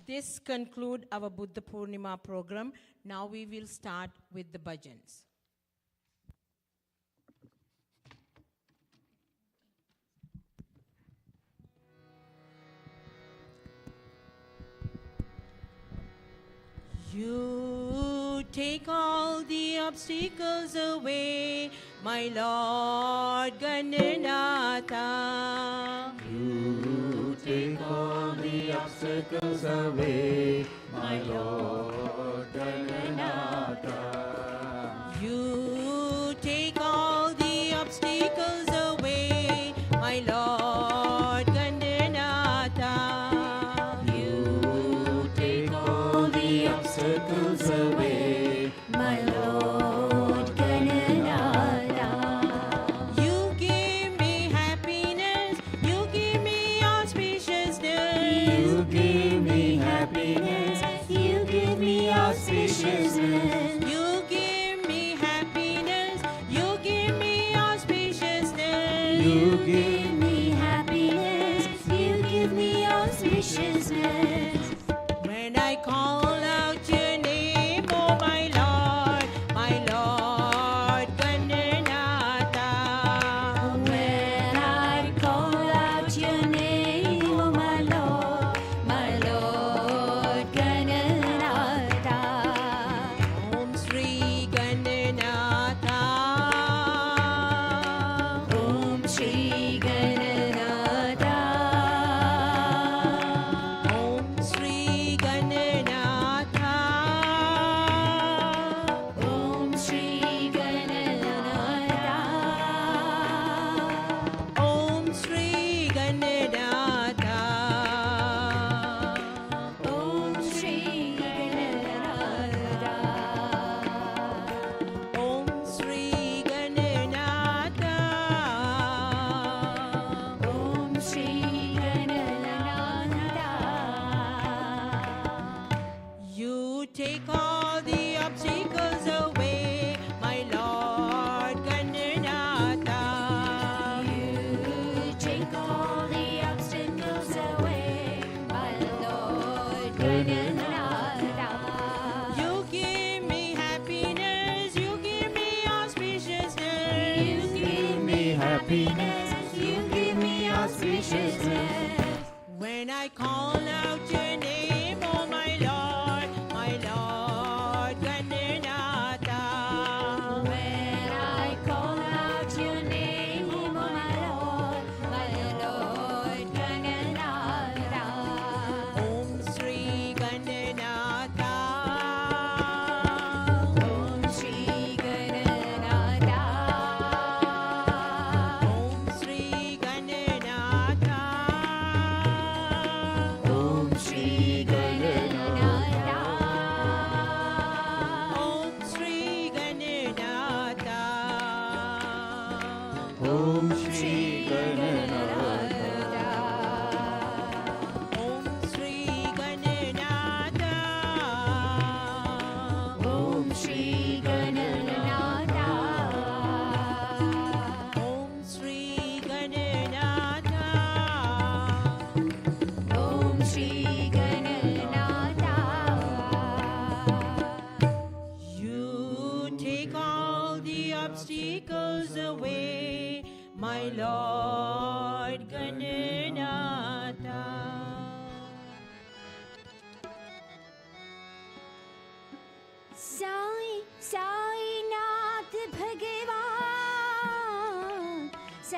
This concludes our Buddha Poornima program. Now we will start with the bhajans. You take all the obstacles away, my Lord Gananatha. You take all the obstacles away, my Lord Gananatha. You take all the obstacles away, my Lord Gananatha. You take all the obstacles away, my Lord Gananatha. You give me happiness, you give me auspiciousness. You give me happiness, you give me auspiciousness. You give me happiness, you give me auspiciousness. You give me happiness, you give me auspiciousness. When I call out your name, oh my Lord Gananatha. When I call out your name, oh my Lord Gananatha. Om Sri Gananatha. Om Shri Gananatha. Om Sri Gananatha. Om Shri Gananatha. Om Sri Gananatha. Om Shri Gananatha. Om Sri Gananatha. Om Shri Gananatha. You take all the obstacles away, my Lord Gananatha. You take all the obstacles away, my Lord Gananatha. You give me happiness, you give me auspiciousness. You give me happiness, you give me auspiciousness. When I call out your name, oh my Lord Gananatha. When I call out your name, oh my Lord Gananatha. Om Sri Gananatha. Lord Gananatha. Sainath भगवान,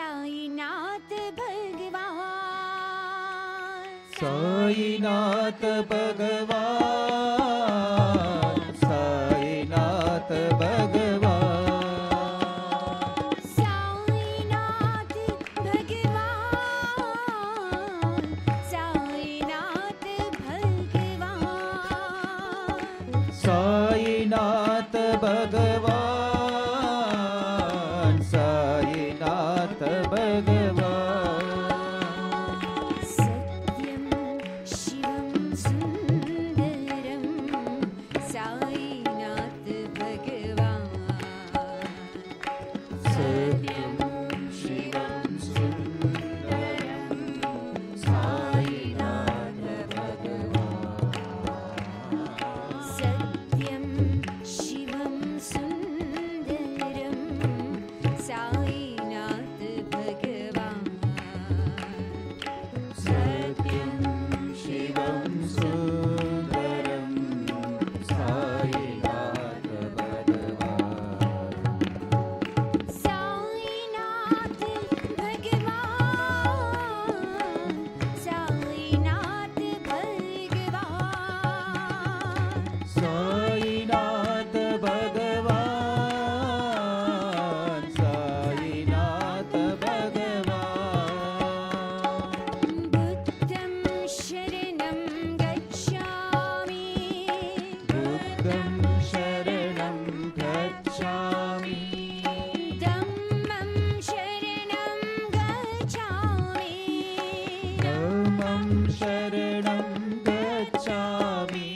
साईनाथ भगवान, साईनाथ भगवान, साईनाथ भगवान, साईनाथ भगवान, साईनाथ भगवान, साईनाथ भगवान, साईनाथ भगवान, सत्यं शिवं सुन्दरं, साईनाथ भगवान, सत्यं शिवं सुन्दरं, साईनाथ भगवान, सत्यं शिवं सुन्दरं, साईनाथ भगवान, सत्यं शिवं सुन्दरं, साईनाथ भगवान, साईनाथ भगवान, साईनाथ भगवान, साईनाथ भगवान, साईनाथ भगवान, बुद्धं शरणं गच्छामि, बुद्धं शरणं गच्छामि, धम्मं शरणं गच्छामि, धम्मं शरणं गच्छामि,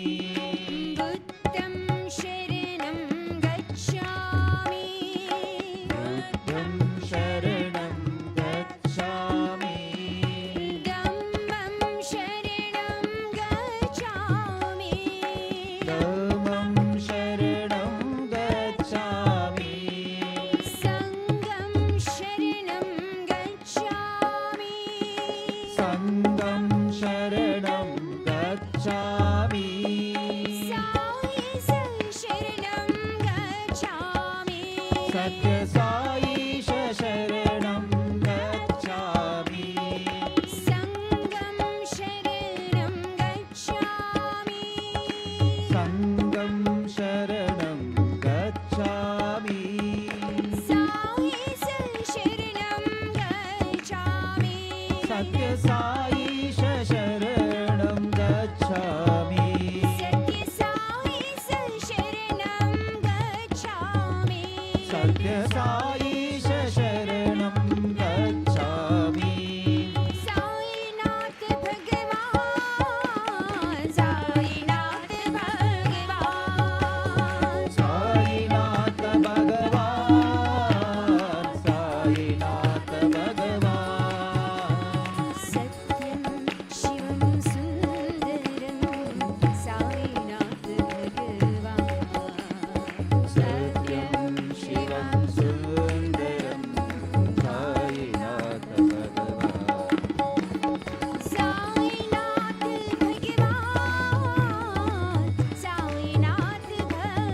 बुद्धं शरणं गच्छामि, बुद्धं शरणं गच्छामि, धम्मं शरणं गच्छामि, धम्मं शरणं गच्छामि, संघं शरणं गच्छामि, संघं शरणं गच्छामि, साई शरणं गच्छामि, सत्य साईश शरणं गच्छामि, संघं शरणं गच्छामि, संघं शरणं गच्छामि, साई शरणं गच्छामि, सत्य साईश शरणं गच्छामि, सत्य साई शरणं गच्छामि, सत्य साईश शरणं गच्छामि, साईनाथ भगवान, साईनाथ भगवान, साईनाथ भगवान, साईनाथ भगवान, सत्यं शिवं सुन्दरं, साईनाथ भगवान, सत्यं शिवं सुन्दरं, साईनाथ भगवान, साईनाथ भगवान, साईनाथ भगवान,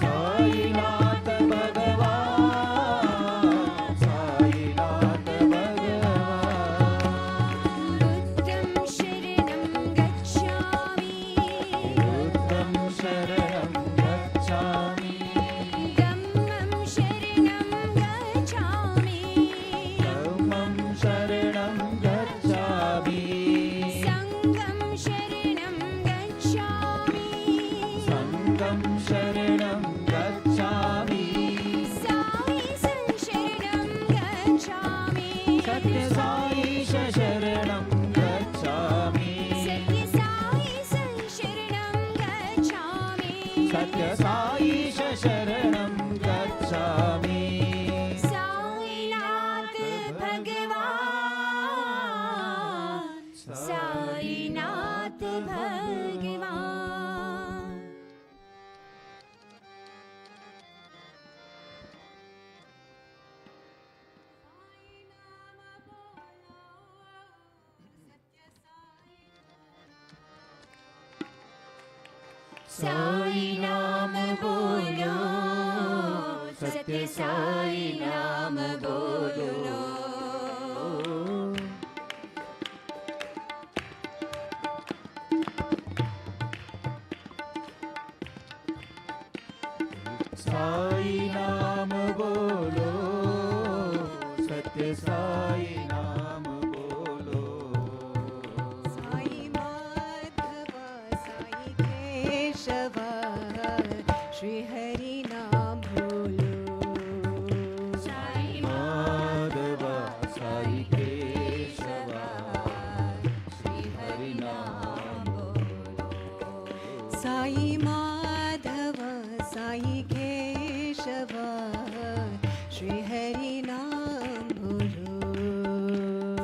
साईनाथ भगवान, साईनाथ भगवान, बुद्धं शरणं गच्छामि, बुद्धं शरणं गच्छामि, धम्मं शरणं गच्छामि, धम्मं शरणं गच्छामि, संघं शरणं गच्छामि, संघं शरणं गच्छामि, साई शरणं गच्छामि, सत्य साईश शरणं गच्छामि, सत्य साई शरणं गच्छामि, सत्य साईश शरणं गच्छामि, साईनाथ भगवान, साईनाथ भगवान, साई नाम बोलो, सत्य साई नाम बोलो। साई नाम बोलो, सत्य साई नाम बोलो। साई माधव साई केशव, श्री हरि नाम बोलो। साई माधव साई केशव, श्री हरि नाम बोलो। साई माधव साई केशव, श्री हरि नाम बोलो।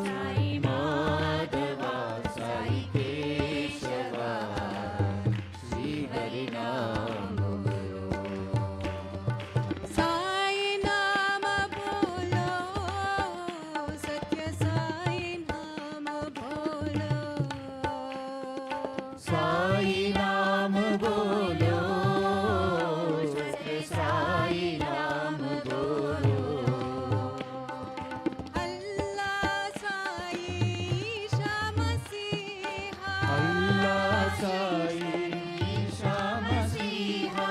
साई माधव साई केशव, श्री हरि नाम बोलो। साई नाम बोलो, सत्य साई नाम बोलो। साई नाम बोलो, सत्य साई नाम बोलो। अल्लाह साई श्याम मसीहा, अल्लाह साई ईशा मसीहा,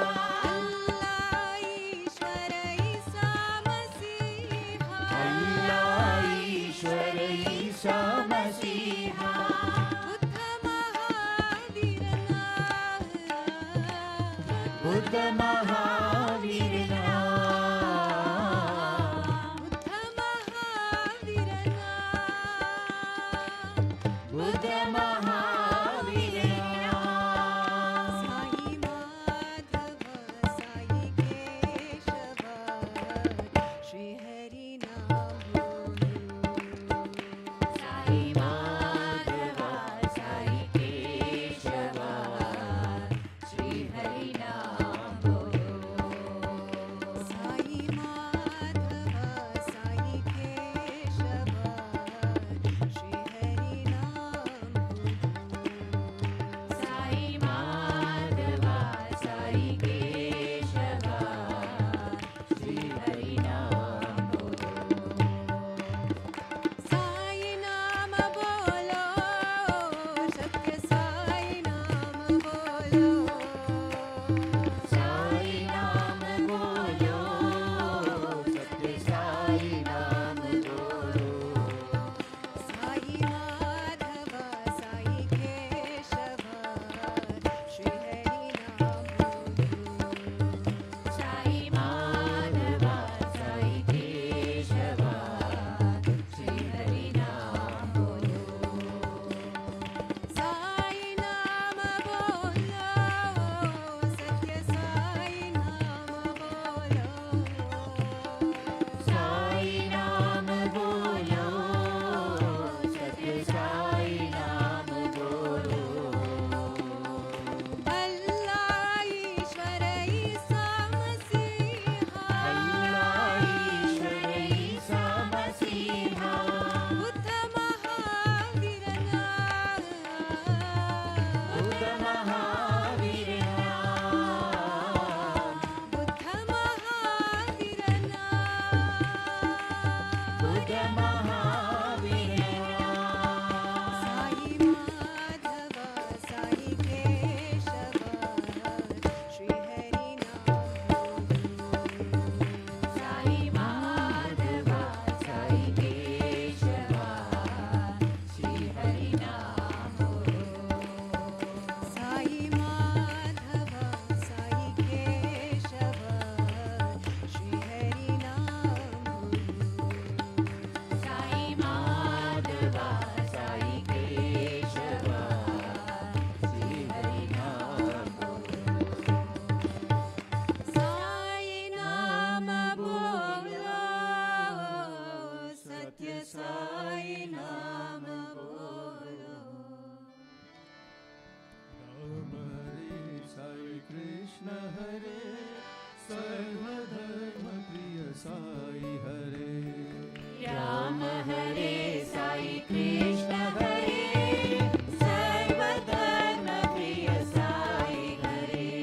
अल्लाह ईश्वर ईसा मसीहा, अल्लाह ईश्वर ईशा मसीहा, बुद्ध महावीर बुद्ध महावीर बुद्ध बुद्ध महावीर महावीर साई माधव साई केशव, श्री हरि नाम बोलो। साई माधव साई केशव, श्री हरि नाम बोलो। साई माधव साई केशव, श्री हरि नाम बोलो। साई माधव साई केशव, श्री हरि नाम बोलो। साई नाम बोलो, सत्य साई नाम बोलो। साई नाम बोलो, सत्य साई नाम बोलो। साई माधव साई केशव, श्री हरि नाम बोलो। साई माधव साई केशव, श्री हरि नाम बोलो। साई नाम बोलो, सत्य साई नाम बोलो। साई नाम बोलो, सत्य साई नाम बोलो। अल्लाह ईश्वर ईसा मसीहा, अल्लाह ईश्वर ईसा मसीहा, बुद्ध महावीर बुद्ध महावीर बुद्ध महावीर बुद्ध महावीर साई माधव साई केशव, श्री हरि नाम बोलो। साई माधव साई केशव, श्री हरि नाम बोलो। साई माधव साई केशव, श्री हरि नाम बोलो। साई माधव साई केशव, श्री हरि नाम बोलो। साई नाम बोलो, सत्य साई नाम बोलो। राम हरे साई कृष्ण हरे, सर्वधर्म प्रिय साई हरे। राम हरे साई कृष्ण हरे, सर्वधर्म प्रिय साई हरे।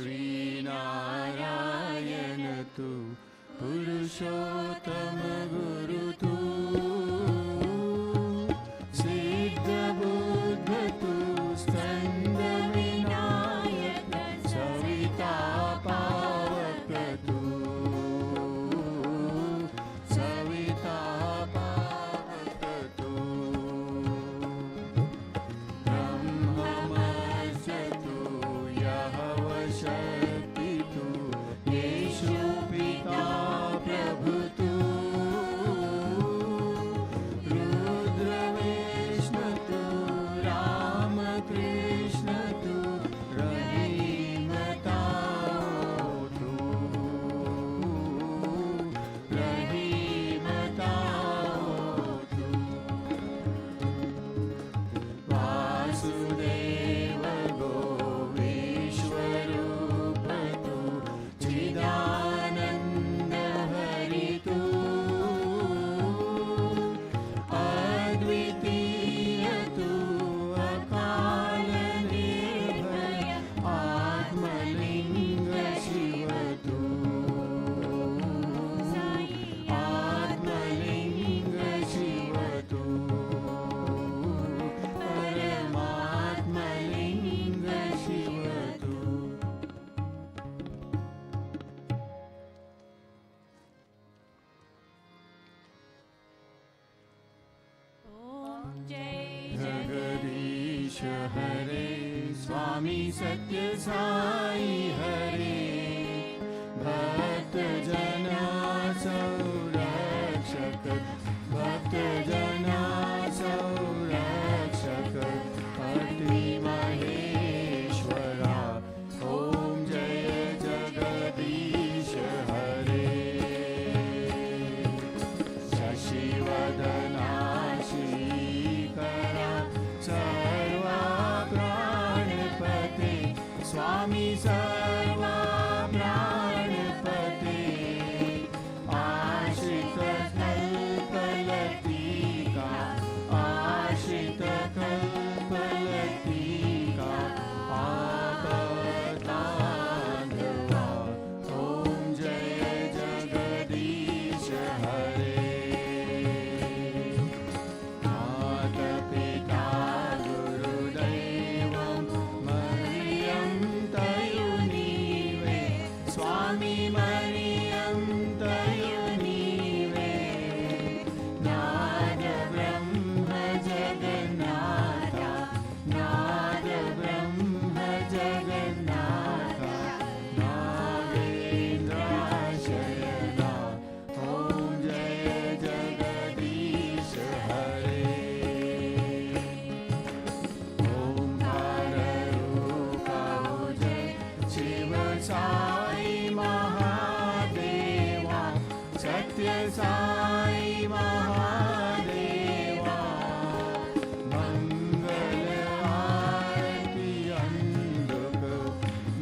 श्रीनारायण तू पुरुषोत्तम गुरु तू सिद्ध बुद्ध तू स्कंद विनायक सविता पावक तू सविता पावक तू ब्रह्ममस्य तू यहव शक्ति तू येषु पिता प्रभु तू रुद्र विष्णु तू राम कृष्ण तू रहीम ताओ तू रहीम ताओ तू वासुदेव गो विश्वरूप तू चिदानंद हरि तू अद्वितीय तू अकाल निर्भय आत्मलिंग शिव तू आत्मलिंग शिव तू परमात्मलिंग शिव तू ॐ जय जगदीश हरे स्वामी सत्य साई हरे भक्त जना संरक्षक भक्त जना संरक्षक अति महेश्वरा ओम जय जगदीश हरे शशिवदना श्रीकरा सर्वा प्राणपते स्वामी सर्वा प्राणपते आश्रित कल्पलतिका आश्रित कल्पलतिका आपदान्धवा ओम जय जगदीश हरे माता-पिता गुरुदैवं मह्यं तयुनीवे स्वामी मह्यं तयुनीवे नाद ब्रह्म जगन्नाथा नाद ब्रह्म जगन्नाथा नागेन्द्राशयना ॐ जय जगदीश हरे ओंकाररूपा जय शिव साई महादेवा सत्य साई महादेवा मंगल आरती अंधुक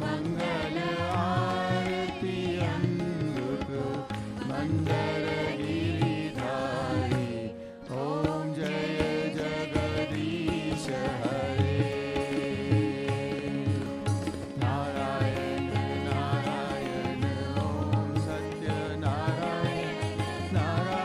मंगल आरती अंधुक मंदर गिरिधारी ओम जय जगदीश हरे नारायण नारायण ओम Satya Narayan Narayan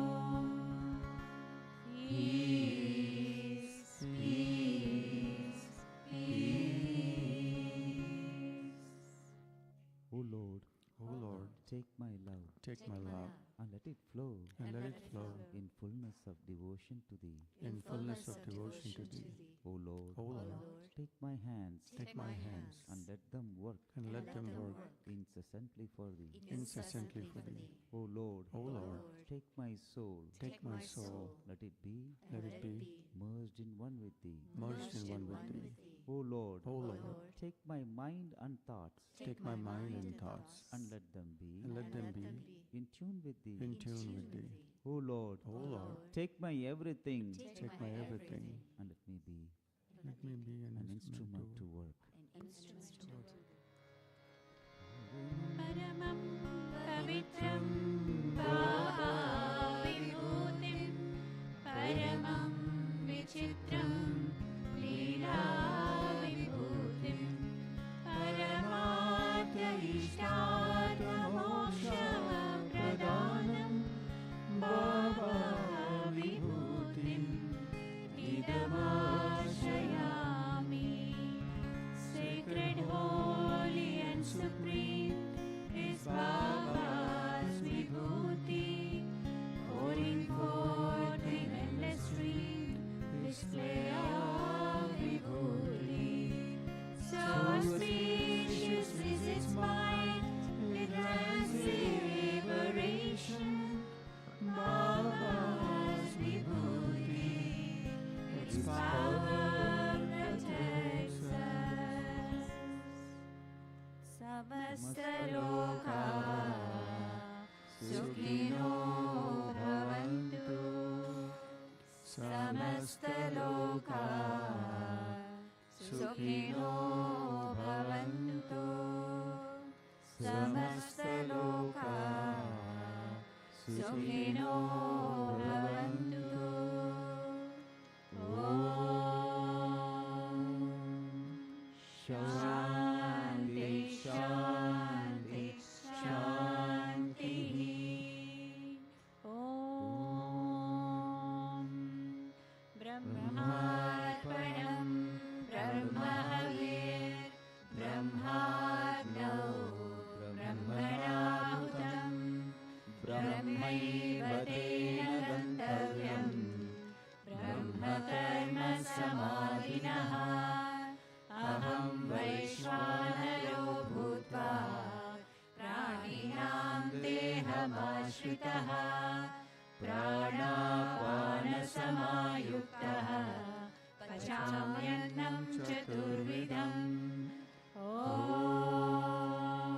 Take my love and let it flow and let it flow in fullness of devotion to Thee. in fullness of devotion to Thee. O Lord, O Lord, take my hands take my hands and let them work and let them work incessantly for Thee. incessantly for Thee. O Lord, O Lord, take my soul, take my soul, let it be let it be merged in one with Thee. merged in one with Thee. O Lord, O Lord, take my mind and thoughts take my mind and thoughts and let them be and let them be in tune with Thee. in tune with Thee. O Lord, O Lord, take my everything take my everything and let me be let me be an instrument to work. परमं पवित्रं भावविभूतिं परमं विचित्रं लीलाविभूतिं परमार्थ इष्टार्थमोक्षप्रदानं भावविभूतिम् idamaashayami. Sacred, holy and supreme is Baba's Vibhuti, pouring forth in endless stream, display of Vibhuti. So spacious is its might, with transliberation, Baba's Vibhuti, its power protects us. Samastaloka Sukhino Bhavantu. Samastaloka Sukhino Bhavantu. Samastaloka Sukhino Bhavantu. Shanti, Shanti, Shanti. Om Brahmarpanam Brahmavir Brahmadno Brahmanahutam Brahmaiva tena gantavyam Brahma karma samadhinaha Aham Vaishvanaro Bhutva Praninam Dehamashvitaha Pranapana Samayuktaha Pachamyannam Chaturvidam. Om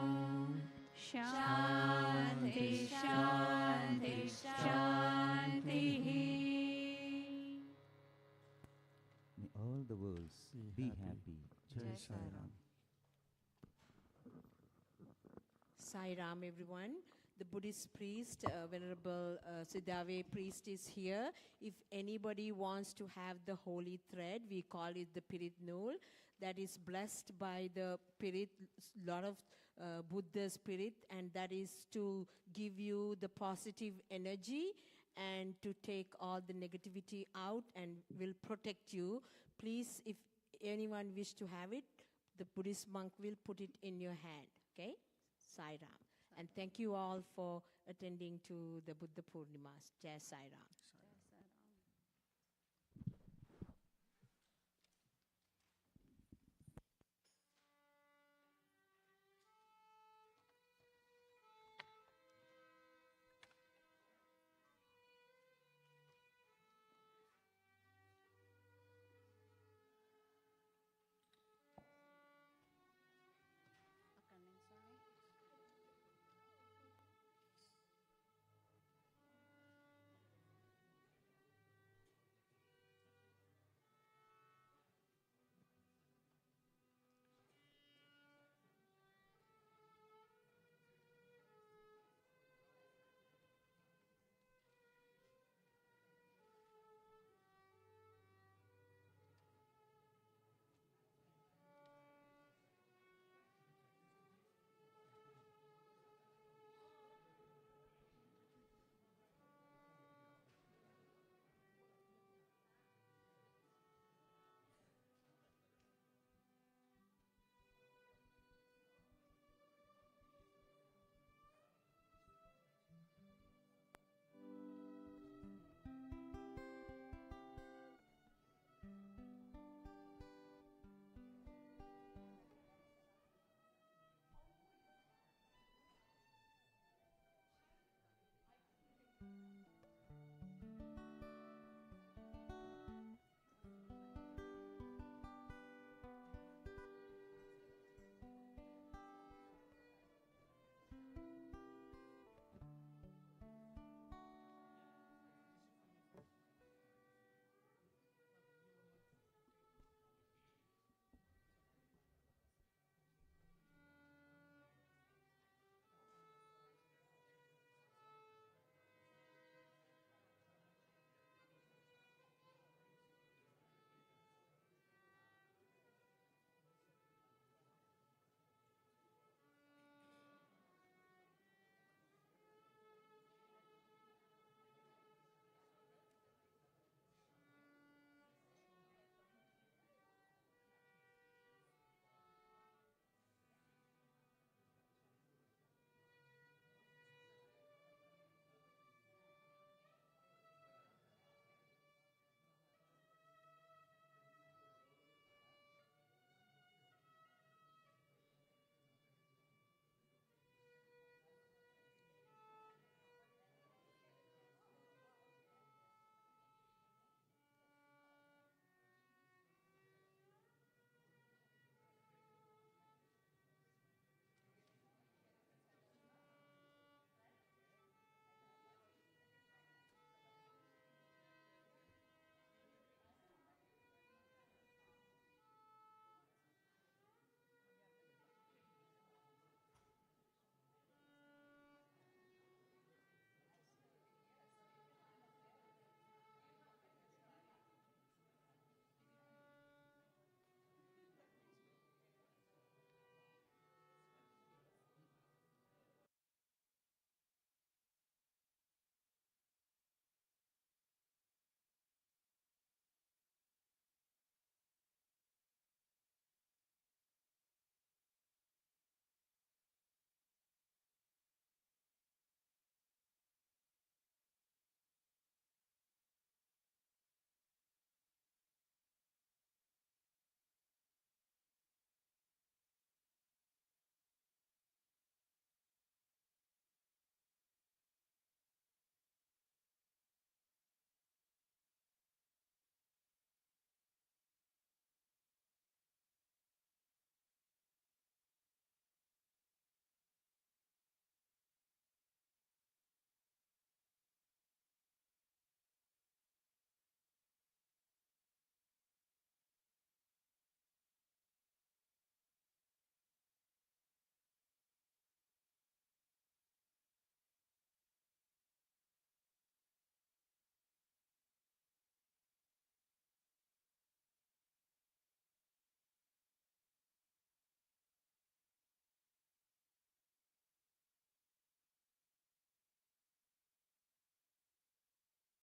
Shanti, Shanti, Shanti. May all the worlds be happy. Jai Sai Ram. Sai Ram, everyone. The Buddhist priest, Venerable Siddhave priest is here. If anybody wants to have the holy thread, we call it the Pirit Nool, that is blessed by the Pirit, lot of Buddha's Pirit, and that is to give you the positive energy and to take all the negativity out and will protect you. Please, if anyone wish to have it, the Buddhist monk will put it in your hand, okay? Sai Ram. And thank you all for attending to the Buddha Poornima. Jai Sai Ram.